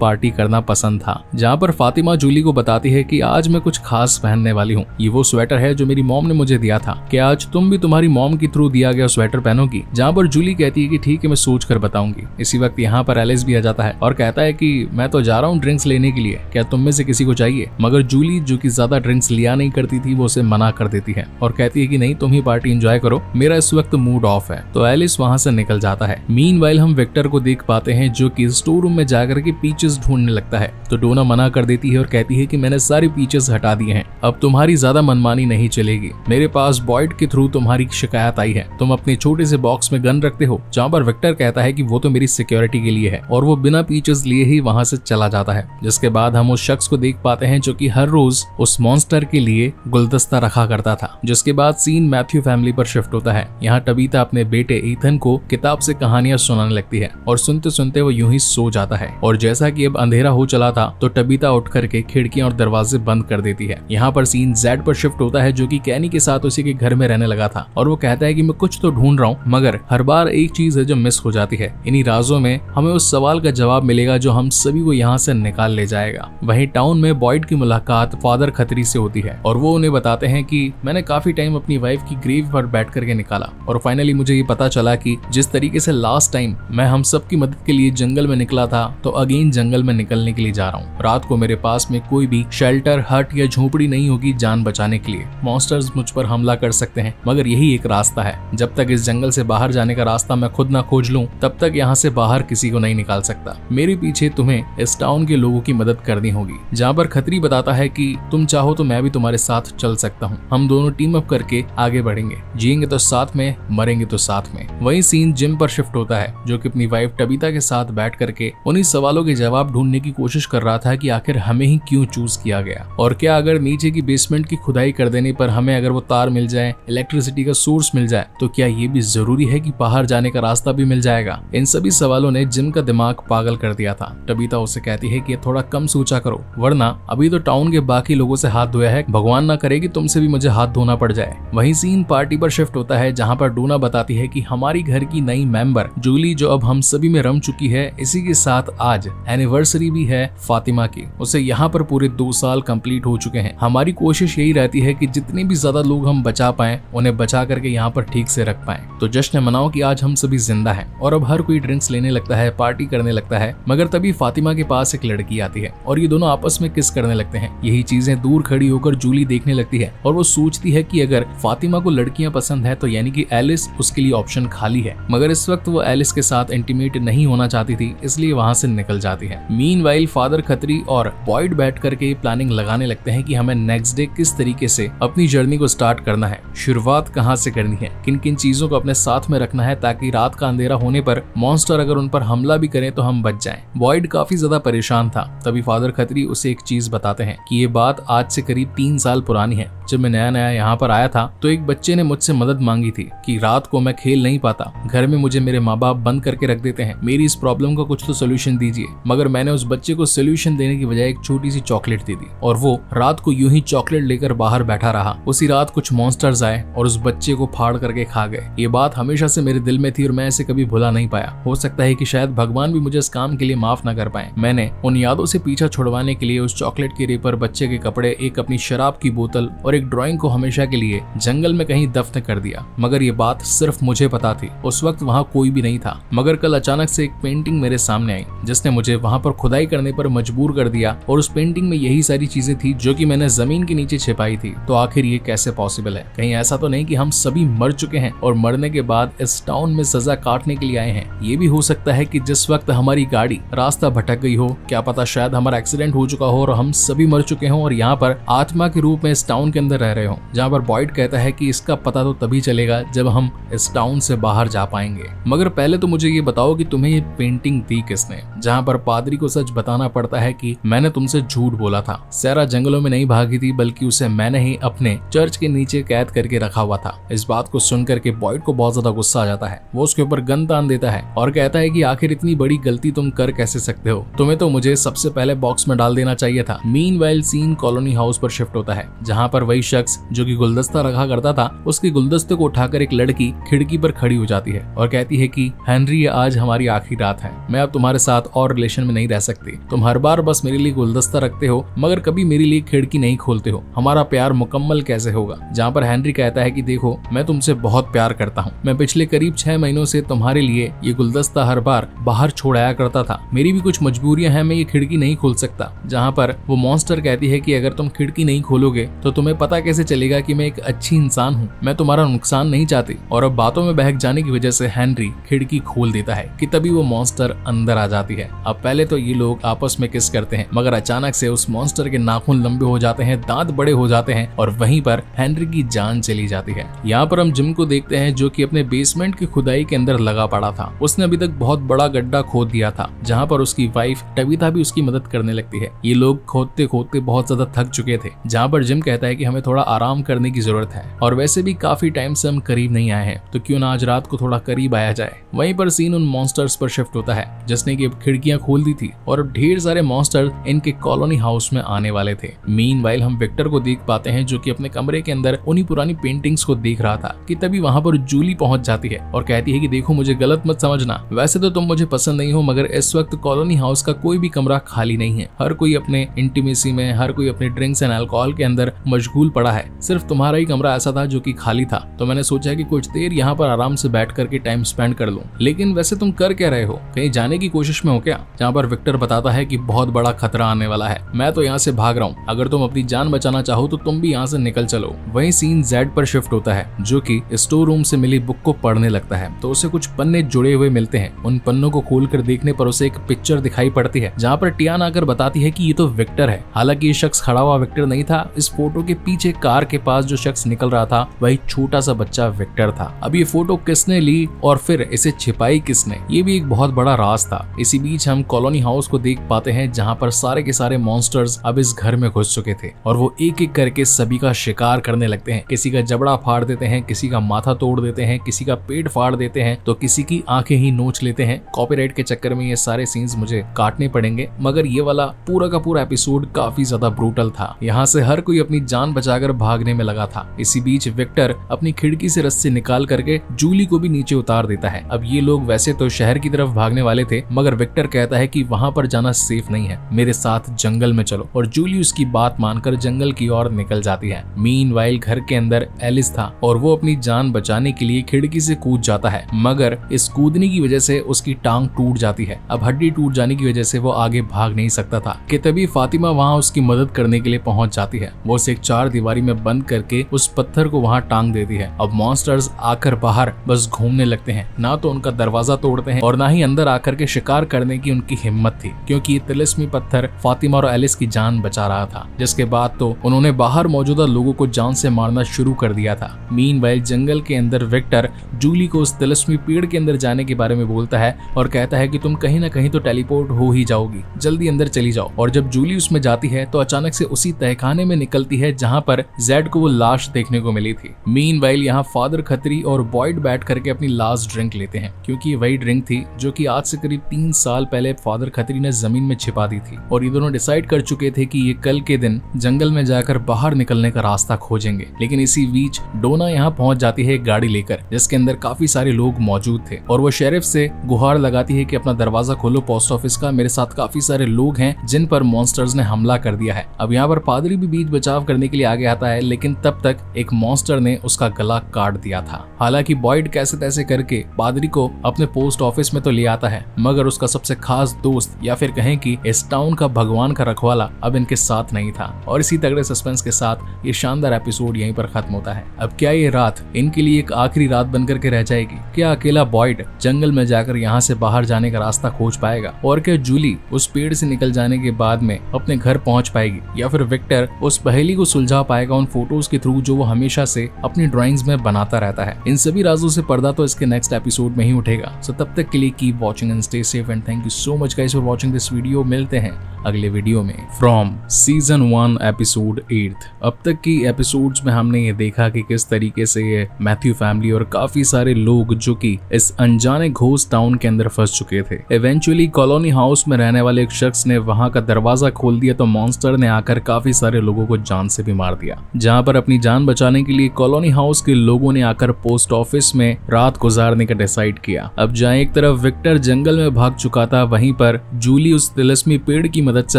पार्टी करना पसंद था। जहाँ पर फातिमा जूली को बताती है कि आज मैं कुछ खास पहनने वाली हूँ, ये वो स्वेटर है जो मेरी मॉम ने मुझे दिया था, कि आज तुम भी तुम्हारी मॉम के थ्रू दिया गया स्वेटर पहनोगी? जहाँ पर जूली कहती है कि ठीक है मैं सोच कर बताऊंगी। इसी वक्त यहाँ पर एलिस भी आ जाता है और कहता है कि मैं तो जा रहा हूँ ड्रिंक्स लेने के लिए, क्या तुम में से किसी को चाहिए? मगर जूली जो कि ज्यादा ड्रिंक्स लिया नहीं करती थी वो उसे मना कर देती है और कहती है कि नहीं तुम ही पार्टी एंजॉय करो, मेरा इस वक्त मूड ऑफ है। तो एलिस वहाँ से निकल जाता है। मीनवाइल हम विक्टर को देख पाते हैं जो कि स्टोर रूम में जाकर के पीचेस ढूंढने लगता है। तो डोना मना कर देती है और कहती है कि मैंने सारी पीचेस हटा दिए हैं, अब तुम्हारी ज्यादा मनमानी नहीं चलेगी। मेरे पास बॉयड के थ्रू तुम्हारी शिकायत आई है, तुम अपने छोटे से बॉक्स में गन रखते हो। जहाँ पर विक्टर कहता है कि वो तो मेरी सिक्योरिटी के लिए है और वो बिना पीचेस लिए ही वहाँ से चला जाता है। जिसके बाद हम उस शख्स को देख पाते हैं जो कि हर रोज उस मॉन्स्टर के लिए गुलदस्ता रखा करता था। जिसके बाद सीन मैथ्यू फैमिली पर शिफ्ट होता है। यहाँ टबीता अपने बेटे ईथन को किताब से कहानियां सुनाने लगती है और सुनते सुनते वो यूं ही सो जाता है। और जैसा कि अब अंधेरा हो चला था तो टबीता उठ करके खिड़कियां और दरवाजे बंद कर देती है। यहाँ पर सीन जेड पर शिफ्ट होता है जो कि कैनी के साथ उसी के घर में रहने लगा था और वो कहता है कि मैं कुछ तो ढूंढ रहा हूँ मगर हर बार एक चीज है जो मिस हो जाती है। इन्हीं राजों में हमें उस सवाल का जवाब मिलेगा जो हम सभी को यहाँ से निकाल ले जाएगा। वहीं टाउन में बॉयड की मुलाकात फादर खत्री से होती है और वो उन्हें बताते हैं कि मैंने काफी टाइम अपनी वाइफ की ग्रेव पर बैठ करके निकाला और फाइनली मुझे ये पता चला कि जिस तरीके से लास्ट टाइम मैं हम सब की मदद के लिए जंगल में निकला था तो अगेन जंगल में निकलने के लिए जा रहा हूँ। रात को मेरे पास में कोई भी शेल्टर, हट या झोपड़ी नहीं होगी जान बचाने के लिए। मॉन्स्टर्स मुझ पर हमला कर सकते हैं मगर यही एक रास्ता है। जब तक इस जंगल से बाहर जाने का रास्ता मैं खुद ना खोज लूं तब तक यहाँ से बाहर किसी को नहीं निकाल सकता। मेरे पीछे तुम्हें इस टाउन के लोगों की मदद करनी होगी। जहाँ पर खत्री बताता है कि तुम चाहो तो मैं भी तुम्हारे साथ चल सकता हूँ, हम दोनों टीम अप करके आगे बढ़ेंगे, जिएंगे तो साथ में, मरेंगे तो साथ में। वही सीन जिम पर शिफ्ट होता है जो कि अपनी वाइफ टबीता के साथ बैठ करके उन्हीं सवालों के जवाब ढूंढने की कोशिश कर रहा था कि आखिर हमें ही क्यों चूज किया गया और क्या अगर नीचे की बेसमेंट की खुदाई कर देने पर हमें अगर वो तार मिल जाए, इलेक्ट्रिसिटी का सोर्स मिल जाए तो क्या ये भी जरूरी है कि बाहर जाने का रास्ता भी मिल जाएगा? इन सभी सवालों ने जिम का दिमाग पागल कर दिया था। टबीता उसे कहती है कि थोड़ा कम सोचा करो वरना अभी तो टाउन के बाकी लोगों से हाथ धोया है, भगवान ना करे कि तुमसे भी मुझे हाथ धोना पड़ जाए। वही सीन पार्टी पर शिफ्ट होता है जहाँ पर डोना बताती है कि हमारी घर की नई मेंबर जूली जो अब हम सभी में रम चुकी है, इसी के साथ आज एनिवर्सरी भी है फातिमा की। उसे यहाँ पर पूरे 2 साल कंप्लीट हो चुके हैं। हमारी कोशिश यही रहती है कि जितने भी ज्यादा लोग हम बचा पाए उन्हें बचा करके यहाँ पर ठीक से रख पाए। तो जश्न मनाओ कि आज हम सभी जिंदा हैं। और अब हर कोई ड्रिंक्स लेने लगता है, पार्टी करने लगता है, मगर तभी फातिमा के पास एक लड़की आती है और ये दोनों आपस में किस करने लगते हैं। यही चीजें दूर खड़ी होकर जूली देखने लगती है और वो सोचती है कि अगर फातिमा को लड़कियां पसंद है तो यानी कि एलिस उसके लिए ऑप्शन खाली है। मगर इस वक्त वो एलिस के साथ इंटीमेट नहीं होना चाहती थी, इसलिए वहां से निकल जाती है। मीनवाइल फादर खत्री और बॉयड बैठ करके प्लानिंग लगाने लगते हैं कि हमें नेक्स्ट डे किस तरीके से अपनी जर्नी को स्टार्ट करना है, शुरुआत कहां से करनी है, किन किन चीजों को अपने साथ में रखना है ताकि रात का अंधेरा होने पर मॉन्स्टर अगर उन पर हमला भी करें तो हम बच जाएं। बॉयड काफी ज्यादा परेशान था। तभी फादर खत्री उसे एक चीज बताते हैं कि ये बात आज से करीब 3 साल पुरानी है। जब मैं नया नया यहाँ पर आया था तो एक बच्चे ने मुझसे मदद मांगी थी कि रात को मैं खेल नहीं पाता, घर में मुझे मेरे माँ बाप बंद करके रख देते हैं, मेरी इस प्रॉब्लम का कुछ तो सोल्यूशन दीजिए। मगर मैंने उस बच्चे को सोल्यूशन देने की बजाय एक छोटी सी चॉकलेट दे दी और वो रात को यूं ही चॉकलेट लेकर बाहर बैठा रहा। उसी रात कुछ मॉन्स्टर्स आए और उस बच्चे को फाड़ करके खा गए। ये बात हमेशा से मेरे दिल में थी और मैं इसे कभी भुला नहीं पाया। हो सकता है कि शायद भगवान भी मुझे इस काम के लिए माफ न कर पाए। मैंने उन यादों से पीछा छुड़वाने के लिए उस चॉकलेट के रेपर, बच्चे के कपड़े, एक अपनी शराब की बोतल और एक ड्राइंग को हमेशा के लिए जंगल में कहीं दफन कर दिया। मगर ये बात सिर्फ मुझे पता थी, उस वक्त वहाँ कोई भी नहीं था। मगर कल अचानक से एक पेंटिंग मेरे सामने आई जिसने मुझे वहाँ पर खुदाई करने पर मजबूर कर दिया और उस पेंटिंग में यही सारी चीजें थी जो कि मैंने जमीन के नीचे छिपाई थी। तो आखिर ये कैसे पॉसिबल है? कहीं ऐसा तो नहीं कि हम सभी मर चुके हैं और मरने के बाद इस टाउन में सजा काटने के लिए आए हैं? ये भी हो सकता है कि जिस वक्त हमारी गाड़ी रास्ता भटक गई हो, क्या पता शायद हमारा एक्सीडेंट हो चुका हो और हम सभी मर चुके हों और यहाँ पर आत्मा के रूप में इस टाउन के अंदर रह रहे हों। जहाँ पर बॉयड कहता है कि इसका पता तो तभी चलेगा जब हम इस टाउन से बाहर जा पाएंगे। मगर पहले तो मुझे ये बताओ कि तुम्हें ये पेंटिंग दी किसने? जहाँ पर पादरी को सच बताना पड़ता है कि मैंने तुमसे झूठ बोला था। सैरा जंगलों में नहीं भागी थी बल्कि उसे मैंने ही अपने चर्च के नीचे कैद करके रखा हुआ था। इस बात को सुनकर के बॉयड को बहुत ज्यादा गुस्सा आ जाता है। वो उसके ऊपर गन तान देता है और कहता है कि आखिर इतनी बड़ी गलती तुम कर कैसे सकते हो? तुम्हें तो मुझे सबसे पहले बॉक्स में डाल देना चाहिए था। मीनवाइल सीन कॉलोनी हाउस पर शिफ्ट होता है जहाँ पर वही शख्स जो कि गुलदस्ता रखा करता था, उसके गुलदस्ते को उठाकर एक लड़की खिड़की पर खड़ी हो जाती है और कहती है कि हेनरी, आज हमारी आखिरी रात है, मैं अब तुम्हारे साथ और रिलेशन में नहीं रह सकती। तुम हर बार बस मेरे लिए गुलदस्ता रखते हो मगर कभी मेरे लिए खिड़की नहीं खोलते हो। हमारा प्यार मुकम्मल कैसे होगा? जहाँ पर हेनरी कहता है कि देखो, मैं तुमसे बहुत प्यार करता हूँ। मैं पिछले करीब 6 महीनों से तुम्हारे लिए ये गुलदस्ता हर बार बाहर छोड़ आया करता था। मेरी भी कुछ मजबूरियां हैं, मैं ये खिड़की नहीं खोल सकता। जहाँ पर वो मॉन्स्टर कहती है कि अगर तुम खिड़की नहीं खोलोगे तो तुम्हें पता कैसे चलेगा कि मैं एक अच्छी इंसान हूँ, मैं तुम्हारा नुकसान नहीं चाहती। और अब बातों में बहक जाने की वजह से हेनरी खिड़की खोल देता है कि तभी वो मॉन्स्टर अंदर आ जाती है। अब पहले तो ये लोग आपस में किस करते हैं मगर अचानक से उस मॉन्स्टर के नाखून लंबे हो जाते हैं, दांत बड़े हो जाते हैं और वहीं पर हेनरी की जान चली जाती है। यहाँ पर हम जिम को देखते हैं जो कि अपने बेसमेंट की खुदाई के अंदर लगा पड़ा था। उसने अभी तक बहुत बड़ा गड्ढा खोद दिया था जहाँ पर उसकी वाइफ टबिथा भी उसकी मदद करने लगती है। ये लोग खोदते खोदते बहुत ज्यादा थक चुके थे। जहाँ पर जिम कहता है कि हमें थोड़ा आराम करने की जरूरत है और वैसे भी काफी टाइम से हम करीब नहीं आए हैं, तो क्यों ना आज रात को थोड़ा करीब आया जाए। वहीं पर सीन उन मॉन्स्टर्स पर शिफ्ट होता है जिसने की खिड़कियां खोल दी थी और ढेर सारे मॉन्स्टर इनके कॉलोनी हाउस में आने वाले थे। मीनवाइल हम विक्टर को देख पाते हैं जो कि अपने कमरे के अंदर उन्हीं पुरानी पेंटिंग्स को देख रहा था कि तभी वहां पर जूली पहुंच जाती है और कहती है कि देखो, मुझे गलत मत समझना, वैसे तो तुम मुझे पसंद नहीं हो मगर इस वक्त कॉलोनी हाउस का कोई भी कमरा खाली नहीं है। हर कोई अपने इंटीमेसी में, हर कोई अपने ड्रिंक्स एंड अल्कोहल के अंदर मशगूल पड़ा है। सिर्फ तुम्हारा ही कमरा ऐसा था जो कि खाली था, तो मैंने सोचा कि कुछ देर यहाँ पर आराम से बैठ करके टाइम स्पेंड कर लूं। लेकिन वैसे तुम कर क्या रहे हो? कहीं जाने की कोशिश में हो क्या? जहाँ पर विक्टर बताता है कि बहुत बड़ा खतरा आने वाला है, मैं तो यहाँ से भाग रहा हूँ। अगर तुम अपनी जान बचाना चाहो तो तुम भी यहाँ से निकल चलो। वही सीन जेड पर शिफ्ट होता है जो कि स्टोर रूम से मिली बुक को पढ़ने लगता है। तो उसे कुछ पन्ने जुड़े हुए मिलते हैं। उन पन्नों को खोलकर देखने पर उसे एक पिक्चर दिखाई पड़ती है जहाँ पर टियान आकर बताती है कि ये तो विक्टर है। हालांकि ये शख्स खड़ा हुआ विक्टर नहीं था। इस फोटो के पीछे कार के पास जो शख्स निकल रहा था वही छोटा सा बच्चा विक्टर था। अब ये फोटो किसने ली और फिर इसे छिपाई किसने, ये भी एक बहुत बड़ा राज था। इसी बीच हम कॉलोनी हाउस को देख पाते हैं जहाँ पर सारे के सारे मॉन्स्टर्स अब इस घर में घुस चुके थे और वो एक एक करके सभी का शिकार करने लगते हैं। किसी का जबड़ा फाड़ देते हैं, किसी का माथा तोड़ देते हैं, किसी का पेट फाड़ देते हैं, तो किसी की आंखें ही नोच लेते हैं। कॉपीराइट के चक्कर में ये सारे सीन्स मुझे काटने पड़ेंगे मगर ये वाला पूरा का पूरा एपिसोड काफी ज्यादा ब्रूटल था। यहाँ से हर कोई अपनी जान बचाकर भागने में लगा था। इसी बीच विक्टर अपनी खिड़की से रस्सी निकाल करके जूली को भी नीचे उतार देता है। अब ये लोग वैसे तो शहर की तरफ तरफ भागने वाले थे, मगर विक्टर कहता है कि वहां पर जाना सेफ नहीं है, मेरे साथ जंगल में चलो। और जूली उसकी बात मानकर जंगल की ओर निकल जाती है। मीनवाइल घर के अंदर एलिस था और वो अपनी जान बचाने के लिए खिड़की से कूद जाता है, मगर इस कूदने की वजह से उसकी टांग टूट जाती है। अब हड्डी टूट जाने की वजह से वो आगे भाग नहीं सकता था कि तभी फातिमा वहां उसकी मदद करने के लिए पहुंच जाती है। वो उसे एक चार दीवारी में बंद करके उस पत्थर को वहां टांग देती है। अब मॉन्स्टर्स आकर बाहर बस घूमने लगते हैं, ना तो उनका दरवाजा तोड़ते हैं और ना ही अंदर आकर के शिकार करने की उनकी हिम्मत थी, क्योंकि ये तिलिस्मी पत्थर फातिमा और एलिस की जान बचा रहा था। जिसके बाद तो उन्होंने बाहर मौजूदा लोगों को जान से मारना शुरू कर दिया था। मीनवाइल जंगल के अंदर विक्टर जूली को उस तिलिस्मी पेड़ के अंदर जाने के बारे में बोलता है और कहता है कि तुम कहीं ना कहीं तो टेलीपोर्ट हो ही जाओगी, जल्दी अंदर चली जाओ। और जब जूली उसमें जाती है तो अचानक से उसी तहखाने में निकलती है जहां पर जेड को वो लाश देखने को मिली थी। मीनवाइल यहाँ फादर खत्री और बॉयड बैठ करके अपनी लास्ट ड्रिंक लेते हैं, क्योंकि वही ड्रिंक थी जो कि आज से करीब 3 साल पहले फादर खत्री ने जमीन में छिपा दी थी। और ये दोनों डिसाइड कर चुके थे कि ये कल के दिन जंगल में जाकर बाहर निकलने का रास्ता खोजेंगे। लेकिन इसी बीच डोना यहाँ पहुंच जाती है एक गाड़ी लेकर, जिसके अंदर काफी सारे लोग मौजूद थे और वो शेरिफ से गुहार लगाती है कि अपना दरवाजा खोलो पोस्ट ऑफिस का, मेरे साथ काफी सारे लोग हैं जिन पर मॉन्स्टर्स ने हमला कर दिया है। अब यहाँ पर पादरी भी बीच बचाव करने के लिए आगे आता है, लेकिन तब तक एक मॉन्स्टर ने उसका गला काट दिया था। हालांकि बॉयड कैसे तैसे करके पादरी को अपने पोस्ट ऑफिस में तो ले आता है, मगर उसका सबसे खास दोस्त या फिर कहें कि इस टाउन का भगवान का रखवाला अब इनके साथ नहीं था। और इसी तगड़े सस्पेंस के साथ ये शानदार एपिसोड यहीं पर खत्म होता है। अब क्या ये रात इनके लिए एक आखिरी रात बनकर के रह जाएगी? क्या अकेला बॉयड जंगल में जाकर यहाँ से बाहर जाने का रास्ता खोज पाएगा? और क्या जूली उस पेड़ से निकल जाने के बाद में अपने घर पहुंच पाएगी? या फिर विक्टर उस पहेली को सुलझा पाएगा उन फोटोज के थ्रू जो वो हमेशा से अपनी ड्राइंग्स में बनाता रहता है? इन सभी राजों से पर्दा तो इसके नेक्स्ट एपिसोड में ही उठेगा। सो तब तक के लिए keep watching and stay safe and thank you so much guys for watching this video. मिलते हैं अगले वीडियो में। फ्रॉम सीजन 1 एपिसोड 8 अब तक की एपिसोड्स में हमने ये देखा कि किस तरीके से ये मैथ्यू फैमिली और काफी सारे लोग जो कि इस अनजाने घोस्ट टाउन के अंदर फंस चुके थे, इवेंचुअली कॉलोनी हाउस में रहने वाले एक शख्स ने वहां का दरवाजा खोल दिया तो मॉन्स्टर ने आकर काफी सारे लोगों को जान से भी मार दिया। जहां पर अपनी जान बचाने के लिए कॉलोनी हाउस के लोगों ने आकर पोस्ट ऑफिस में रात गुजारने का डिसाइड किया। अब जहाँ एक तरफ विक्टर जंगल में भाग चुका था, वहीं पर जूली उस तिलिस्मी पेड़ की मदद से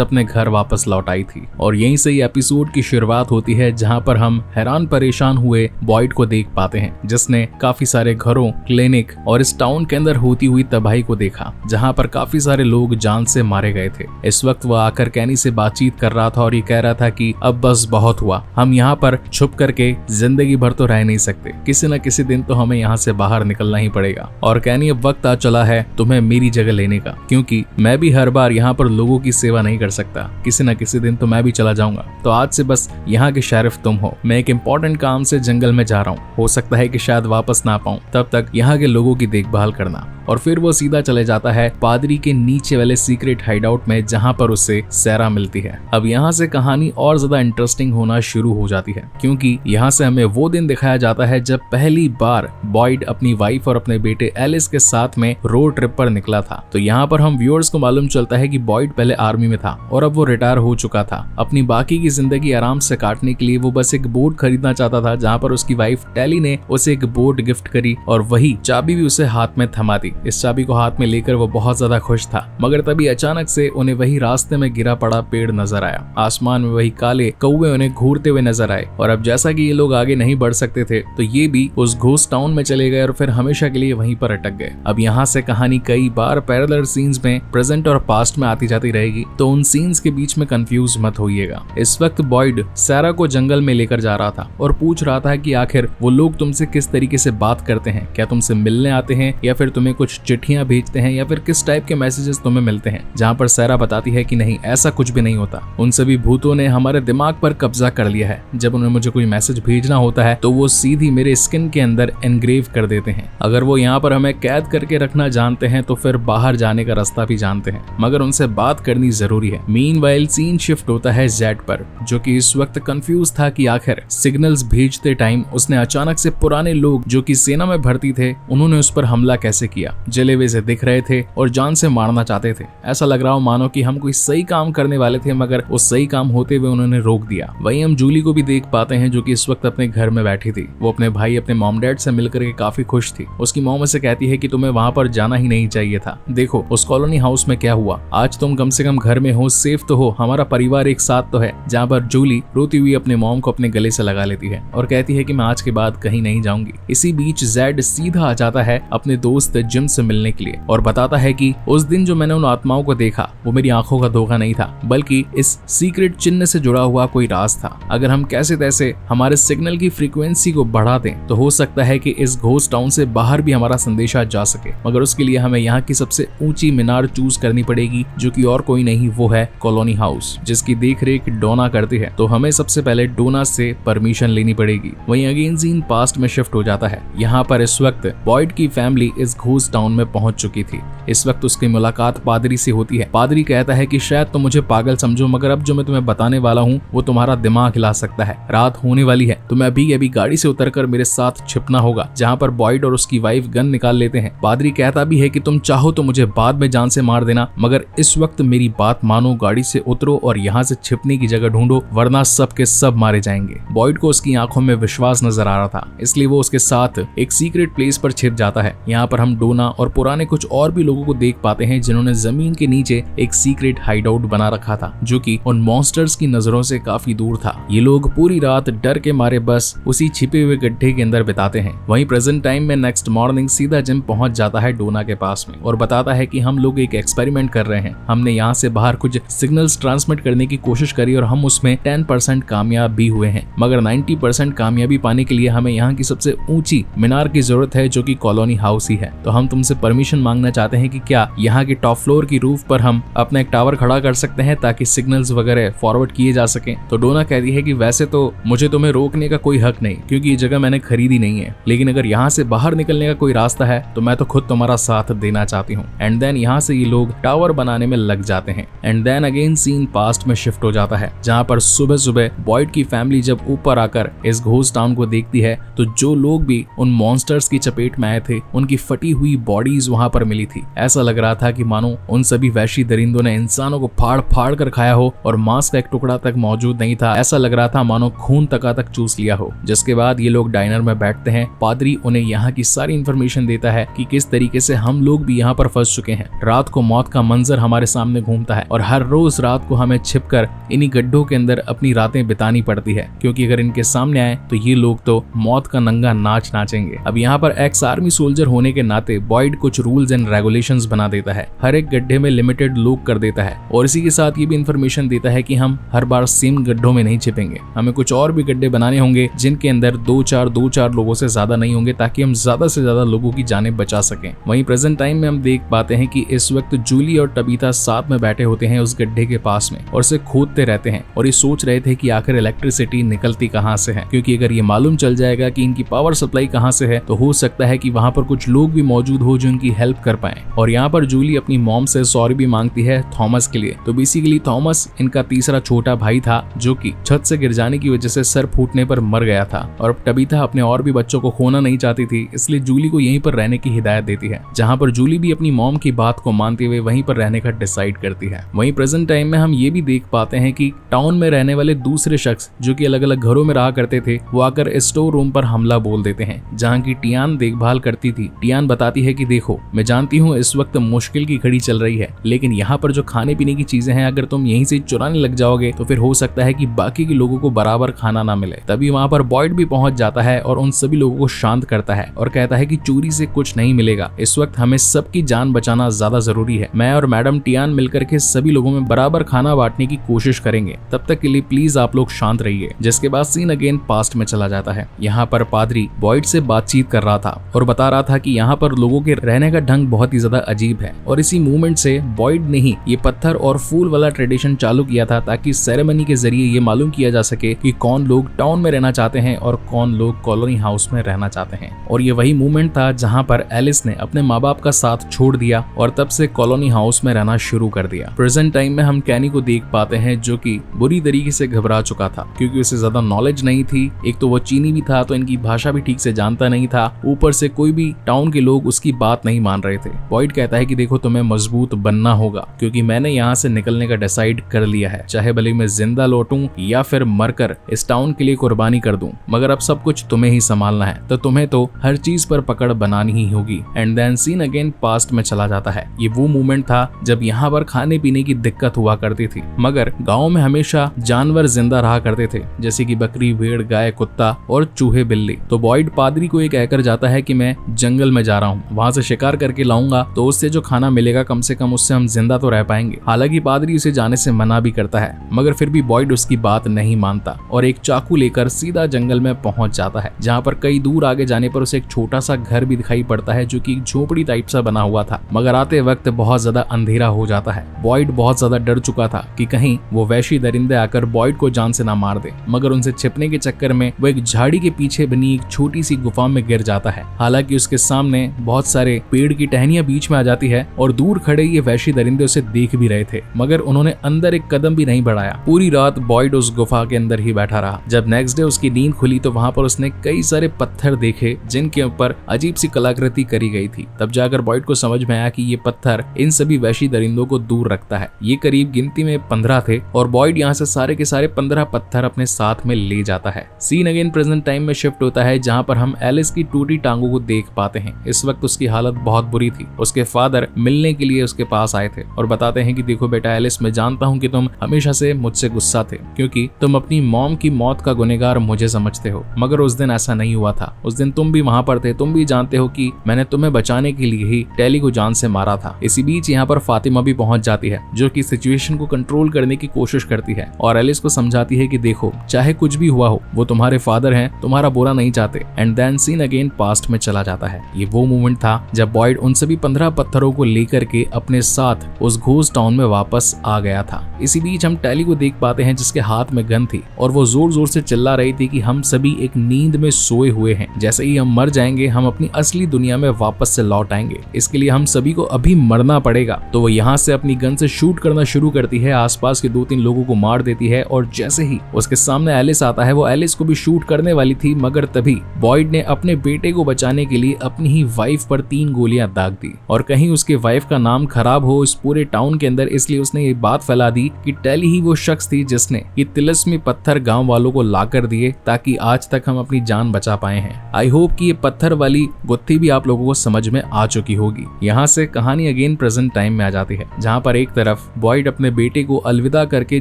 अपने घर वापस लौट आई थी। और यहीं से ही एपिसोड की शुरुआत होती है, जहां पर हम हैरान परेशान हुए बॉयड को देख पाते हैं, जिसने काफी सारे घरों, क्लिनिक और इस टाउन के अंदर होती हुई तबाही को देखा, जहां पर काफी सारे लोग जान से मारे गए थे। इस वक्त वह आकर कैनी से बातचीत कर रहा था और ये कह रहा था कि अब बस बहुत हुआ, हम यहाँ पर छुप करके जिंदगी भर तो रह नहीं सकते, किसी न किसी दिन तो हमें यहाँ से बाहर निकलना ही पड़ेगा। और कैनी अब वक्त आ चला है तुम्हें मेरी जगह लेने का, क्योंकि मैं भी हर बार यहाँ पर लोगों की सेवा नहीं कर सकता, किसी न किसी दिन तो मैं भी चला जाऊंगा। तो आज से बस यहाँ के शेरिफ तुम हो, मैं एक इम्पोर्टेंट काम से जंगल में जा रहा हूँ, हो सकता है कि शायद वापस ना पाऊं, तब तक यहाँ के लोगों की देखभाल करना। और फिर वो सीधा चले जाता है पादरी के नीचे वाले सीक्रेट हाइडआउट में, जहाँ पर उसे सैरा मिलती है। अब यहाँ से कहानी और ज्यादा इंटरेस्टिंग होना शुरू हो जाती है, क्योंकि यहाँ से हमें वो दिन दिखाया जाता है जब पहली बार बॉयड अपनी वाइफ और अपने बेटे एलिस के साथ में रोड ट्रिप पर निकला था। तो यहाँ पर हम व्यूअर्स को मालूम चलता है कि बॉयड पहले आर्मी में था और अब वो रिटायर हो चुका था। अपनी बाकी की जिंदगी आराम से काटने के लिए वो बस एक बोट खरीदना चाहता था, जहाँ पर उसकी वाइफ टेली ने उसे एक बोट गिफ्ट करी और वही चाबी भी उसे हाथ में थमा दी। इस चाबी को हाथ में लेकर वो बहुत ज्यादा खुश था, मगर तभी अचानक से उन्हें वही रास्ते में गिरा पड़ा पेड़ नजर आया। आसमान में वही काले कौवे उन्हें घूरते हुए नजर आए और अब जैसा कि ये लोग आगे नहीं बढ़ सकते थे, तो ये भी उस घोस्ट टाउन में चले गए और फिर हमेशा के लिए वहीं पर अटक गए। अब यहाँ से कहानी कई बार पैरेलल सीन्स में प्रेजेंट और पास्ट में आती जाती रहेगी, तो उन सीन्स के बीच में कंफ्यूज मत होइएगा। इस वक्त बॉयड सैरा को जंगल में लेकर जा रहा था और पूछ रहा था कि आखिर वो लोग तुमसे किस तरीके से बात करते हैं, क्या तुमसे मिलने आते हैं या फिर तुम्हें कुछ चिट्ठियां भेजते हैं या फिर किस टाइप के मैसेजेस तुम्हें मिलते हैं। जहां पर सैरा बताती है कि नहीं, ऐसा कुछ भी नहीं होता, उन सभी भूतों ने हमारे दिमाग पर कब्जा कर लिया है। जब उन्हें मुझे कोई मैसेज भेजना होता है तो वो सीधी मेरे स्किन के अंदर एनग्रेव कर देते हैं। अगर वो यहाँ पर हमें कैद करके रखना जानते हैं तो फिर बाहर जाने का रास्ता भी जानते हैं, मगर उनसे बात करनी जरूरी है। मीनवाइल सीन शिफ्ट होता है जेड पर, जो कि इस वक्त कंफ्यूज था कि आखिर सिग्नल्स भेजते टाइम उसने अचानक से पुराने लोग जो कि सेना में भर्ती थे, उन्होंने उस पर हमला कैसे किया। दिया। जले हुए से दिख रहे थे और जान से मारना चाहते थे। ऐसा लग रहा हो मानो कि हम कोई सही काम करने वाले थे, मगर उस सही काम होते हुए उन्होंने रोक दिया। वहीं हम जूली को भी देख पाते हैं जो कि इस वक्त अपने घर में बैठी थी। वो अपने भाई अपने मॉम डैड से मिलकर के काफी खुश थी। उसकी मॉम उसे कहती है कि तुम्हें वहां पर जाना ही नहीं चाहिए था। देखो उस कॉलोनी हाउस में क्या हुआ, आज तुम कम से कम घर में हो, सेफ तो हो, हमारा परिवार एक साथ तो है। जहाँ पर जूली रोती हुई अपने मॉम को अपने गले से लगा लेती है और कहती है कि मैं आज के बाद कहीं नहीं जाऊंगी। इसी बीच जेड सीधा आ जाता है अपने दोस्त जिम से मिलने के लिए और बताता है कि उस दिन जो मैंने उन आत्माओं को देखा वो मेरी आंखों का धोखा नहीं था, बल्कि इस सीक्रेट चिन्ह से जुड़ा हुआ कोई राज था। अगर हम कैसे तैसे हमारे सिग्नल की फ्रीक्वेंसी को बढ़ा दें तो हो सकता है कि इस घोस्ट टाउन से बाहर भी हमारा संदेशा जा सके, मगर उसके लिए हमें यहाँ की सबसे ऊंची मीनार चूज करनी पड़ेगी, जो कि और कोई नहीं वो है कॉलोनी हाउस, जिसकी देखरेख डोना करती है। तो हमें सबसे पहले डोना से परमिशन लेनी पड़ेगी। वहीं अगेन सीन पास्ट में शिफ्ट हो जाता है। यहाँ पर इस वक्त बॉयड की फैमिली इस घोस्ट टाउन में पहुंच चुकी थी। इस वक्त उसकी मुलाकात पादरी से होती है। पादरी कहता है कि शायद तुम मुझे पागल समझो, मगर अब जो मैं तुम्हें बताने वाला हूँ वो तुम्हारा दिमाग हिला सकता है। रात होने वाली है, तुम्हें अभी अभी गाड़ी से उतरकर मेरे साथ छिपना होगा। जहाँ पर बॉयड और उसकी वाइफ गन निकाल लेते हैं। पादरी कहता भी है कि तुम चाहो तो मुझे बाद में जान से मार देना, मगर इस वक्त मेरी बात मानो, गाड़ी से उतरो और यहाँ से छिपने की जगह ढूंढो, वरना सब के सब मारे जाएंगे। बॉयड को उसकी आंखों में विश्वास नजर आ रहा था, इसलिए वो उसके साथ एक सीक्रेट प्लेस पर छिप जाता है। यहाँ पर हम डोना और पुराने कुछ और भी लोगों को देख पाते हैं जिन्होंने जमीन के नीचे एक सीक्रेट हाइड आउट बना रखा था, जो कि उन मॉन्स्टर्स की नजरों से काफी दूर था। ये लोग पूरी रात डर के मारे बस उसी छिपे हुए गड्ढे के अंदर बिताते हैं। वहीं प्रेजेंट टाइम में नेक्स्ट मॉर्निंग सीधा जिम पहुंच जाता है डोना के पास में और बताता है कि हम लोग एक एक्सपेरिमेंट कर रहे हैं। हमने यहाँ से बाहर कुछ सिग्नल्स ट्रांसमिट करने की कोशिश करी और हम उसमें 10% कामयाब भी हुए हैं, मगर 90% कामयाबी पाने के लिए हमें यहाँ की सबसे ऊंची मीनार की जरूरत है, जो कि कॉलोनी हाउस ही है। तो हम तुमसे परमिशन मांगना चाहते हैं कि क्या यहाँ की टॉप फ्लोर की रूफ पर हम अपना एक टावर खड़ा कर सकते हैं ताकि सिग्नल्स वगैरह फॉरवर्ड किए जा सके। तो डोना कहती है कि वैसे तो मुझे तुम्हें रोकने का कोई हक नहीं, क्योंकि ये जगह मैंने खरीदी नहीं है, लेकिन अगर यहाँ से बाहर निकलने का कोई रास्ता है तो मैं तो खुद तुम्हारा साथ देना चाहती हूँ। एंड देन यहाँ से ये लोग टावर बनाने में लग जाते हैं। And then again scene past में शिफ्ट हो जाता है, जहाँ पर सुबह सुबह बॉयड की फैमिली जब ऊपर आकर इस घोस्ट टाउन को देखती है तो जो लोग भी उन मॉन्स्टर्स की चपेट में आए थे उनकी फटी हुई बॉडीज वहां पर मिली थी। ऐसा लग रहा था कि मानो उन सभी वैशी दरिंदों ने इंसानों को फाड़ फाड़ कर खाया हो और मांस का एक टुकड़ा तक मौजूद नहीं था। ऐसा लग रहा था मानो खून तक चूस लिया हो। जिसके बाद ये लोग डाइनर में बैठते हैं। पादरी उन्हें यहाँ की सारी इंफॉर्मेशन देता है कि किस तरीके से हम लोग भी यहाँ पर फंस चुके हैं। रात को मौत का मंजर हमारे सामने घूमता है और हर रोज रात को हमें छिपकर इन्हीं गड्ढों के अंदर अपनी रातें बितानी पड़ती है, क्योंकि अगर इनके सामने आए तो ये लोग तो मौत का नंगा नाच नाचेंगे। अब यहाँ पर एक्स आर्मी सोल्जर होने के नाते बॉयड कुछ रूल्स एंड रेगुलेशंस बना देता है। हर एक गड्ढे में लिमिटेड लोग कर देता है और इसी के साथ ये भी इंफॉर्मेशन देता है कि हम हर बार सेम गड्ढों में नहीं छिपेंगे, हमें कुछ और भी गड्ढे बनाने होंगे जिनके अंदर दो चार लोगों से ज्यादा नहीं होंगे, ताकि हम ज्यादा से ज्यादा लोगों की जानें बचा सकें। वहीं प्रेजेंट टाइम में हम देख पाते हैं कि इस वक्त जूली और टबीता साथ में बैठे होते हैं उस गड्ढे के पास में और उसे खोदते रहते हैं और ये सोच रहे थे कि आखिर इलेक्ट्रिसिटी निकलती कहाँ से है, क्योंकि अगर ये मालूम चल जाएगा कि इनकी पावर सप्लाई कहाँ से है तो हो सकता है कि वहाँ पर कुछ लोग भी मौजूद हो जो इनकी हेल्प कर पाए। और यहाँ पर जूली अपनी मॉम से सॉरी भी मांगती है थॉमस के लिए। तो बेसिकली थॉमस इनका तीसरा छोटा भाई था जो कि छत से गिर जाने की वजह से सर फूटने पर मर गया था और टबीता अपने और भी बच्चों को खोना नहीं चाहती थी, इसलिए जूली को यहीं पर रहने की हिदायत देती है, जहाँ पर जूली भी अपनी मॉम की बात को मानते हुए वहीं पर रहने का डिसाइड करती है। वहीं प्रेजेंट टाइम में हम ये भी देख पाते हैं कि टाउन में रहने वाले दूसरे शख्स जो कि अलग अलग घरों में रहा करते थे वो आकर स्टोर रूम पर हमला बोल देते हैं, जहाँ की टियान देखभाल करती थी। टियान बताती है कि देखो मैं जानती हूँ इस वक्त मुश्किल की घड़ी चल रही है, लेकिन यहाँ पर जो खाने पीने की चीजें हैं अगर तुम यहीं से चुराने लग जाओगे तो फिर हो सकता है कि बाकी के लोगों को बराबर खाना ना मिले। तभी वहाँ पर बॉयड भी पहुंच जाता है और उन सभी लोगों को शांत करता है और कहता है कि चोरी से कुछ नहीं मिलेगा, इस वक्त हमें सबकी जान बचाना ज्यादा जरूरी है। मैं और मैडम टियान मिलकर के सभी लोगों में बराबर खाना बांटने की कोशिश करेंगे, तब तक के लिए प्लीज आप लोग शांत रहिए। जिसके बाद सीन अगेन पास्ट में चला जाता है। यहाँ पर पादरी बॉयड से बातचीत कर रहा था और बता रहा था कि यहाँ पर लोगों के रहने का ढंग बहुत ही ज्यादा अजीब है और इसी मूवमेंट से बॉयड ने ही ये पत्थर और फूल वाला ट्रेडिशन चालू किया था ताकि सेरेमनी के जरिए ये मालूम किया जा सके कि कौन लोग टाउन में रहना चाहते हैं और कौन लोग कॉलोनी हाउस में रहना चाहते हैं। और ये वही मूवमेंट था जहाँ पर एलिस ने अपने माँ बाप का साथ छोड़ दिया और तब से कॉलोनी हाउस में रहना शुरू कर दिया। प्रेजेंट टाइम में हम कैनी को देख पाते हैं जो कि बुरी तरीके से घबरा चुका था क्योंकि उसे ज्यादा नॉलेज नहीं थी। एक तो वो चीनी भी था तो इनकी भाषा भी ठीक से जानता नहीं था, ऊपर से कोई भी टाउन के लोग उसकी बात नहीं मान रहे थे। बॉयड कहता है कि देखो तुम्हें मजबूत बनना होगा क्योंकि मैंने यहाँ से निकलने का डिसाइड कर लिया है, चाहे भले मैं जिंदा लौटूं या फिर मरकर इस टाउन के लिए कुर्बानी कर दूं, मगर अब सब कुछ तुम्हें ही संभालना है, तो तुम्हें तो हर चीज पर पकड़ बनानी ही होगी। And then scene again past में चला जाता है। ये वो मोमेंट था जब यहाँ पर खाने पीने की दिक्कत हुआ करती थी, मगर गाँव में हमेशा जानवर जिंदा रहा करते थे, जैसे कि बकरी, भेड़, गाय, कुत्ता और चूहे, बिल्ली। तो बॉयड पादरी को ये कहकर जाता है कि मैं जंगल में जा रहा हूँ, वहां से शिकार करके लाऊंगा, तो उससे जो खाना मिलेगा कम से कम उससे हम जिंदा तो रह पाएंगे। हालांकि पादरी उसे जाने से मना भी करता है, मगर फिर भी बॉयड उसकी बात नहीं मानता और एक चाकू लेकर सीधा जंगल में पहुंच जाता है, जहाँ पर कई दूर आगे जाने पर उसे एक छोटा सा घर भी दिखाई पड़ता है जो कि एक झोपड़ी टाइप सा बना हुआ था। मगर आते वक्त बहुत ज्यादा अंधेरा हो जाता है। बॉयड बहुत ज्यादा डर चुका था कि कहीं वो वैशी दरिंदे आकर बॉयड को जान से ना मार दे, मगर उनसे छिपने के चक्कर में वो एक झाड़ी के पीछे बनी एक छोटी सी गुफा में गिर जाता है। हालांकि उसके सामने बहुत सारे पेड़ की टहनियां बीच में आ जाती है और दूर खड़े ये वैशी दरिंदे उसे देख भी रहे थे, मगर उन्होंने अंदर एक कदम भी नहीं बढ़ाया। पूरी रात बॉयड उस गुफा के अंदर ही बैठा रहा। जब नेक्स्ट डे उसकी नींद खुली तो वहां पर उसने कई सारे पत्थर देखे जिनके ऊपर अजीब सी कलाकृति करी गई थी। तब जाकर बॉयड को समझ में आया कि ये पत्थर इन सभी वैशी दरिंदों को दूर रखता है। ये करीब गिनती में 15 थे और बॉयड यहाँ से सारे के सारे 15 पत्थर अपने साथ में ले जाता है। सीन अगेन प्रेजेंट टाइम में शिफ्ट होता है, जहाँ पर हम एलिस की टूटी टांगों को देख पाते हैं। इस वक्त उसकी हालत बहुत बुरी थी। उसके फादर मिलने के लिए उसके पास आए थे और बताते हैं कि देखो बेटा एलिस, मैं जानता हूँ कि तुम हमेशा से मुझसे गुस्सा थे क्योंकि तुम अपनी मॉम की मौत का गुनहगार मुझे समझते हो, मगर उस दिन ऐसा नहीं हुआ था। उस दिन तुम भी वहां पर थे, तुम भी जानते हो कि मैंने तुम्हें बचाने के लिए ही टेली को जान से मारा था। इसी बीच यहाँ पर फातिमा भी पहुंच जाती है, जो कि सिचुएशन को कंट्रोल करने की कोशिश करती है और एलिस को समझाती है कि देखो चाहे कुछ भी हुआ हो, वो तुम्हारे फादर हैं, तुम्हारा बुरा नहीं चाहते। And then scene again past में चला जाता है। ये वो मोमेंट था जब बॉयड उन सभी 15 पत्थरों को लेकर के अपने साथ उस घोस्ट टाउन में वापस आ गया था। इसी बीच हम टेली को देख पाते हैं जिसके हाथ में गन थी और वो जोर जोर से चिल्ला रही थी कि हम सभी एक नींद में सोए हुए हैं, जैसे ही हम मर जाएंगे हम अपनी असली दुनिया में वापस से लौट आएंगे, इसके लिए हम सभी को अभी मरना पड़ेगा। तो वो यहाँ से अपनी गन से शूट करना शुरू करती है, आसपास के 2-3 लोगों को मार देती है और जैसे ही उसके सामने एलिस आता है, वो एलिस को भी शूट करने वाली थी, मगर तभी बॉयड ने अपने बेटे को बचाने के लिए अपनी ही वाइफ पर 3 गोलियां दाग दी और कहीं उसके वाइफ का नाम खराब हो इस पूरे टाउन के अंदर, इसलिए उसने ये बात फैला दी कि टेली ही वो शख्स थी जिसने ये तिलिस्मी पत्थर गांव वालों को लाकर दिए ताकि आज तक हम अपनी जान बचा पाए हैं। आई होप कि ये पत्थर वाली गुत्थी भी आप लोगों को समझ में आ चुकी होगी। यहाँ से कहानी अगेन प्रेजेंट टाइम में आ जाती है, जहाँ पर एक तरफ बॉयड अपने बेटे को अलविदा करके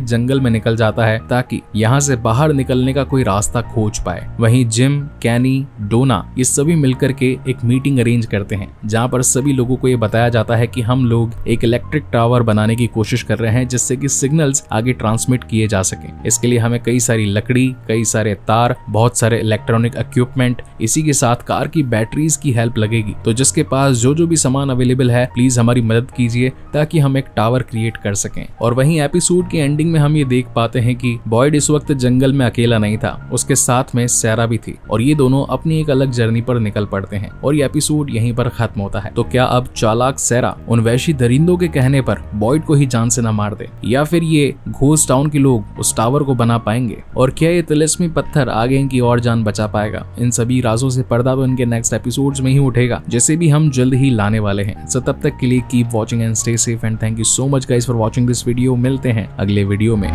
जंगल में निकल जाता है ताकि यहाँ से बाहर निकलने का कोई रास्ता खोज पाए। वहीं जिम, कैनी, डोना ये सभी मिलकर के एक मीटिंग अरेंज करते हैं, जहाँ पर सभी लोगों को ये बताया जाता है कि हम लोग एक इलेक्ट्रिक टावर बनाने की कोशिश कर रहे हैं जिससे कि सिग्नल्स आगे ट्रांसमिट किए जा सके। इसके लिए हमें कई सारी लकड़ी, कई सारे तार, बहुत सारे इलेक्ट्रॉनिक इक्विपमेंट, इसी के साथ कार की बैटरीज की हेल्प लगेगी। तो जिसके पास जो भी सामान अवेलेबल है प्लीज हमारी मदद कीजिए ताकि हम एक टावर क्रिएट कर सकें। और वहीं एपिसोड की एंडिंग में हम ये देख पाते हैं कि बॉयड इस वक्त जंगल में अकेला नहीं था, उसके साथ में सैरा भी थी और ये दोनों अपनी एक अलग जर्नी पर निकल पड़ते हैं और ये एपिसोड यहीं पर खत्म होता है। तो क्या अब चालाक सैरा उन वैशी दरिंदों के कहने पर बॉयड को ही जान से न मार दे, या फिर ये घोस्ट टाउन के लोग उस टावर को बना पाएंगे, और क्या ये तिलिस्मी पत्थर आगे इनकी और जान बचा पाएगा? इन सभी राजों से पर्दा तो इनके नेक्स्ट एपिसोड्स में ही उठेगा, जिसे भी हम जल्द ही लाने वाले हैं। सो तब तक के लिए keep watching and stay safe and thank you so much guys for watching this video. मिलते हैं अगले वीडियो में।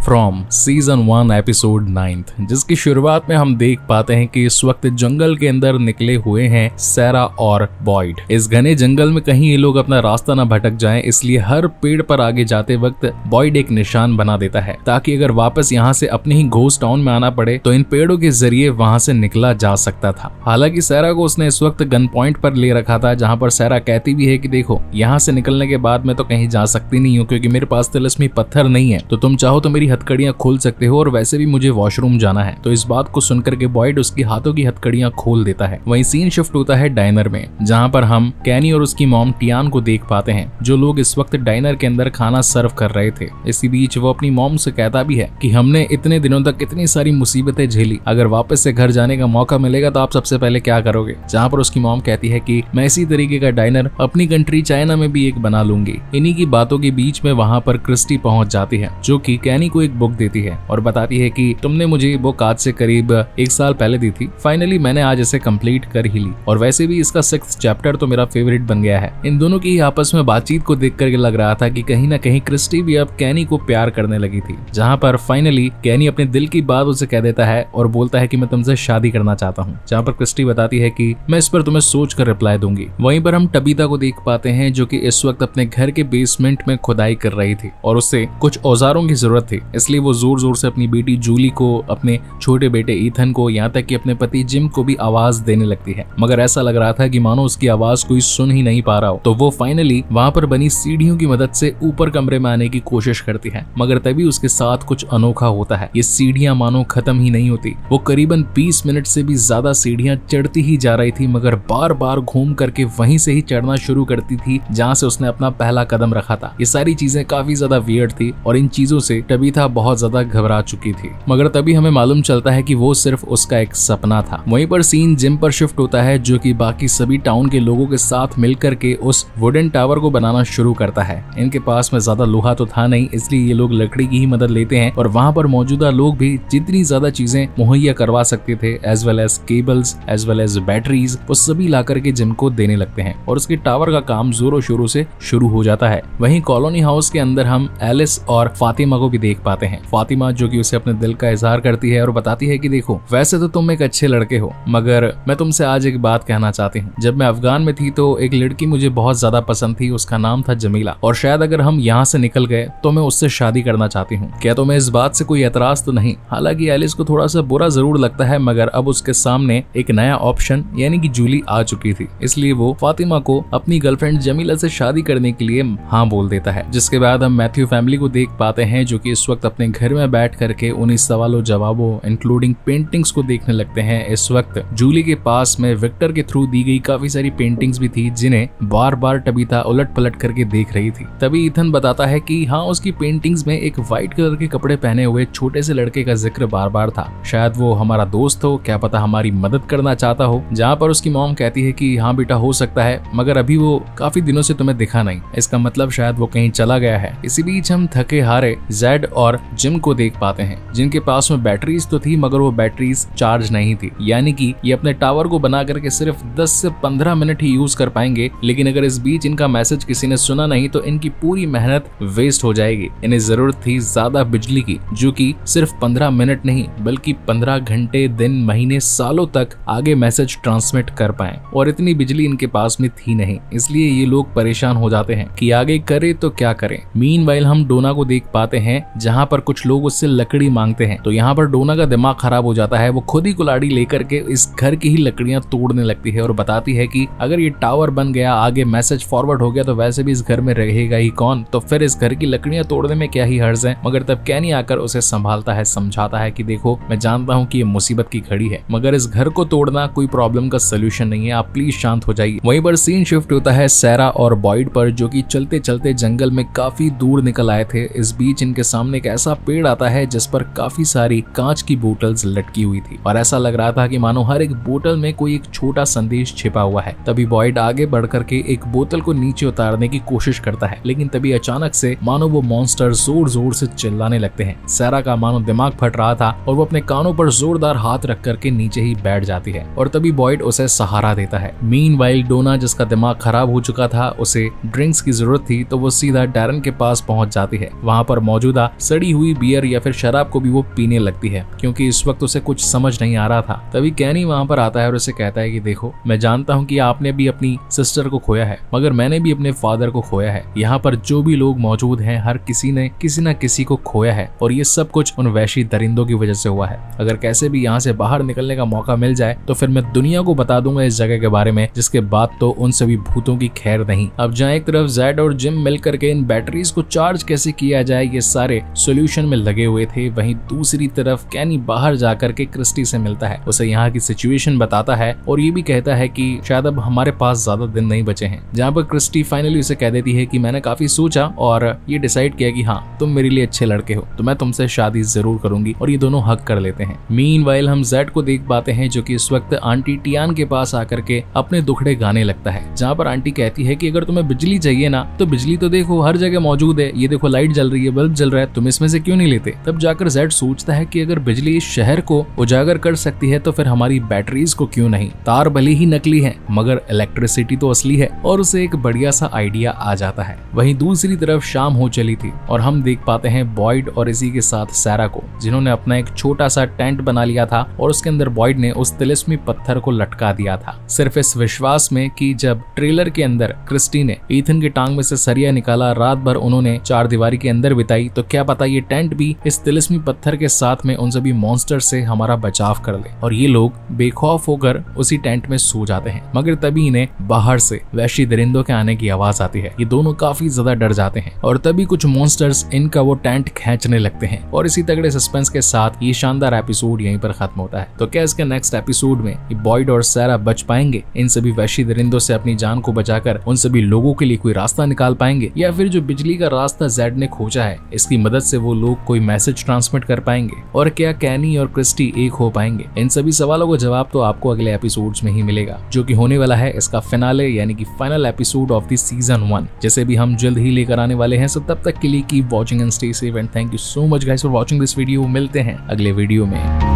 फ्रॉम सीजन 1 एपिसोड 9, जिसकी शुरुआत में हम देख पाते हैं कि इस वक्त जंगल के अंदर निकले हुए हैं सैरा और बॉयड। इस घने जंगल में कहीं ये लोग अपना रास्ता न भटक जाएं, इसलिए हर पेड़ पर आगे जाते वक्त बॉयड एक निशान बना देता है ताकि अगर वापस यहाँ से अपने ही घोस्ट टाउन में आना पड़े तो इन पेड़ों के जरिए वहां से निकला जा सकता था। हालांकि सैरा को उसने इस वक्त गन पॉइंट पर ले रखा था, जहाँ पर सैरा कहती भी है कि देखो यहाँ से निकलने के बाद मैं तो कहीं जा सकती नहीं हूँ क्योंकि मेरे पास तिलिस्मी पत्थर नहीं है, तो तुम चाहो तो मेरी हथकड़ियां खोल सकते हो और वैसे भी मुझे वॉशरूम जाना है। तो इस बात को सुनकर के बॉयड उसकी हाथों की हथकड़ियां खोल देता है। वहीं सीन शिफ्ट होता है डाइनर में, जहां पर हम कैनी और उसकी मॉम टियान को देख पाते हैं, जो लोग इस वक्त डाइनर के अंदर खाना सर्व कर रहे थे। इसी बीच वो अपनी मॉम से कहता भी है कि हमने इतने दिनों तक इतनी सारी मुसीबतें झेली, अगर वापस से घर जाने का मौका मिलेगा तो आप सबसे पहले क्या करोगे? जहाँ पर उसकी मॉम कहती है कि मैं इसी तरीके का डाइनर अपनी कंट्री चाइना में भी एक बना लूंगी। इन्हीं की बातों के बीच में वहां पर क्रिस्टी पहुंच जाती है, जो कि कैनी को एक बुक देती है और बताती है कि तुमने मुझे ये बुक आज से करीब 1 साल पहले दी थी, फाइनली मैंने आज इसे कंप्लीट कर ही ली और वैसे भी इसका 6th चैप्टर तो मेरा फेवरेट बन गया है। इन दोनों की आपस में बातचीत को देख कर लग रहा था कि कहीं ना कहीं क्रिस्टी भी अब कैनी को प्यार करने लगी थी, जहाँ पर फाइनली कैनी अपने दिल की बात उसे कह देता है और बोलता है कि मैं तुमसे शादी करना चाहता हूँ, जहाँ पर क्रिस्टी बताती है कि मैं इस पर तुम्हें सोच कर रिप्लाई दूंगी। वहीं पर हम टबीता को देख पाते हैं जो कि इस वक्त अपने घर के बेसमेंट में खुदाई कर रही थी और उससे कुछ औजारों की जरूरत थी, इसलिए वो जोर जोर से अपनी बेटी जूली को, अपने छोटे बेटे ईथन को, यहाँ तक कि अपने पति जिम को भी आवाज देने लगती है, मगर ऐसा लग रहा था कि मानो उसकी आवाज कोई सुन ही नहीं पा रहा हो। तो वो फाइनली वहां पर बनी सीढ़ियों की मदद से ऊपर कमरे में आने की कोशिश करती है, मगर तभी उसके साथ कुछ अनोखा होता है। ये सीढ़ियां मानो खत्म ही नहीं होती। वो करीबन 20 मिनट से भी ज्यादा सीढ़ियां चढ़ती ही जा रही थी, मगर बार बार घूम करके वहीं से ही चढ़ना शुरू करती थी जहां से उसने अपना पहला कदम रखा था। ये सारी चीजें काफी ज्यादा वियर्ड थी और इन चीजों से टबीता बहुत ज्यादा घबरा चुकी थी, मगर तभी हमें मालूम चलता है कि वो सिर्फ उसका एक सपना था। वहीं पर सीन जिम पर शिफ्ट होता है जो कि बाकी सभी टाउन के लोगों के साथ मिलकर के उस वुडन टावर को बनाना शुरू करता है। इनके पास में ज्यादा लोहा तो था नहीं, इसलिए ये लोग लकड़ी की ही मदद लेते हैं और वहां पर मौजूदा लोग भी जितनी ज्यादा चीजें मुहैया करवा सकते थे, as well as cables, as well as batteries, वो सभी ला करके जिम को देने लगते हैं और उसके टावर का काम जोरों शोरों से शुरू हो जाता है। वहीं कॉलोनी हाउस के अंदर हम एलिस और फातिमा को भी देख पाते हैं। फातिमा जो कि उसे अपने दिल का इजहार करती है और बताती है कि देखो, वैसे तो तुम एक अच्छे लड़के हो, मगर मैं तुमसे आज एक बात कहना चाहती हूँ। जब मैं अफगान में थी तो एक लड़की मुझे बहुत ज्यादा पसंद थी, उसका नाम था जमीला, और शायद अगर हम यहाँ से निकल गए तो मैं उससे शादी करना चाहती हूँ। क्या तुम्हें इस बात से कोई एतराज तो नहीं? हालांकि एलिस को थोड़ा सा बुरा जरूर लगता है, मगर अब उसके सामने एक नया ऑप्शन यानी कि जूली आ चुकी थी, इसलिए वो फातिमा को अपनी गर्लफ्रेंड जमीला से शादी करने के लिए हाँ बोल देता है। जिसके बाद हम मैथ्यू फैमिली को देख पाते हैं जो कि इस वक्त अपने घर में बैठ करके उन्हीं सवालों जवाबों इंक्लूडिंग पेंटिंग्स को देखने लगते हैं। इस वक्त जूली के पास में विक्टर के थ्रू दी गई काफी सारी पेंटिंग्स भी थी जिन्हें बार बार टबीता उलट पलट करके देख रही थी। तभी ईथन बताता है कि हाँ, उसकी पेंटिंग्स में एक व्हाइट कलर के कपड़े पहने हुए छोटे से लड़के का जिक्र बार बार था। शायद वो हमारा दोस्त हो, क्या पता हमारी मदद करना चाहता हो। जहाँ पर उसकी मॉम कहती है कि हाँ बेटा, हो सकता है, मगर अभी वो काफी दिनों से तुम्हें दिखा नहीं, इसका मतलब शायद वो कहीं चला गया है। इसी बीच हम थके हारे जेड और जिम को देख पाते हैं जिनके पास में बैटरीज तो थी, मगर वो बैटरीज चार्ज नहीं थी, यानी कि ये अपने टावर को बना करके सिर्फ 10 से 15 मिनट ही यूज कर पाएंगे। लेकिन अगर इस बीच इनका मैसेज किसी ने सुना नहीं तो इनकी पूरी मेहनत वेस्ट हो जाएगी। इन्हें जरूरत थी ज्यादा बिजली की, जो कि सिर्फ 15 मिनट नहीं बल्कि 15 घंटे, दिन, महीने, सालों तक आगे मैसेज ट्रांसमिट कर पाए, और इतनी बिजली इनके पास में थी नहीं। इसलिए ये लोग परेशान हो जाते हैं कि आगे करे तो क्या करें। मीनवाइल हम डोना को देख पाते हैं जहाँ पर कुछ लोग उससे लकड़ी मांगते हैं, तो यहाँ पर डोना का दिमाग खराब हो जाता है। वो खुद ही कुल्हाड़ी लेकर के इस घर की ही लकड़ियां तोड़ने लगती है और बताती है कि अगर ये टावर बन गया, आगे मैसेज फॉरवर्ड हो गया, तो वैसे भी इस घर में रहेगा ही कौन, तो फिर इस घर की लकड़ियां तोड़ने में क्या ही हर्ज है। मगर तब कैनी आकर उसे संभालता है, समझाता है कि देखो, मैं जानता हूँ कि ये मुसीबत की घड़ी है, मगर इस घर को तोड़ना कोई प्रॉब्लम का सोल्यूशन नहीं है, आप प्लीज शांत हो जाइए। वहीं पर सीन शिफ्ट होता है सैरा और बॉयड पर, जो कि चलते चलते जंगल में काफी दूर निकल आए थे। इस बीच इनके सामने एक ऐसा पेड़ आता है जिस पर काफी सारी कांच की बोतल्स लटकी हुई थी और ऐसा लग रहा था कि मानो हर एक बोतल में कोई एक छोटा संदेश छिपा हुआ है। तभी बॉयड आगे बढ़ करके एक बोतल को नीचे उतारने की कोशिश करता है, लेकिन तभी अचानक से मानो वो मॉन्स्टर जोर जोर से चिल्लाने लगते हैं। सैरा का मानो दिमाग फट रहा था और वो अपने कानों पर जोरदार हाथ रख करके नीचे ही बैठ जाती है और तभी बॉयड उसे सहारा देता है। मीनवाइल डोना, जिसका दिमाग खराब हो चुका था, उसे ड्रिंक्स की जरूरत थी, तो वो सीधा डैरन के पास पहुंच जाती है। वहां पर मौजूदा सड़ी हुई बियर या फिर शराब को भी वो पीने लगती है क्योंकि इस वक्त उसे कुछ समझ नहीं आ रहा था। तभी कैनी वहां पर आता है और उसे कहता है कि देखो, मैं जानता हूं कि आपने भी अपनी सिस्टर को खोया है, मगर मैंने भी अपने फादर को खोया है। यहाँ पर जो भी लोग मौजूद हैं, हर किसी ने किसी न किसी को खोया है और ये सब कुछ उन वैशी दरिंदों की वजह से हुआ है। अगर कैसे भी यहाँ से बाहर निकलने का मौका मिल जाए तो फिर मैं दुनिया को बता दूंगा इस जगह के बारे में, जिसके बाद तो उन सभी भूतों की खैर नहीं। अब जहाँ एक तरफ जेड और जिम मिल करके इन बैटरीज को चार्ज कैसे किया जाए ये सारे सोल्यूशन में लगे हुए थे, वहीं दूसरी तरफ कैनी बाहर जाकर के क्रिस्टी से मिलता है, उसे यहाँ की सिचुएशन बताता है और ये भी कहता है कि शायद अब हमारे पास ज्यादा दिन नहीं बचे हैं। जहाँ पर क्रिस्टी फाइनली उसे कह देती है कि मैंने काफी सोचा और ये डिसाइड किया कि हाँ, तुम मेरे लिए अच्छे लड़के हो, तो मैं तुमसे शादी जरूर करूंगी, और ये दोनों हक कर लेते हैं। मीनवाइल हम जेड को देख पाते हैं जो कि इस वक्त आंटी टियान के पास आकर के अपने दुखड़े गाने लगता है, जहाँ पर आंटी कहती है कि अगर तुम्हें बिजली चाहिए ना, तो बिजली तो देखो हर जगह मौजूद है, ये देखो लाइट जल रही है, बल्ब जल रहा है, तुम्हें हम इसमें से क्यों नहीं लेते। तब जाकर जेड सोचता है कि अगर बिजली इस शहर को उजागर कर सकती है तो फिर हमारी बैटरीज को क्यों नहीं। तार भले ही नकली है मगर इलेक्ट्रिसिटी तो असली है और उसे एक बढ़िया सा आइडिया आ जाता है। वहीं दूसरी तरफ शाम हो चली थी और हम देख पाते हैं बॉयड और इसी के साथ सैरा को, जिन्होंने अपना एक छोटा सा टेंट बना लिया था और उसके अंदर बॉयड ने उस तिलिस्मी पत्थर को लटका दिया था, सिर्फ इस विश्वास में कि जब ट्रेलर के अंदर क्रिस्टी ने ईथन की टांग में से सरिया निकाला, रात भर उन्होंने चार दीवारी के अंदर बिताई, तो क्या पता ये टेंट भी इस तिलिस्मी पत्थर के साथ में उन सभी मॉन्स्टर से हमारा बचाव कर ले। और ये लोग बेखौफ होकर उसी टेंट में सो जाते हैं, मगर तभी इन्हें बाहर से वहशी दरिंदों के आने की आवाज आती है। ये दोनों काफी ज्यादा डर जाते हैं और तभी कुछ मॉन्स्टर्स इनका वो टेंट खींचने लगते हैं। और इसी तगड़े सस्पेंस के साथ ये शानदार एपिसोड यहीं पर खत्म होता है। तो क्या इसके नेक्स्ट एपिसोड में बॉयड और सैरा बच पाएंगे, इन सभी वहशी दरिंदों से अपनी जान को बचाकर उन सभी लोगों के लिए कोई रास्ता निकाल पाएंगे, या फिर जो बिजली का रास्ता जेड ने खोजा है इसकी मदद से वो लोग कोई मैसेज ट्रांसमिट कर पाएंगे, और क्या कैनी और क्रिस्टी एक हो पाएंगे? इन सभी सवालों का जवाब तो आपको अगले एपिसोड्स में ही मिलेगा, जो कि होने वाला है इसका फिनाले यानी कि final episode of the season 1, जिसे भी हम जल्द ही लेकर आने वाले हैं। सो तब तक के लिए keep watching and stay safe and thank you so much guys for watching this video. मिलते हैं अगले वीडियो में।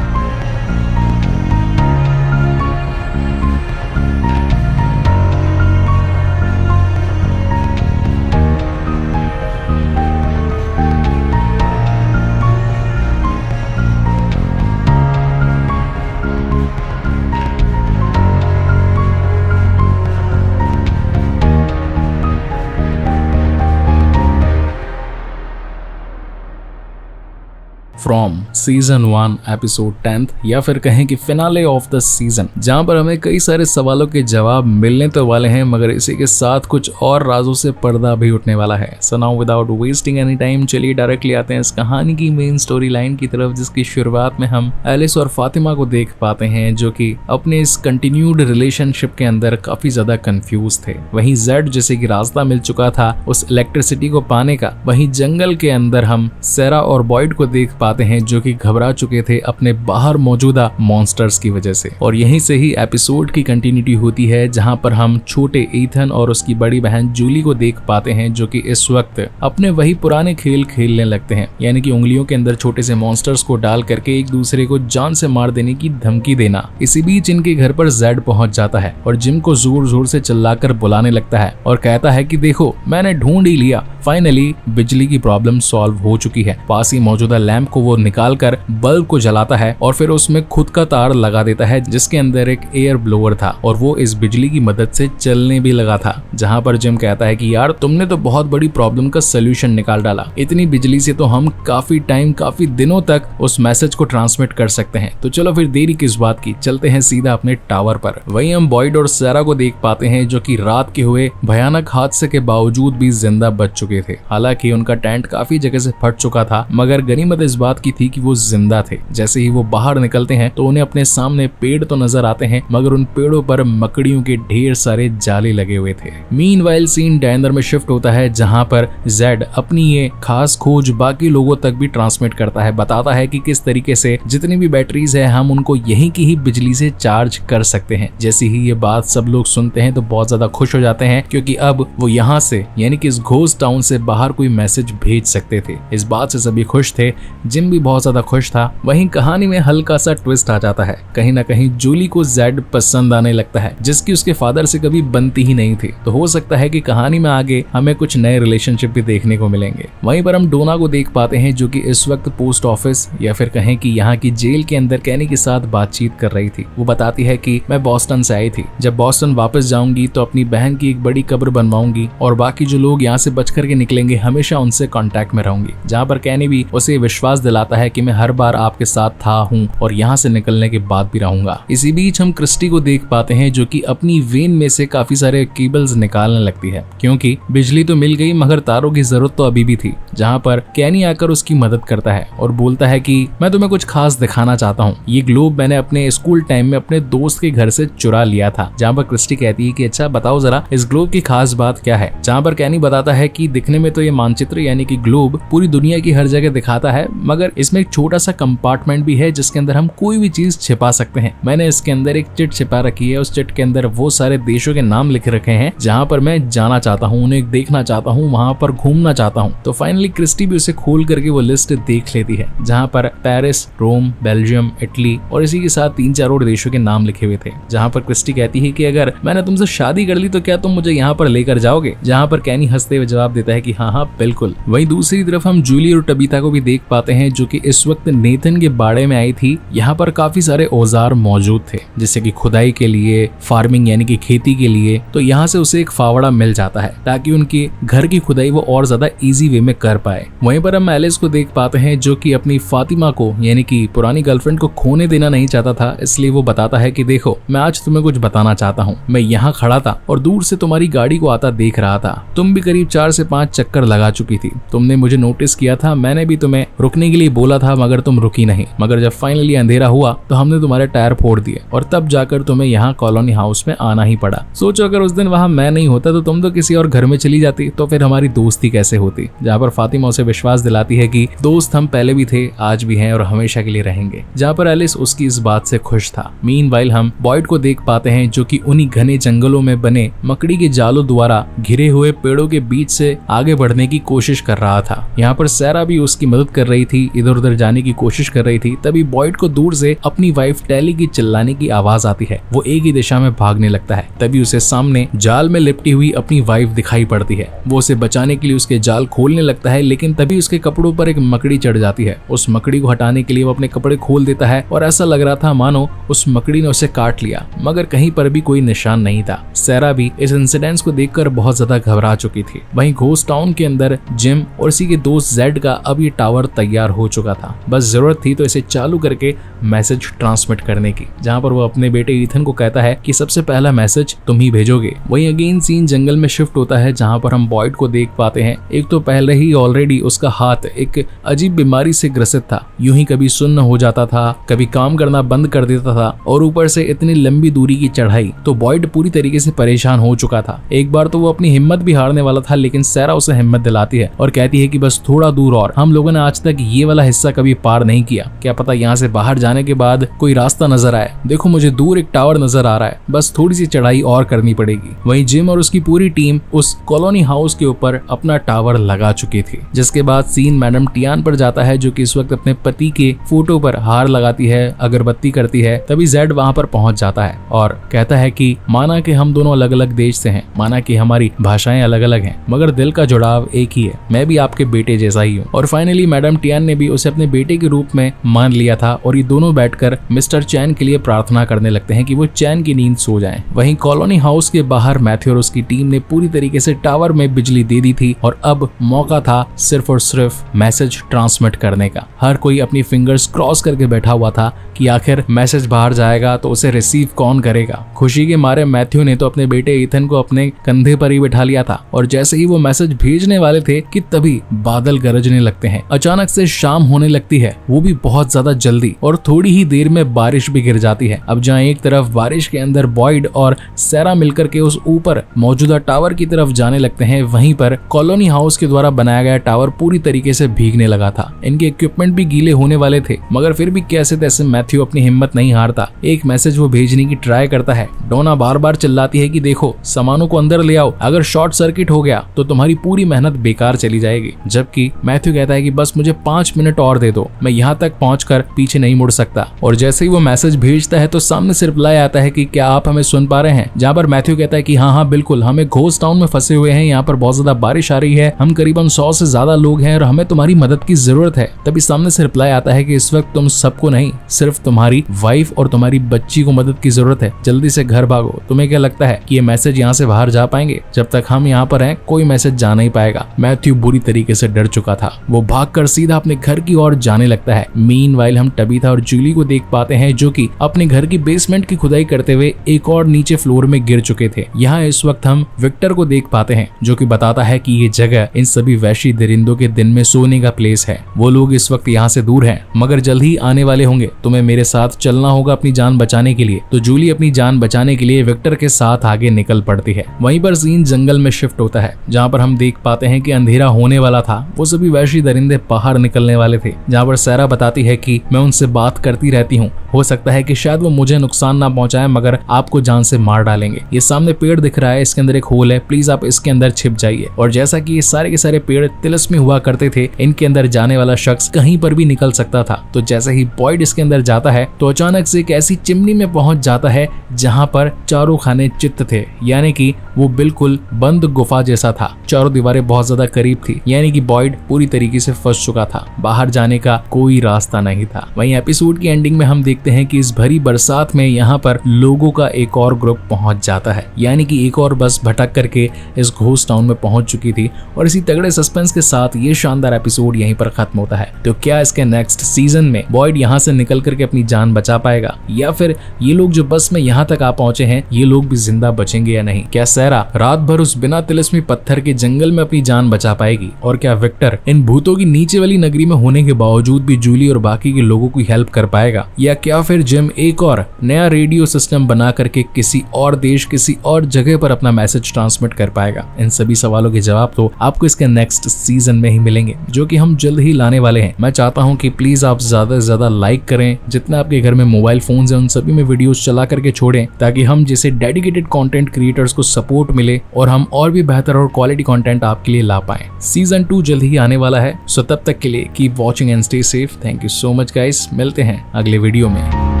फ्रॉम सीजन 1 एपिसोड 10th या फिर कहें कि फिनाले ऑफ द सीजन, जहां पर हमें कई सारे सवालों के जवाब मिलने तो वाले हैं मगर इसी के साथ कुछ और राजों से पर्दा भी उठने वाला है। So now without wasting any time चलिए डायरेक्टली आते हैं इस कहानी की मेन स्टोरी लाइन की तरफ, जिसकी शुरुआत में हम एलिस और फातिमा को देख पाते हैं जो कि अपने इस कंटिन्यूड रिलेशनशिप के अंदर काफी ज्यादा कंफ्यूज थे। वहीं जेड जैसे कि रास्ता मिल चुका था उस इलेक्ट्रिसिटी को पाने का, वहीं जंगल के अंदर हम सैरा और बॉयड को देख पाते हैं जो कि घबरा चुके थे अपने बाहर मौजूदा मॉन्स्टर्स की वजह से। और यहीं से ही एपिसोड की कंटिन्यूटी होती है जहां पर हम छोटे ईथन और उसकी बड़ी बहन जूली को देख पाते हैं जो कि इस वक्त अपने वही पुराने खेल खेलने लगते हैं, यानी कि उंगलियों के अंदर छोटे से मॉन्स्टर्स को डाल करके एक दूसरे को जान से मार देने की धमकी देना। इसी बीच इनके घर पर जेड पहुंच जाता है और जिम को जोर जोर से चिल्लाकर बुलाने लगता है और कहता है कि देखो मैंने ढूंढ ही लिया, फाइनली बिजली की प्रॉब्लम सॉल्व हो चुकी है। पास ही मौजूदा लैंप को वो निकाल कर बल्ब को जलाता है और फिर उसमें खुद का तार लगा देता है जिसके अंदर एक एयर ब्लोअर था और वो इस बिजली की मदद से चलने भी लगा था। जहां पर जिम कहता है कि यार तुमने तो बहुत बड़ी प्रॉब्लम का सोल्यूशन निकाल डाला, इतनी बिजली से तो हम काफी टाइम काफी दिनों तक उस मैसेज को ट्रांसमिट कर सकते हैं। तो चलो फिर देरी किस बात की, चलते हैं सीधा अपने टावर पर। वहीं हम बॉयड और सैरा को देख पाते हैं जो कि रात के हुए भयानक हादसे के बावजूद भी जिंदा बच चुके थे। हालांकि उनका टेंट काफी जगह से फट चुका था मगर गनीमत इस बात की थी कि वो जिंदा थे। जैसे ही वो बाहर निकलते हैं तो उन्हें अपने सामने पेड़ तो नजर आते हैं मगर उन पेड़ों पर मकड़ियों के ढेर सारे जाले लगे हुए थे। मीनवाइल सीन डायनर में शिफ्ट होता है जहां पर जेड अपनी ये खास खोज बाकी लोगों तक भी ट्रांसमिट करता है, बताता है कि किस तरीके से जितनी भी बैटरीज है हम उनको यहीं की ही बिजली से चार्ज कर सकते हैं। जैसे ही ये बात सब लोग सुनते हैं तो बहुत ज्यादा खुश हो जाते हैं क्योंकि अब वो यहाँ से यानी कि इस घोस्ट टाउन से बाहर कोई मैसेज भेज सकते थे। इस बात से सभी खुश थे, जिम भी बहुत ज्यादा खुश था। वहीं कहानी में हल्का सा ट्विस्ट आ जाता है, कहीं ना कहीं जूली को जेड पसंद आने लगता है जिसकी उसके फादर से कभी बनती ही नहीं थी। तो हो सकता है कि कहानी में आगे हमें कुछ नए रिलेशनशिप भी देखने को मिलेंगे। वहीं पर हम डोना को देख पाते हैं जो कि इस वक्त पोस्ट ऑफिस या फिर कहें कि यहाँ की जेल के अंदर कैनी के साथ बातचीत कर रही थी। वो बताती है कि मैं बॉस्टन से आई थी, जब बॉस्टन वापस जाऊंगी तो अपनी बहन की एक बड़ी कब्र बनवाऊंगी और बाकी जो लोग यहाँ से बच करके निकलेंगे हमेशा उनसे कांटेक्ट में रहूंगी। जहाँ पर कैनी भी उसे विश्वास दिलाता है कि मैं हर बार आपके साथ था हूँ और यहाँ से निकलने के बाद भी रहूंगा। इसी बीच हम क्रिस्टी को देख पाते हैं जो कि अपनी वेन में से काफी सारे केबल्स निकालने लगती है क्योंकि बिजली तो मिल गई मगर तारों की जरूरत तो अभी भी थी। जहाँ पर कैनी आकर उसकी मदद करता है और बोलता है कि मैं तुम्हें कुछ खास दिखाना चाहता हूँ, ये ग्लोब मैंने अपने स्कूल टाइम में अपने दोस्त के घर से चुरा लिया था। जहाँ पर क्रिस्टी कहती है कि अच्छा बताओ जरा इस ग्लोब की खास बात क्या है। जहाँ पर कैनी बताता है कि दिखने में तो ये मानचित्र यानी कि ग्लोब पूरी दुनिया की हर जगह दिखाता है मगर मगर इसमें एक छोटा सा कंपार्टमेंट भी है जिसके अंदर हम कोई भी चीज छिपा सकते हैं। मैंने इसके अंदर एक चिट छिपा रखी है, उस चिट के अंदर वो सारे देशों के नाम लिख रखे हैं जहाँ पर मैं जाना चाहता हूँ, उन्हें देखना चाहता हूँ, वहां पर घूमना चाहता हूँ। तो फाइनली क्रिस्टी भी उसे खोल करके वो लिस्ट देख लेती है जहाँ पर पेरिस, रोम, बेल्जियम, इटली और इसी के साथ 3-4 और देशों के नाम लिखे हुए थे। जहाँ पर क्रिस्टी कहती है कि अगर मैंने तुमसे शादी कर ली तो क्या तुम मुझे यहाँ पर लेकर जाओगे? जहाँ पर कैनी हंसते हुए जवाब देता है कि हाँ हाँ बिल्कुल। वहीं दूसरी तरफ हम जूली और टबीता को भी देख पाते हैं जो कि इस वक्त नेथन के बाड़े में आई थी। यहाँ पर काफी सारे औजार मौजूद थे जैसे कि खुदाई के लिए, फार्मिंग यानी कि खेती के लिए। तो यहाँ से उसे एक फावड़ा मिल जाता है ताकि उनकी घर की खुदाई वो और ज्यादा इजी वे में कर पाए। वहीं पर हम एलिस को देख पाते हैं जो कि अपनी फातिमा को यानी कि पुरानी गर्लफ्रेंड को खोने देना नहीं चाहता था, इसलिए वो बताता है कि देखो मैं आज तुम्हें कुछ बताना चाहता हूँ। मैं यहाँ खड़ा था और दूर से तुम्हारी गाड़ी को आता देख रहा था। तुम भी करीब 4 से 5 चक्कर लगा चुकी थी। तुमने मुझे नोटिस किया था, मैंने भी तुम्हें रुकने के लिए बोला था मगर तुम रुकी नहीं। मगर जब फाइनली अंधेरा हुआ तो हमने तुम्हारे टायर फोड़ दिए और तब जाकर तुम्हें यहाँ कॉलोनी हाउस में आना ही पड़ा। सोचो अगर उस दिन वहाँ मैं नहीं होता तो तुम तो किसी और घर में चली जाती, तो फिर हमारी दोस्ती कैसे होती? जहाँ पर फातिमा उसे विश्वास दिलाती है कि दोस्त हम पहले भी थे, आज भी हैं और हमेशा के लिए रहेंगे। जहाँ पर एलिस उसकी इस बात से खुश था। मीनवाइल हम बॉयड को देख पाते हैं जो कि उन्हीं घने जंगलों में बने मकड़ी के जालों द्वारा घिरे हुए पेड़ों के बीच से आगे बढ़ने की कोशिश कर रहा था। यहाँ पर सैरा भी उसकी मदद कर रही थी, इधर उधर जाने की कोशिश कर रही थी। तभी बॉयड को दूर से अपनी वाइफ टैली की चिल्लाने की आवाज आती है। वो एक ही दिशा में भागने लगता है। तभी उसे सामने जाल में लिपटी हुई अपनी वाइफ दिखाई पड़ती है। वो उसे बचाने के लिए उसके जाल खोलने लगता है, लेकिन तभी उसके कपड़ों पर एक मकड़ी चढ़ जाती है। उस मकड़ी को हटाने के लिए वो अपने कपड़े खोल देता है और ऐसा लग रहा था मानो उस मकड़ी ने उसे काट लिया, मगर कहीं पर भी कोई निशान नहीं था। सैरा भी इस इंसिडेंट को देखकर बहुत ज्यादा घबरा चुकी थी। वहीं घोस्ट टाउन के अंदर जिम और इसी के दोस्त जेड का अब ये टावर तैयार हो चुका था। बस जरूरत थी तो इसे चालू करके मैसेज ट्रांसमिट करने की, जहाँ पर वो अपने बेटे ईथन को कहता है कि सबसे पहला मैसेज तुम ही भेजोगे। वहीं अगेन सीन जंगल में शिफ्ट होता है जहाँ पर हम बॉयड को देख पाते हैं। एक तो पहले ही ऑलरेडी उसका हाथ एक अजीब बीमारी से ग्रसित था, यूं ही कभी सुन्न हो जाता था, कभी काम करना बंद कर देता था और ऊपर से इतनी लंबी दूरी की चढ़ाई। तो बॉयड पूरी तरीके से परेशान हो चुका था। एक बार तो वो अपनी हिम्मत भी हारने वाला था, लेकिन सैरा उसे हिम्मत दिलाती है और कहती है कि बस थोड़ा दूर और, हम लोगों ने आज तक ये वाला हिस्सा कभी पार नहीं किया, क्या पता यहाँ से बाहर जाने के बाद कोई रास्ता नजर आए। देखो मुझे दूर एक टावर नजर आ रहा है, बस थोड़ी सी चढ़ाई और करनी पड़ेगी। वहीं जिम और उसकी पूरी टीम उस कॉलोनी हाउस के ऊपर अपना टावर लगा चुकी थी। जिसके बाद सीन मैडम टियान पर जाता है जो कि इस वक्त अपने पति के फोटो पर हार लगाती है, अगरबत्ती करती है। तभी जेड वहां पर पहुंच जाता है और कहता है कि माना कि हम दोनों अलग अलग देश से हैं, माना कि हमारी भाषाएं अलग अलग हैं, मगर दिल का जुड़ाव एक ही है, मैं भी आपके बेटे जैसा ही हूँ। और फाइनली मैडम टियान ने भी उसे अपने बेटे के रूप में मान लिया था और ये दोनों बैठकर मिस्टर चैन के लिए प्रार्थना करने लगते हैं कि वो चैन की नींद सो जाएं। वहीं कॉलोनी हाउस के बाहर मैथ्यू और उसकी टीम ने पूरी तरीके से टावर में बिजली दे दी थी और अब मौका था सिर्फ और सिर्फ मैसेज ट्रांसमिट करने का। हर कोई अपनी फिंगर्स क्रॉस करके बैठा हुआ था कि आखिर मैसेज बाहर जाएगा तो उसे रिसीव कौन करेगा। खुशी के मारे मैथ्यू ने तो अपने बेटे ईथन को अपने कंधे पर ही बैठा लिया था और जैसे ही वो मैसेज भेजने वाले थे कि तभी बादल गरजने लगते हैं। अचानक से शाम होने लगती है, वो भी बहुत ज्यादा जल्दी, और थोड़ी ही देर में बारिश भी गिर जाती है। अब जहाँ एक तरफ बारिश के अंदर बॉयड और सैरा मिलकर के उस ऊपर मौजूदा टावर की तरफ जाने लगते हैं, वहीं पर कॉलोनी हाउस के द्वारा बनाया गया टावर पूरी तरीके से भीगने लगा था। इनके इक्विपमेंट भी गीले होने वाले थे, मगर फिर भी कैसे तैसे मैथ्यू अपनी हिम्मत नहीं हारता। एक मैसेज वो भेजने की ट्राई करता है। डोना बार बार चिल्लाती है कि देखो सामानों को अंदर ले आओ, अगर शॉर्ट सर्किट हो गया तो तुम्हारी पूरी मेहनत बेकार चली जाएगी। जबकि मैथ्यू कहता है कि बस मुझे 5 मिनट और दे दो, मैं यहाँ तक पहुंचकर पीछे नहीं मुड़ सकता। और जैसे ही वो मैसेज भेजता है तो सामने से रिप्लाई आता है कि क्या आप हमें सुन पा रहे हैं? जहाँ पर मैथ्यू कहता है कि हाँ हाँ बिल्कुल, हम एक घोस्ट टाउन में फंसे हुए हैं, यहाँ पर बहुत ज्यादा बारिश आ रही है, हम करीबन 100 से ज्यादा लोग हैं और हमें तुम्हारी मदद की जरूरत है। तभी सामने से रिप्लाई आता है कि इस वक्त तुम सबको नहीं, सिर्फ तुम्हारी वाइफ और तुम्हारी बच्ची को मदद की जरूरत है, जल्दी से घर भागो। तुम्हें क्या लगता है कि ये मैसेज यहाँ से बाहर जा पाएंगे? जब तक हम यहाँ पर हैं कोई मैसेज जा नहीं पाएगा। मैथ्यू बुरी तरीके से डर चुका था, वो भागकर सीधा अपने घर की ओर जाने लगता है। मीनवाइल हम टबीता और जूली को देख पाते हैं जो कि अपने घर की बेसमेंट की खुदाई करते हुए एक और नीचे फ्लोर में गिर चुके थे। यहाँ इस वक्त हम विक्टर को देख पाते हैं जो कि बताता है कि ये जगह इन सभी वैशी दरिंदों के दिन में सोने का प्लेस है। वो लोग इस वक्त यहाँ से दूर हैं, मगर जल्द ही आने वाले होंगे। तुम्हें मेरे साथ चलना होगा अपनी जान बचाने के लिए। तो जूली अपनी जान बचाने के लिए विक्टर के साथ आगे निकल पड़ती है। वहीं पर सीन जंगल में शिफ्ट होता है जहाँ पर हम देख पाते हैं कि अंधेरा होने वाला था। वो सभी वैशी दरिंदे बाहर निकलने निकलने वाले थे, जहाँ पर सैरा बताती है कि मैं उनसे बात करती रहती हूँ, हो सकता है कि शायद वो मुझे नुकसान ना पहुंचाए मगर आपको जान से मार डालेंगे। ये सामने पेड़ दिख रहा है, इसके अंदर एक होल है, प्लीज आप इसके अंदर छिप जाइए। और जैसा कि ये सारे के सारे पेड़ तिलिस्मी हुआ करते थे, इनके अंदर जाने वाला शख्स कहीं पर भी निकल सकता था। तो जैसे ही बॉयड इसके अंदर जाता है तो अचानक से एक ऐसी चिमनी में पहुंच जाता है जहां पर चारों खाने चित्त थे, यानी कि वो बिल्कुल बंद गुफा जैसा था। चारों दीवारें बहुत ज्यादा करीब थी, यानी कि बॉयड पूरी तरीके से फंस चुका था, बाहर जाने का कोई रास्ता नहीं था। वहीं एपिसोड की एंडिंग में हम देखते हैं कि इस भरी बरसात में यहाँ पर लोगों का एक और ग्रुप पहुंच जाता है, यानी कि एक और बस भटक करके इस घोस्ट टाउन में पहुंच चुकी थी। और इसी तगड़े सस्पेंस के साथ ये शानदार एपिसोड यहीं पर खत्म होता है। तो क्या इसके नेक्स्ट सीजन में बॉयड यहाँ से निकल करके अपनी जान बचा पाएगा, या फिर ये लोग जो बस में यहाँ तक आ पहुंचे हैं ये लोग भी जिंदा बचेंगे या नहीं? क्या सैरा रात भर उस बिना तिलिस्मी पत्थर के जंगल में अपनी जान बचा पाएगी? और क्या विक्टर इन भूतों की नीचे वाली नगरी में होने के बावजूद भी जूली और बाकी के लोगों की हेल्प कर पाएगा? या क्या फिर जिम एक और नया रेडियो सिस्टम बना करके किसी और देश, किसी और जगह पर अपना मैसेज ट्रांसमिट कर पाएगा? इन सभी सवालों के जवाब तो आपको इसके नेक्स्ट सीजन में ही मिलेंगे, जो कि हम जल्द ही लाने वाले हैं। मैं चाहता हूं कि प्लीज आप ज्यादा से ज्यादा लाइक करें, जितना आपके घर में मोबाइल फोन्स हैं उन सभी में वीडियोस चला करके छोड़ें, ताकि हम जैसे डेडिकेटेड कंटेंट क्रिएटर्स को सपोर्ट मिले और हम और भी बेहतर और क्वालिटी कंटेंट आपके लिए ला पाएं। सीजन 2 जल्द ही आने वाला है, सो तब तक के लिए keep watching and stay safe. Thank you so much guys, मिलते हैं अगले वीडियो में।